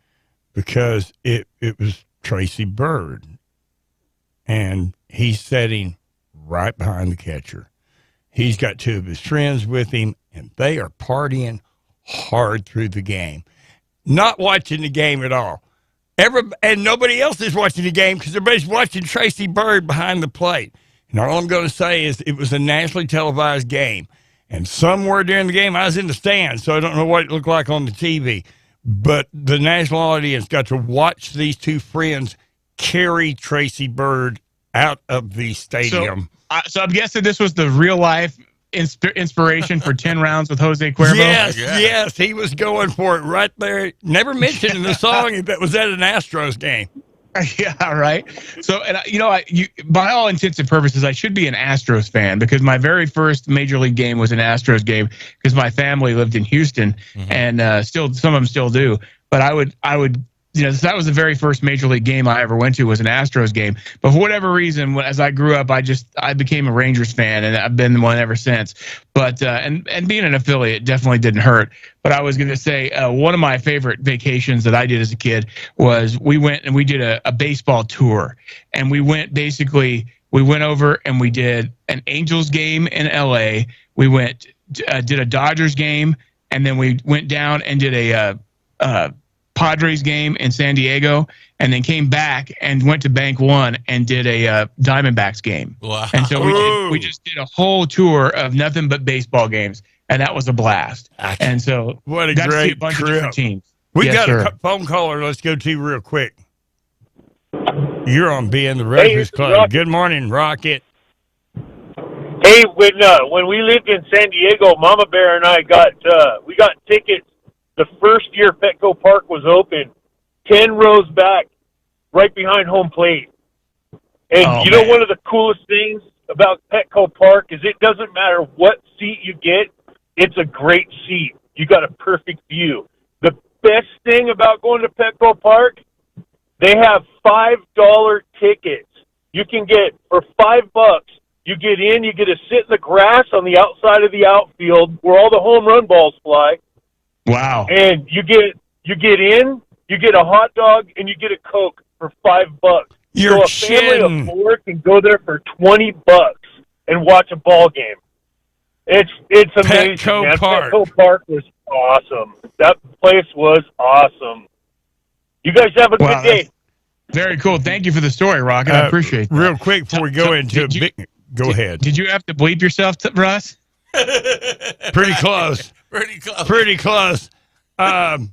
Speaker 11: because it was Tracy Byrd. And he's sitting right behind the catcher. He's got 2 of his friends with him, and they are partying hard through the game. Not watching the game at all. And nobody else is watching the game because everybody's watching Tracy Byrd behind the plate. And all I'm going to say is it was a nationally televised game. And somewhere during the game, I was in the stands, so I don't know what it looked like on the TV. But the national audience got to watch these 2 friends carry Tracy Byrd out of the stadium.
Speaker 9: So I'm guessing this was the real life inspiration for 10 rounds with Jose Cuervo.
Speaker 11: Yes, he was going for it right there. Never mentioned in the song that was at an Astros game.
Speaker 9: Yeah, right. So, and by all intents and purposes, I should be an Astros fan because my very first major league game was an Astros game because my family lived in Houston, and still some of them still do. But I would. That was the very first major league game I ever went to was an Astros game. But for whatever reason, as I grew up, I became a Rangers fan, and I've been one ever since. But and being an affiliate definitely didn't hurt. But I was going to say one of my favorite vacations that I did as a kid was we went and we did a baseball tour, and we went over and we did an Angels game in L.A. We went did a Dodgers game, and then we went down and did a Padres game in San Diego, and then came back and went to Bank One and did a Diamondbacks game.
Speaker 8: Wow.
Speaker 9: And so we just did a whole tour of nothing but baseball games, and that was a blast. And so
Speaker 11: what a
Speaker 9: got
Speaker 11: great
Speaker 9: to see a bunch
Speaker 11: trip.
Speaker 9: of different teams.
Speaker 11: We
Speaker 9: Yes,
Speaker 11: got
Speaker 9: sir.
Speaker 11: a phone caller. Let's go to real quick. You're on being the Breakfast Club.
Speaker 18: Rocket.
Speaker 11: Good morning, Rocket.
Speaker 18: Hey, when we lived in San Diego, Mama Bear and I got tickets the first year Petco Park was open, 10 rows back, right behind home plate. And know one of the coolest things about Petco Park is it doesn't matter what seat you get, it's a great seat. You got a perfect view. The best thing about going to Petco Park, they have $5 tickets. You can get, for $5, you get in, you get to sit in the grass on the outside of the outfield where all the home run balls fly.
Speaker 9: Wow.
Speaker 18: And you get in, you get a hot dog, and you get a Coke for $5.
Speaker 11: You're
Speaker 18: so a family of 4 can go there for $20 and watch a ball game. It's amazing,
Speaker 11: Petco
Speaker 18: man.
Speaker 11: Park.
Speaker 18: Petco Park was awesome. That place was awesome. You guys have a good day.
Speaker 9: Very cool. Thank you for the story, Rocket. I appreciate that.
Speaker 11: Real quick before we go into go ahead.
Speaker 9: Did you have to bleep yourself, Russ?
Speaker 11: Pretty close. Pretty close. I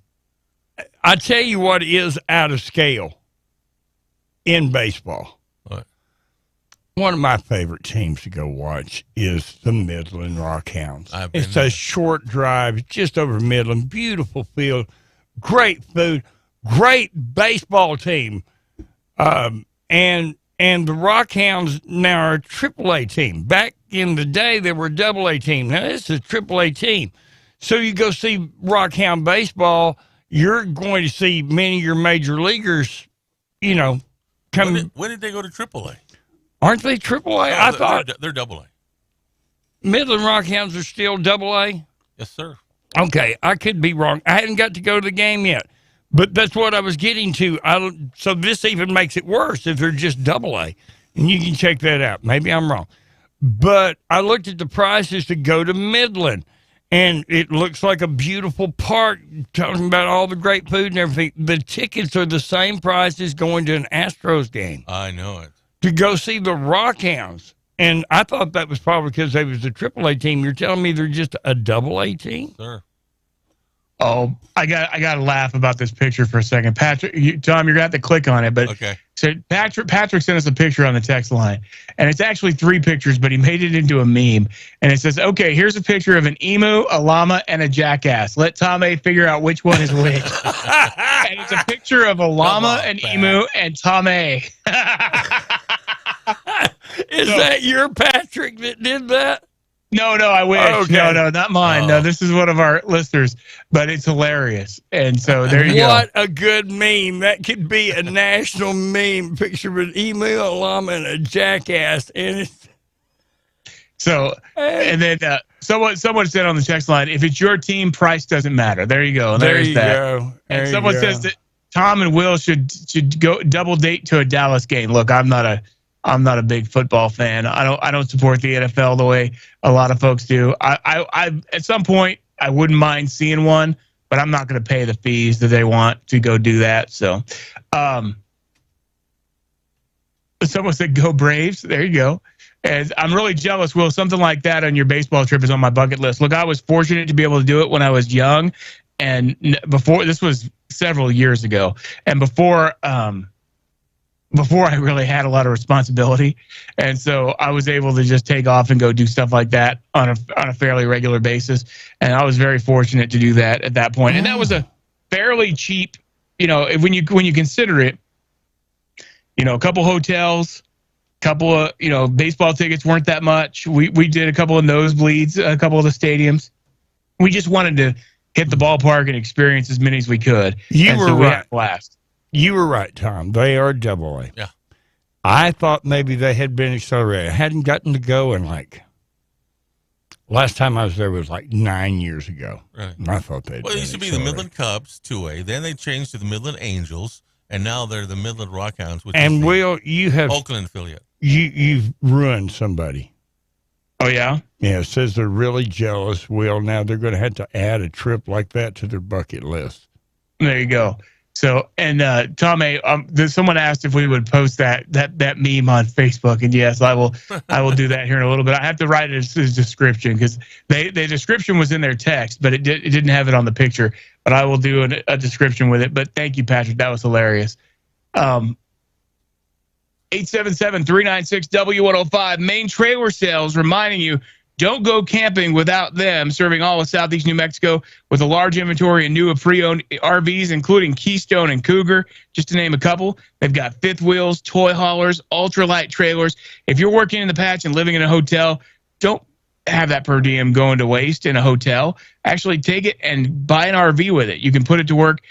Speaker 11: tell you what is out of scale in baseball.
Speaker 8: What?
Speaker 11: One of my favorite teams to go watch is the Midland Rockhounds. It's a short drive just over Midland. Beautiful field, great food, great baseball team. And the Rockhounds now are a AAA team. Back in the day, they were a AA team. Now this is a AAA team. So you go see Rockhound baseball, you're going to see many of your major leaguers, come.
Speaker 8: When did they go to AAA?
Speaker 11: Aren't they AAA? I thought
Speaker 8: they're AA.
Speaker 11: Midland Rockhounds are still AA.
Speaker 8: Yes, sir.
Speaker 11: Okay, I could be wrong. I hadn't got to go to the game yet, but that's what I was getting to. So this even makes it worse if they're just AA, and you can check that out. Maybe I'm wrong, but I looked at the prices to go to Midland, and it looks like a beautiful park. Talking about all the great food and everything. The tickets are the same price as going to an Astros game.
Speaker 8: I know it.
Speaker 11: To go see the Rockhounds. And I thought that was probably because they was a AAA team. You're telling me they're just a AA team?
Speaker 8: Sure.
Speaker 9: Oh, I got to laugh about this picture for a second. Patrick, Tom, you're going to have to click on it. But
Speaker 8: okay.
Speaker 9: So Patrick sent us a picture on the text line, and it's actually 3 pictures, but he made it into a meme. And it says, okay, here's a picture of an emu, a llama, and a jackass. Let Tom A figure out which one is which. And it's a picture of a llama, an emu, and Tom A.
Speaker 11: Is that your Patrick that did that?
Speaker 9: No, I wish. Okay. No, not mine. No, this is one of our listeners, but it's hilarious. And so there you go.
Speaker 11: What a good meme. That could be a national meme. Picture of an emu, a llama, and a jackass. And
Speaker 9: and then someone said on the text line, if it's your team, price doesn't matter. There you go. There you go. And someone says that Tom and Will should go double date to a Dallas game. Look, I'm not a big football fan. I don't support the NFL the way a lot of folks do. I at some point I wouldn't mind seeing one, but I'm not going to pay the fees that they want to go do that. So, someone said go Braves. There you go. And I'm really jealous, Will. Something like that on your baseball trip is on my bucket list. Look, I was fortunate to be able to do it when I was young, and before this was several years ago, and before I really had a lot of responsibility. And so I was able to just take off and go do stuff like that on a fairly regular basis. And I was very fortunate to do that at that point. And that was a fairly cheap, when you consider it, a couple hotels, couple of, baseball tickets weren't that much. We did a couple of nosebleeds, a couple of the stadiums. We just wanted to hit the ballpark and experience as many as we could.
Speaker 11: You were right.
Speaker 9: We had a blast.
Speaker 11: You were right, Tom. They are AA.
Speaker 8: Yeah.
Speaker 11: I thought maybe they had been accelerated. I hadn't gotten to go in last time I was there was 9 years ago.
Speaker 8: Right.
Speaker 11: I thought they'd
Speaker 8: it used to be the Midland Cubs, 2A. Then they changed to the Midland Angels, and now they're the Midland Rockhounds, which is
Speaker 11: Will, you have
Speaker 8: Oakland affiliate.
Speaker 11: You've ruined somebody.
Speaker 9: Oh, yeah?
Speaker 11: Yeah, it says they're really jealous, Will. Now they're going to have to add a trip like that to their bucket list.
Speaker 9: There you go. So, and Tom A, someone asked if we would post that meme on Facebook, and yes, I will do that here in a little bit. I have to write it as a description because the description was in their text, but it didn't have it on the picture. But I will do a description with it. But thank you, Patrick. That was hilarious. 877-396-W105. Main Trailer Sales reminding you, don't go camping without them, serving all of Southeast New Mexico with a large inventory of new and pre-owned RVs, including Keystone and Cougar, just to name a couple. They've got fifth wheels, toy haulers, ultralight trailers. If you're working in the patch and living in a hotel, don't have that per diem going to waste in a hotel. Actually take it and buy an RV with it. You can put it to work,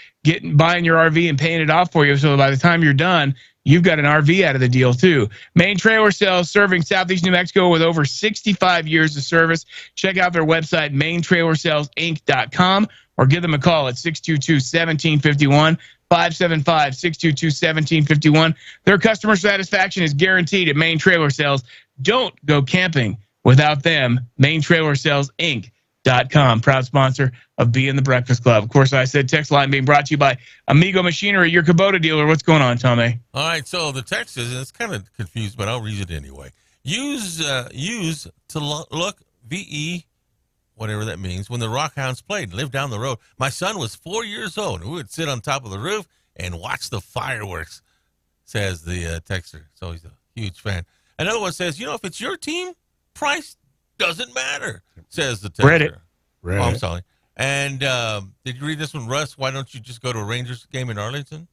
Speaker 9: buying your RV and paying it off for you, so by the time you're done, you've got an RV out of the deal too. Main Trailer Sales, serving Southeast New Mexico with over 65 years of service. Check out their website, maintrailersalesinc.com, or give them a call at 622-1751, 575-622-1751. Their customer satisfaction is guaranteed at Main Trailer Sales. Don't go camping without them. maintrailersalesinc.com, proud sponsor of Be in the Breakfast Club. Of course, I said text line being brought to you by Amigo Machinery, your Kubota dealer. What's going on, Tommy?
Speaker 8: All right, so the text is, it's kind of confused, but I'll read it anyway. Use to look, VE, whatever that means, when the Rockhounds played, lived down the road. My son was 4 years old, and we would sit on top of the roof and watch the fireworks, says the texter. So he's a huge fan. Another one says, if it's your team, price doesn't matter, says the texter.
Speaker 11: Reddit.
Speaker 8: Oh, I'm sorry. And did you read this one, Russ? Why don't you just go to a Rangers game in Arlington?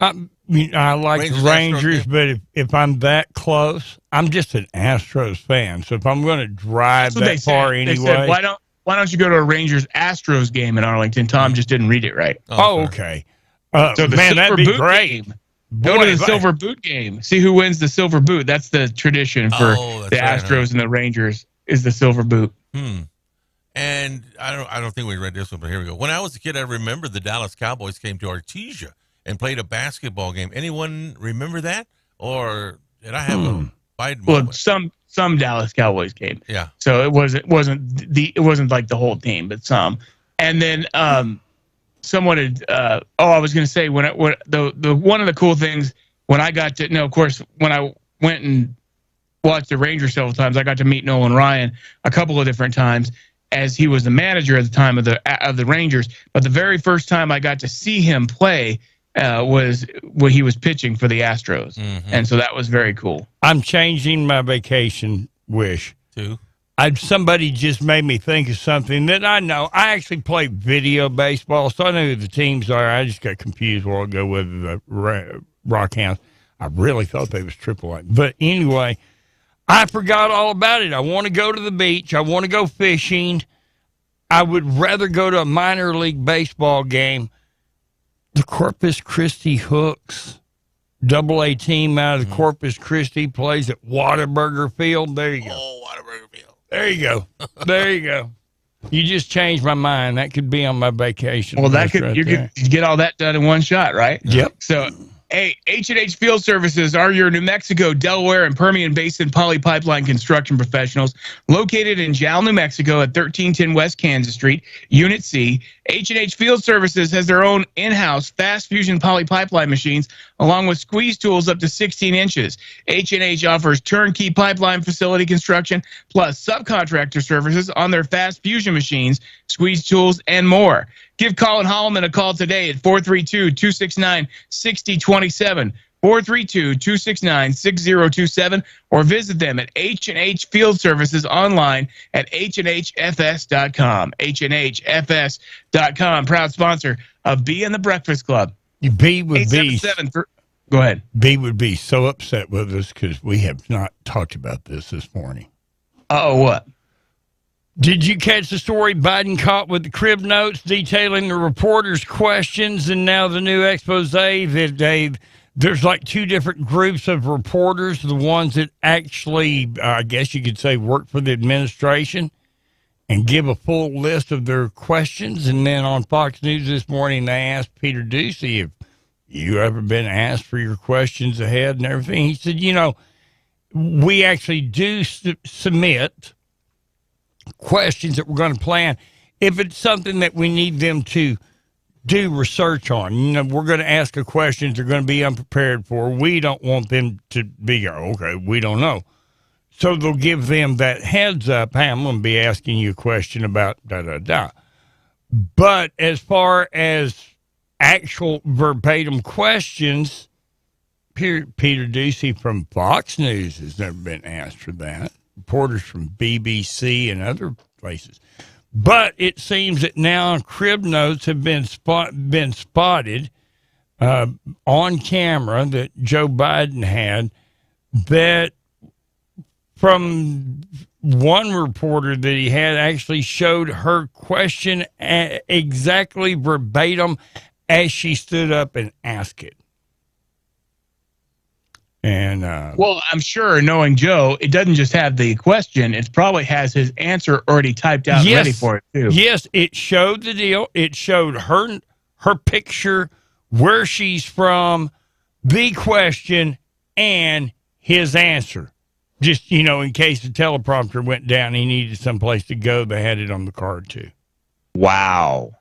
Speaker 11: I like the Rangers, but if I'm that close, I'm just an Astros fan. So if I'm going to drive that far anyway,
Speaker 9: they said, why don't you go to a Rangers Astros game in Arlington? Tom just didn't read it right.
Speaker 11: Oh, okay.
Speaker 9: So the
Speaker 11: man, that'd
Speaker 9: Silver
Speaker 11: be
Speaker 9: Boot
Speaker 11: great.
Speaker 9: Game. Go to the Silver Boot game. See who wins the Silver Boot. That's the tradition for the Astros and the Rangers, is the Silver Boot.
Speaker 8: And I don't think we read this one, but here we go. When I was a kid, I remember the Dallas Cowboys came to Artesia and played a basketball game. Anyone remember that? Or did I have a Biden moment?
Speaker 9: Well, some Dallas Cowboys game.
Speaker 8: Yeah.
Speaker 9: So it wasn't like the whole team, but some. And then someone had I was going to say, when the one of the cool things when I got to of course, when I went and watched the Rangers several times, I got to meet Nolan Ryan a couple of different times, as he was the manager at the time of the Rangers. But the very first time I got to see him play was when he was pitching for the Astros. And so that was very cool.
Speaker 11: I'm changing my vacation wish.
Speaker 8: To?
Speaker 11: Somebody just made me think of something that I know. I actually play video baseball, so I know who the teams are. I just got confused a while ago with the Rockhounds. I really thought they was AAA. But anyway, I forgot all about it. I want to go to the beach. I want to go fishing. I would rather go to a minor league baseball game. The Corpus Christi Hooks, AA team out of the Corpus Christi, plays at Whataburger Field. There you go.
Speaker 8: Oh, Whataburger Field.
Speaker 11: There you go. There you go. You just changed my mind. That could be on my vacation.
Speaker 9: Well, you could get all that done in one shot, right?
Speaker 11: Yep.
Speaker 9: So, hey, H&H Field Services are your New Mexico, Delaware, and Permian Basin poly pipeline construction professionals, located in Jal, New Mexico at 1310 West Kansas Street, Unit C. H&H Field Services has their own in-house fast fusion poly pipeline machines, along with squeeze tools up to 16 inches. H&H offers turnkey pipeline facility construction, plus subcontractor services on their fast fusion machines, squeeze tools, and more. Give Colin Holloman a call today at 432-269-6027, 432-269-6027, or visit them at H&H Field Services online at hnhfs.com. hnhfs.com, proud sponsor of B in the Breakfast Club.
Speaker 11: B would be.
Speaker 9: Go ahead.
Speaker 11: B would be so upset with us because we have not talked about this morning.
Speaker 9: What?
Speaker 11: Did you catch the story? Biden caught with the crib notes detailing the reporters' questions, and now the new expose that there's like two different groups of reporters, the ones that actually, I guess you could say, work for the administration and give a full list of their questions. And then on Fox News this morning, they asked Peter Doocy if you ever been asked for your questions ahead and everything. He said, we actually do submit questions that we're going to plan if it's something that we need them to do research on. We're going to ask a question they're going to be unprepared for. We don't want them to be, okay, we don't know. So they'll give them that heads up. Hey, I'm going to be asking you a question about da-da-da. But as far as actual verbatim questions, Peter Ducey from Fox News has never been asked for that. Reporters from BBC and other places. But it seems that now crib notes have been spotted on camera that Joe Biden had, that from one reporter that he had actually showed her question exactly verbatim as she stood up and asked it. And
Speaker 9: well, I'm sure, knowing Joe, it doesn't just have the question; it probably has his answer already typed out, ready for it too.
Speaker 11: Yes, it showed the deal. It showed her picture, where she's from, the question, and his answer. Just, in case the teleprompter went down, he needed someplace to go. They had it on the card too.
Speaker 9: Wow.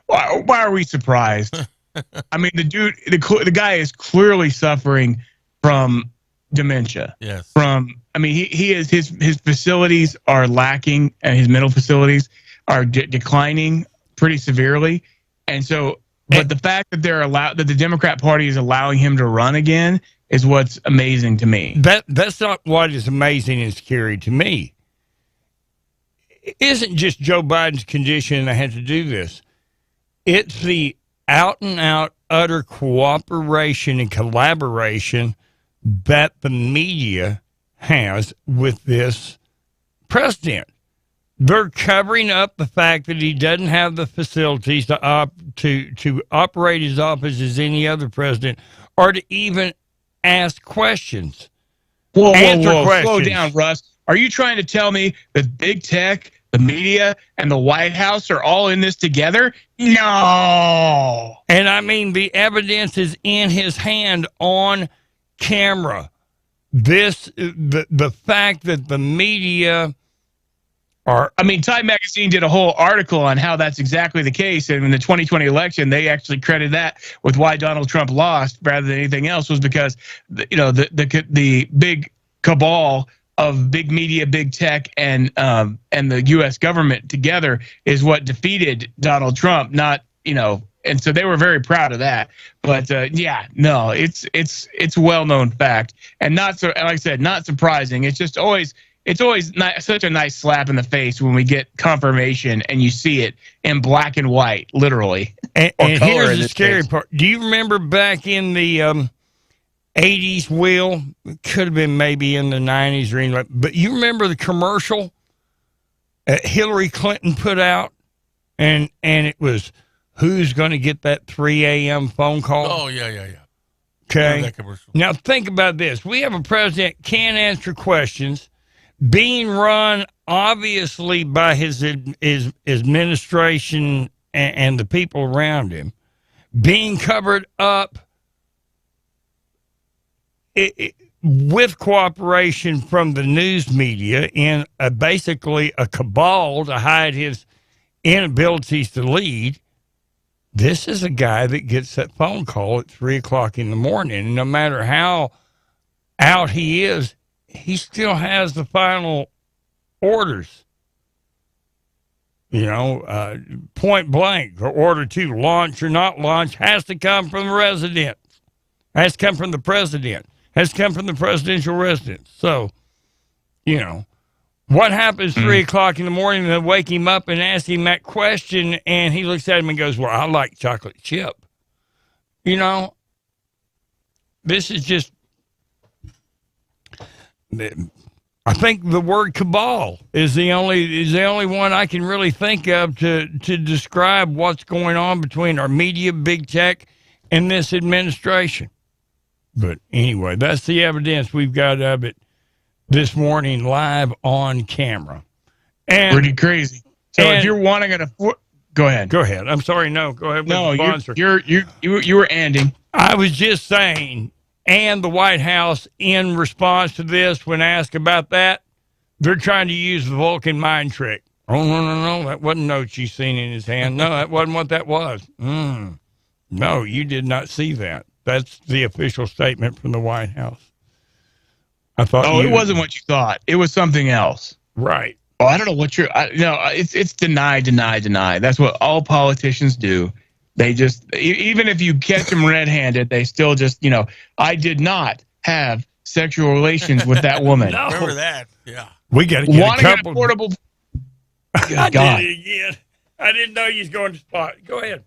Speaker 9: Why are we surprised? I mean, the guy is clearly suffering from dementia.
Speaker 8: Yes.
Speaker 9: His facilities are lacking, and his mental facilities are declining pretty severely. And so, but the fact that that the Democrat Party is allowing him to run again is what's amazing to me.
Speaker 11: That's not what is amazing and scary to me. It isn't just Joe Biden's condition that had to do this. It's the out-and-out utter cooperation and collaboration that the media has with this president. They're covering up the fact that he doesn't have the facilities to operate his office as any other president, or to even ask questions.
Speaker 9: Whoa. Slow down, Russ. Are you trying to tell me that big tech, the media, and the White House are all in this together? No.
Speaker 11: And I mean, the evidence is in his hand on camera. The fact that the media are...
Speaker 9: Time Magazine did a whole article on how that's exactly the case. And in the 2020 election, they actually credited that with why Donald Trump lost rather than anything else, was because, the big cabal of big media, big tech, and the U.S. government together is what defeated Donald Trump. And so they were very proud of that. But it's a well-known fact, and not so. Like I said, not surprising. It's always such a nice slap in the face when we get confirmation and you see it in black and white, literally.
Speaker 11: And here's the scary part. Do you remember back in the 80s, Will? It could have been maybe in the 90s or anything, but you remember the commercial that Hillary Clinton put out, and it was, who's going to get that 3 a.m. phone call?
Speaker 8: Oh, yeah.
Speaker 11: Okay. Now think about this. We have a president can't answer questions, being run obviously by his administration and the people around him, being covered up with cooperation from the news media in basically a cabal to hide his inabilities to lead. This is a guy that gets that phone call at 3 o'clock in the morning. And no matter how out he is, he still has the final orders. Point blank, the order to launch or not launch has to come from the residents. Has to come from the president. Has to come from the presidential residence. So, what happens 3 o'clock in the morning, and they wake him up and ask him that question, and he looks at him and goes, well, I like chocolate chip. This is just, I think the word cabal is the only one I can really think of to describe what's going on between our media, big tech, and this administration. But anyway, that's the evidence we've got of it this morning, live on camera. And
Speaker 9: pretty crazy. So if you're wanting to, go ahead.
Speaker 11: Go ahead. I'm sorry. No, go ahead.
Speaker 9: No, you were ending.
Speaker 11: I was just saying, and the White House, in response to this, when asked about that, they're trying to use the Vulcan mind trick. Oh, no, that wasn't notes you seen in his hand. No, that wasn't what that was. No, you did not see that. That's the official statement from the White House. I thought.
Speaker 9: Oh, it wasn't what you thought. It was something else.
Speaker 11: Right.
Speaker 9: Well, I don't know what it's deny. That's what all politicians do. They just, even if you catch them red-handed, they still just, I did not have sexual relations with that woman.
Speaker 8: No. Remember that? Yeah.
Speaker 11: We got to get a couple.
Speaker 9: Portable.
Speaker 11: I did it again. I didn't know you was going to spot. Go ahead.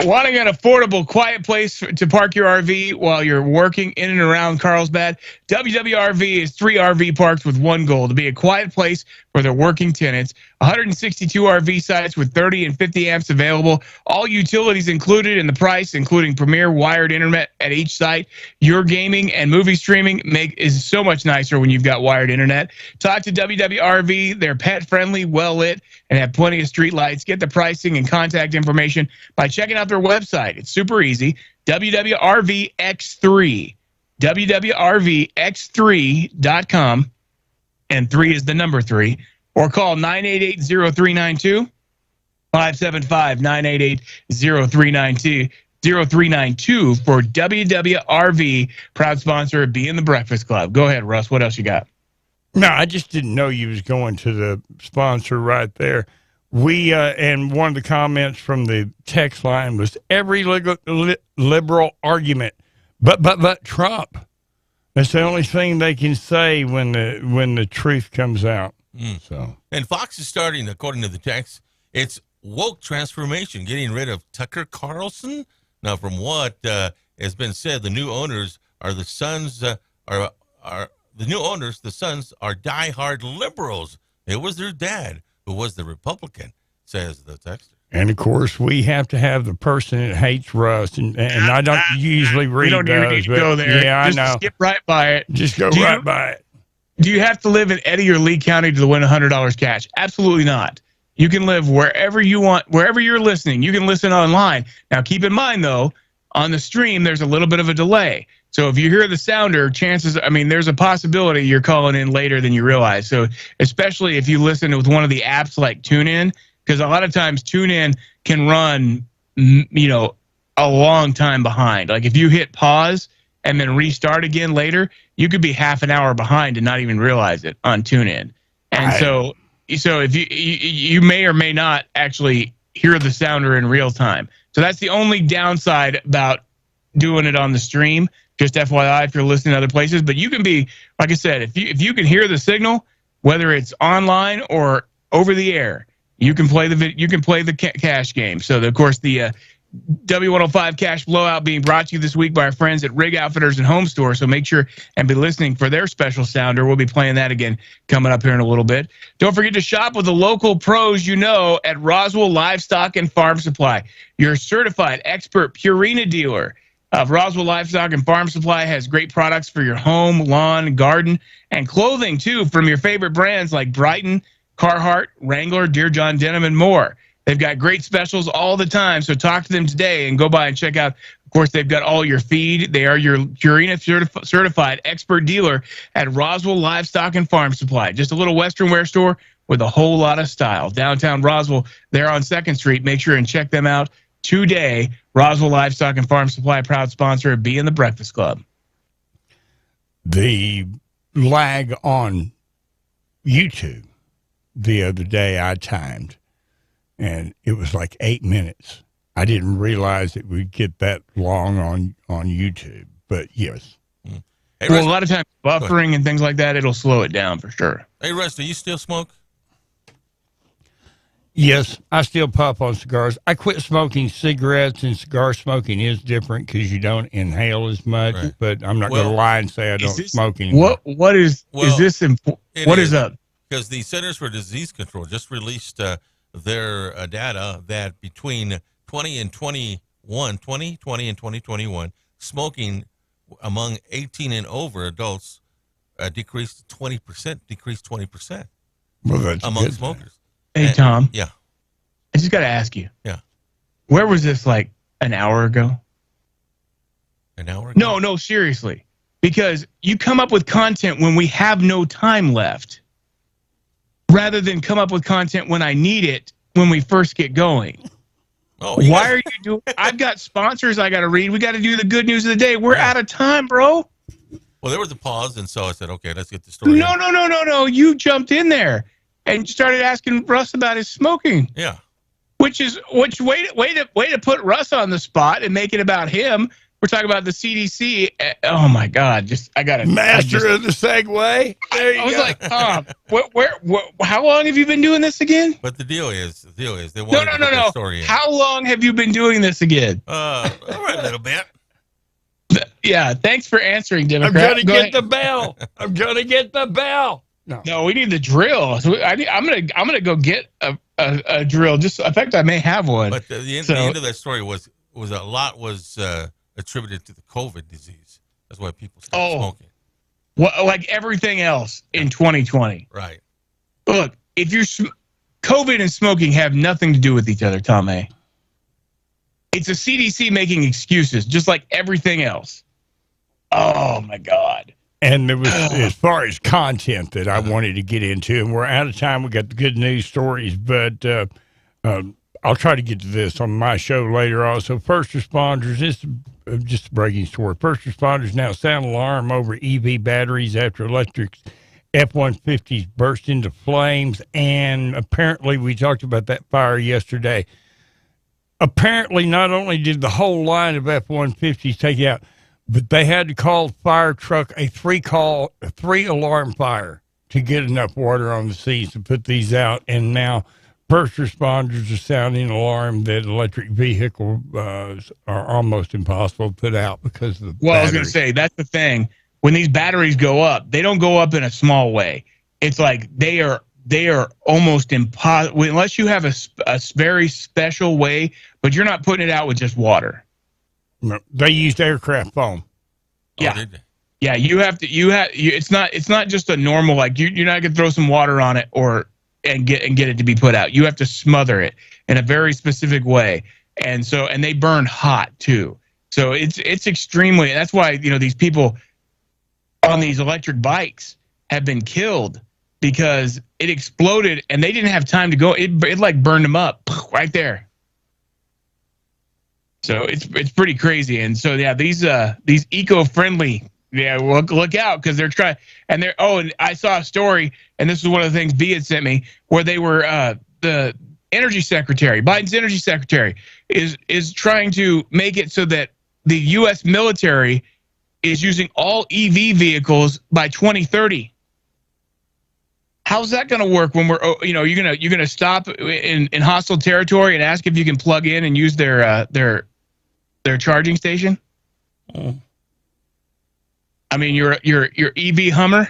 Speaker 9: Wanting an affordable, quiet place to park your RV while you're working in and around Carlsbad? WWRV is 3 RV parks with one goal: to be a quiet place for their working tenants. 162 RV sites with 30 and 50 amps available. All utilities included in the price, including premier wired internet at each site. Your gaming and movie streaming is so much nicer when you've got wired internet. Talk to WWRV. They're pet friendly, well lit, and have plenty of street lights. Get the pricing and contact information by checking out their website. It's super easy. WWRVX3. WWRVX3.com. And 3 is the number 3. Or call 988-0392, 575-988-0392 for WWRV, proud sponsor of Being the Breakfast Club. Go ahead, Russ. What else you got?
Speaker 11: No, I just didn't know you was going to the sponsor right there. We and one of the comments from the text line was every liberal argument, but Trump. That's the only thing they can say when the truth comes out. So,
Speaker 8: and Fox is starting, according to the text, it's woke transformation, getting rid of Tucker Carlson. Now, from what has been said, the new owners are the sons the new owners. The sons are diehard liberals. It was their dad who was the Republican, says the texter.
Speaker 11: And of course, we have to have the person that hates Russ, and I don't usually read those.
Speaker 9: We don't even need to go there.
Speaker 11: Yeah,
Speaker 9: Just
Speaker 11: I know.
Speaker 9: Skip right by it.
Speaker 11: Just go by it.
Speaker 9: Do you have to live in Eddy or Lee County to win $100 cash? Absolutely not. You can live wherever you want, wherever you're listening. You can listen online. Now, keep in mind, though, on the stream, there's a little bit of a delay. So if you hear the sounder, there's a possibility you're calling in later than you realize. So especially if you listen with one of the apps like TuneIn, because a lot of times TuneIn can run, a long time behind. Like if you hit pause and then restart again later, you could be half an hour behind and not even realize it on TuneIn. And so if you may or may not actually hear the sounder in real time. So that's the only downside about doing it on the stream. Just FYI, if you're listening to other places, but you can be, like I said, if you can hear the signal, whether it's online or over the air, you can play the cash game. So of course the W105 Cash Blowout being brought to you this week by our friends at Rig Outfitters and Home Store. So make sure and be listening for their special sounder. We'll be playing that again coming up here in a little bit. Don't forget to shop with the local pros at Roswell Livestock and Farm Supply. Your certified expert Purina dealer of Roswell Livestock and Farm Supply has great products for your home, lawn, garden, and clothing too from your favorite brands like Brighton, Carhartt, Wrangler, Dear John Denim, and more. They've got great specials all the time, so talk to them today and go by and check out. Of course, they've got all your feed. They are your Purina certified expert dealer at Roswell Livestock and Farm Supply. Just a little Western wear store with a whole lot of style. Downtown Roswell, they're on 2nd Street. Make sure and check them out today. Roswell Livestock and Farm Supply, proud sponsor of Being the Breakfast Club.
Speaker 11: The lag on YouTube the other day I timed, and it was like 8 minutes. I didn't realize it would get that long on YouTube, but yes.
Speaker 8: Hey,
Speaker 9: well, a lot of times buffering and things like that, it'll slow it down for sure.
Speaker 8: Hey, Russ, do you still smoke?
Speaker 11: Yes, I still puff on cigars. I quit smoking cigarettes, and cigar smoking is different because you don't inhale as much,
Speaker 8: Right.
Speaker 11: but I'm not going to lie and say I don't smoke
Speaker 9: What
Speaker 11: anymore.
Speaker 9: is this? What is up?
Speaker 8: Because the Centers for Disease Control just released their data that between 2020 and 2021, smoking among 18 and over adults decreased 20%.
Speaker 11: Well, that's
Speaker 8: among
Speaker 11: good.
Speaker 8: smokers.
Speaker 9: Hey, Tom.
Speaker 8: Yeah.
Speaker 9: I just got to ask you.
Speaker 8: Yeah.
Speaker 9: Where was this like an hour ago?
Speaker 8: An hour ago?
Speaker 9: No, seriously. Because you come up with content when we have no time left, rather than come up with content when I need it when we first get going.
Speaker 8: Oh,
Speaker 9: why are you doing? I've got sponsors I got to read. We got to do the good news of the day. We're out of time, bro.
Speaker 8: Well, there was a pause, and so I said, okay, let's get the story.
Speaker 9: No. You jumped in there and started asking Russ about his smoking.
Speaker 8: Yeah.
Speaker 9: Which way to put Russ on the spot and make it about him. We're talking about the CDC. Oh my God! I got to
Speaker 11: master of the segue. There you
Speaker 9: I was
Speaker 11: go.
Speaker 9: like, how long have you been doing this again?
Speaker 8: But the deal is they want to
Speaker 9: No.
Speaker 8: get the story in.
Speaker 9: How long have you been doing this again?
Speaker 8: All right, a little bit.
Speaker 9: Yeah, thanks for answering, Democrat.
Speaker 11: I'm gonna
Speaker 9: Go
Speaker 11: get
Speaker 9: ahead.
Speaker 11: the bell. I'm gonna get the bell.
Speaker 9: No, we need the drill. So I'm gonna go get a drill. Just in fact, I may have one.
Speaker 8: But the end of that story was a lot was attributed to the COVID disease. That's why people stopped smoking.
Speaker 9: Well, like everything else in 2020.
Speaker 8: Right.
Speaker 9: Look, if you're COVID and smoking have nothing to do with each other, Tom A. It's a CDC making excuses, just like everything else. Oh my God.
Speaker 11: And there was, as far as content that I wanted to get into, and we're out of time. We got the good news stories, but I'll try to get to this on my show later. Also, first responders, this is just a breaking story. First responders now sound alarm over EV batteries after electric F-150s burst into flames. And apparently, we talked about that fire yesterday. Apparently, not only did the whole line of F-150s take out, but they had to call the fire truck a three alarm fire to get enough water on the seas to put these out. And now first responders are sounding alarm that electric vehicles are almost impossible to put out because of the
Speaker 9: Well,
Speaker 11: batteries.
Speaker 9: I was going to say, that's the thing. When these batteries go up, they don't go up in a small way. It's like they are almost impossible unless you have a very special way, but you're not putting it out with just water.
Speaker 11: No, they used aircraft foam.
Speaker 9: Yeah. Yeah, it's not just a normal, like you're not going to throw some water on it and get it to be put out. You have to smother it in a very specific way. And they burn hot too. So it's extremely, that's why, these people on these electric bikes have been killed because it exploded and they didn't have time to go. It like burned them up right there. So it's pretty crazy. And so, yeah, these eco-friendly, look out because they're trying, and and I saw a story, and this is one of the things B had sent me, where they were, the energy secretary, Biden's energy secretary is trying to make it so that the U.S. military is using all EV vehicles by 2030. How's that going to work when you're going to stop in hostile territory and ask if you can plug in and use their charging station? I mean, your EV Hummer.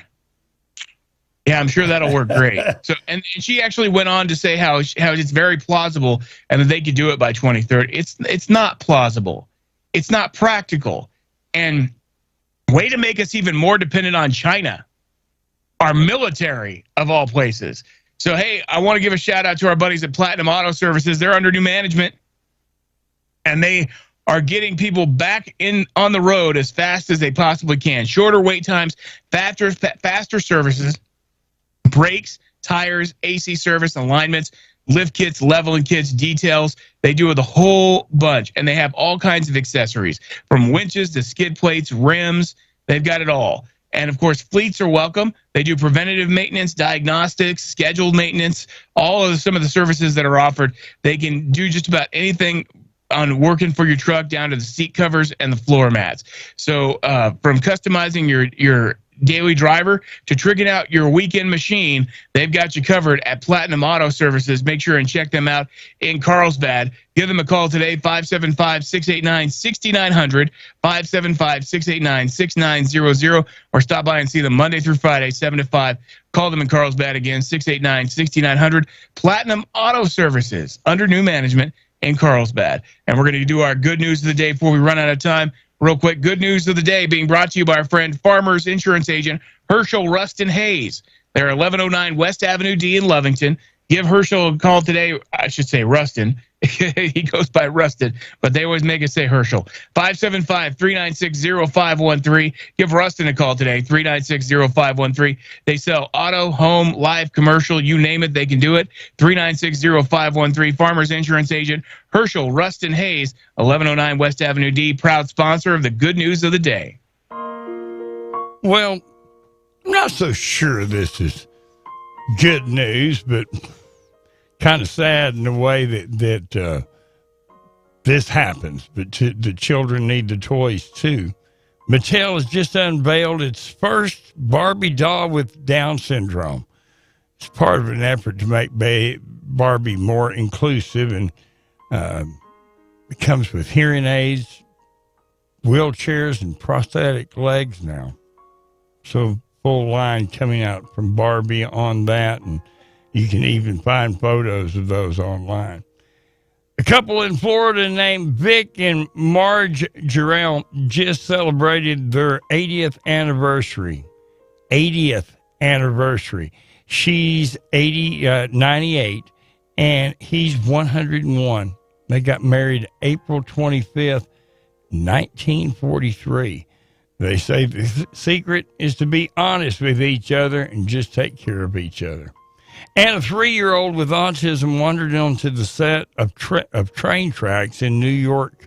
Speaker 9: Yeah, I'm sure that'll work great. So, and she actually went on to say how it's very plausible and that they could do it by 2030. It's not plausible. It's not practical. And way to make us even more dependent on China, our military of all places. So, hey, I want to give a shout out to our buddies at Platinum Auto Services. They're under new management, and they are getting people back on the road as fast as they possibly can. Shorter wait times, faster services, brakes, tires, AC service, alignments, lift kits, leveling kits, details. They do the whole bunch, and they have all kinds of accessories, from winches to skid plates, rims. They've got it all. And, of course, fleets are welcome. They do preventative maintenance, diagnostics, scheduled maintenance, some of the services that are offered. They can do just about anything on working for your truck down to the seat covers and the floor mats. So from customizing your daily driver to tricking out your weekend machine, they've got you covered at Platinum Auto Services. Make sure and check them out in Carlsbad. Give them a call today, 575-689-6900, 575-689-6900, or stop by and see them Monday through Friday, 7 to 5. Call them in Carlsbad again, 689-6900. Platinum Auto Services, under new management in Carlsbad. And we're going to do our good news of the day before we run out of time. Real quick, good news of the day being brought to you by our friend Farmers Insurance Agent Herschel Rustin Hayes. They're 1109 West Avenue D in Lovington. Give Herschel a call today. I should say Rustin. He goes by Rustin, but they always make us say Herschel. 575-396-0513. Give Rustin a call today, 396-0513. They sell auto, home, life, commercial, you name it, they can do it. 396-0513. Farmers Insurance Agent Herschel Rustin Hayes, 1109 West Avenue D, proud sponsor of the good news of the day.
Speaker 11: Well, I'm not so sure this is good news, but kind of sad in the way that this happens, but the children need the toys too. Mattel has just unveiled its first Barbie doll with Down syndrome. It's part of an effort to make Barbie more inclusive, and it comes with hearing aids, wheelchairs, and prosthetic legs now. So full line coming out from Barbie on that, and you can even find photos of those online. A couple in Florida named Vic and Marge Jarrell just celebrated their 80th anniversary. 80th anniversary. She's 98, and he's 101. They got married April 25th, 1943. They say the secret is to be honest with each other and just take care of each other. And a 3-year-old with autism wandered onto the set of train tracks in New York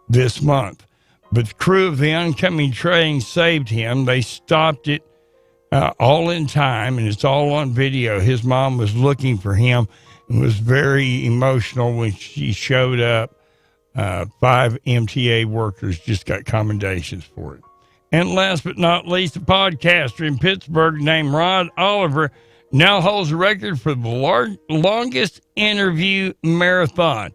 Speaker 11: this month. But the crew of the oncoming train saved him. They stopped it all in time, and it's all on video. His mom was looking for him and was very emotional when she showed up. 5 MTA workers just got commendations for it. And last but not least, a podcaster in Pittsburgh named Rod Oliver now holds the record for the longest interview marathon.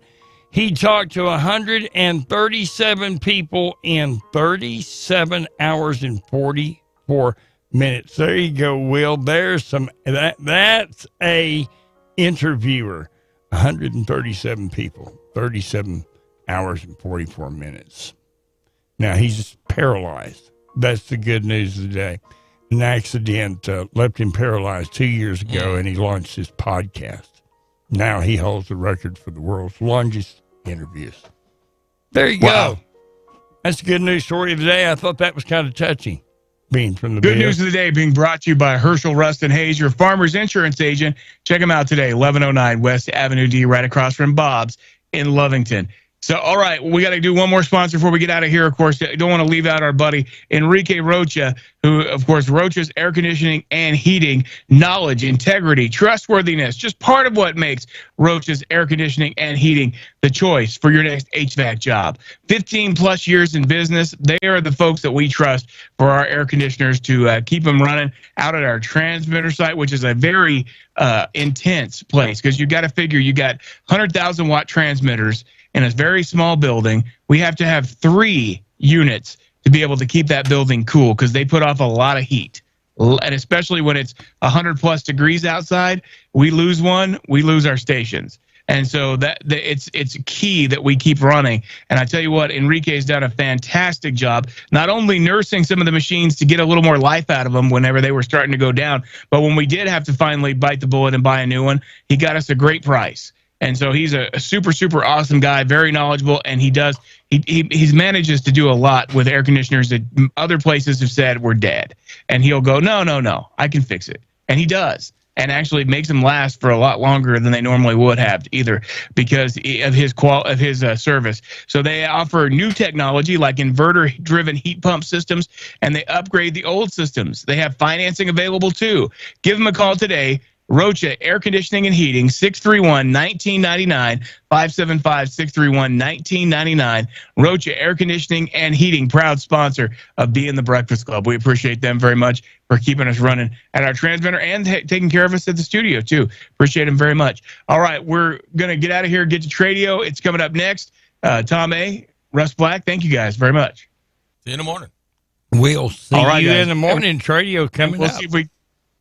Speaker 11: He talked to 137 people in 37 hours and 44 minutes. There you go, Will. There's some that's a interviewer. 137 people, 37 hours and 44 minutes. Now he's paralyzed. That's the good news of the day. An accident left him paralyzed 2 years ago, and he launched his podcast. Now he holds the record for the world's longest interviews. There you go. That's the good news story of the day. I thought that was kind of touching, being from the
Speaker 9: Good news of the day being brought to you by Herschel Rustin Hayes, your farmer's insurance agent. Check him out today, 1109 West Avenue D, right across from Bob's in Lovington. So, all right, we got to do one more sponsor before we get out of here. Of course, I don't want to leave out our buddy Enrique Rocha, who, of course, Rocha's Air Conditioning and Heating, knowledge, integrity, trustworthiness, just part of what makes Rocha's Air Conditioning and Heating the choice for your next HVAC job. 15 plus years in business. They are the folks that we trust for our air conditioners to keep them running out at our transmitter site, which is a very intense place, because you got to figure you got 100,000 watt transmitters in a very small building. We have to have 3 units to be able to keep that building cool, because they put off a lot of heat. And especially when it's 100 plus degrees outside, we lose one, we lose our stations. And so it's key that we keep running. And I tell you what, Enrique's done a fantastic job, not only nursing some of the machines to get a little more life out of them whenever they were starting to go down, but when we did have to finally bite the bullet and buy a new one, he got us a great price. And so he's a super, super awesome guy, very knowledgeable, and he manages to do a lot with air conditioners that other places have said were dead. And he'll go, no, I can fix it. And he does, and actually makes them last for a lot longer than they normally would have, either because of his service. So they offer new technology like inverter-driven heat pump systems, and they upgrade the old systems. They have financing available too. Give them a call today. Rocha Air Conditioning and Heating, 631-1999, 575-631-1999. Rocha Air Conditioning and Heating, proud sponsor of Be in the Breakfast Club. We appreciate them very much for keeping us running at our transmitter and taking care of us at the studio, too. Appreciate them very much. All right, we're going to get out of here, get to Tradio. It's coming up next. Tom A., Russ Black, thank you guys very much.
Speaker 8: See you in the morning.
Speaker 11: We'll see you in the morning. Tradio coming up.
Speaker 9: We'll see if we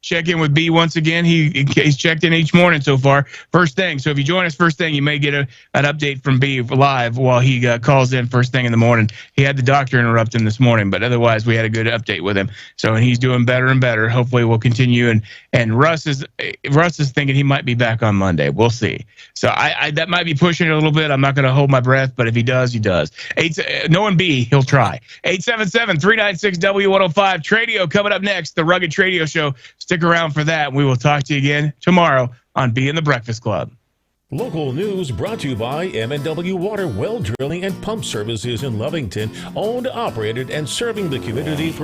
Speaker 9: check in with B once again. He's checked in each morning so far. First thing. So if you join us first thing, you may get an update from B live while he calls in first thing in the morning. He had the doctor interrupt him this morning, but otherwise we had a good update with him. So, and he's doing better and better. Hopefully we'll continue. And Russ is thinking he might be back on Monday. We'll see. So I that might be pushing it a little bit. I'm not going to hold my breath, but if he does, he does. Knowing B, he'll try. 877-396-W105. Tradio coming up next. The Rugged Tradio Show. Stick around for that. We will talk to you again tomorrow on Be in the Breakfast Club.
Speaker 19: Local news brought to you by M&W Water Well Drilling and Pump Services in Lovington, owned, operated, and serving the community for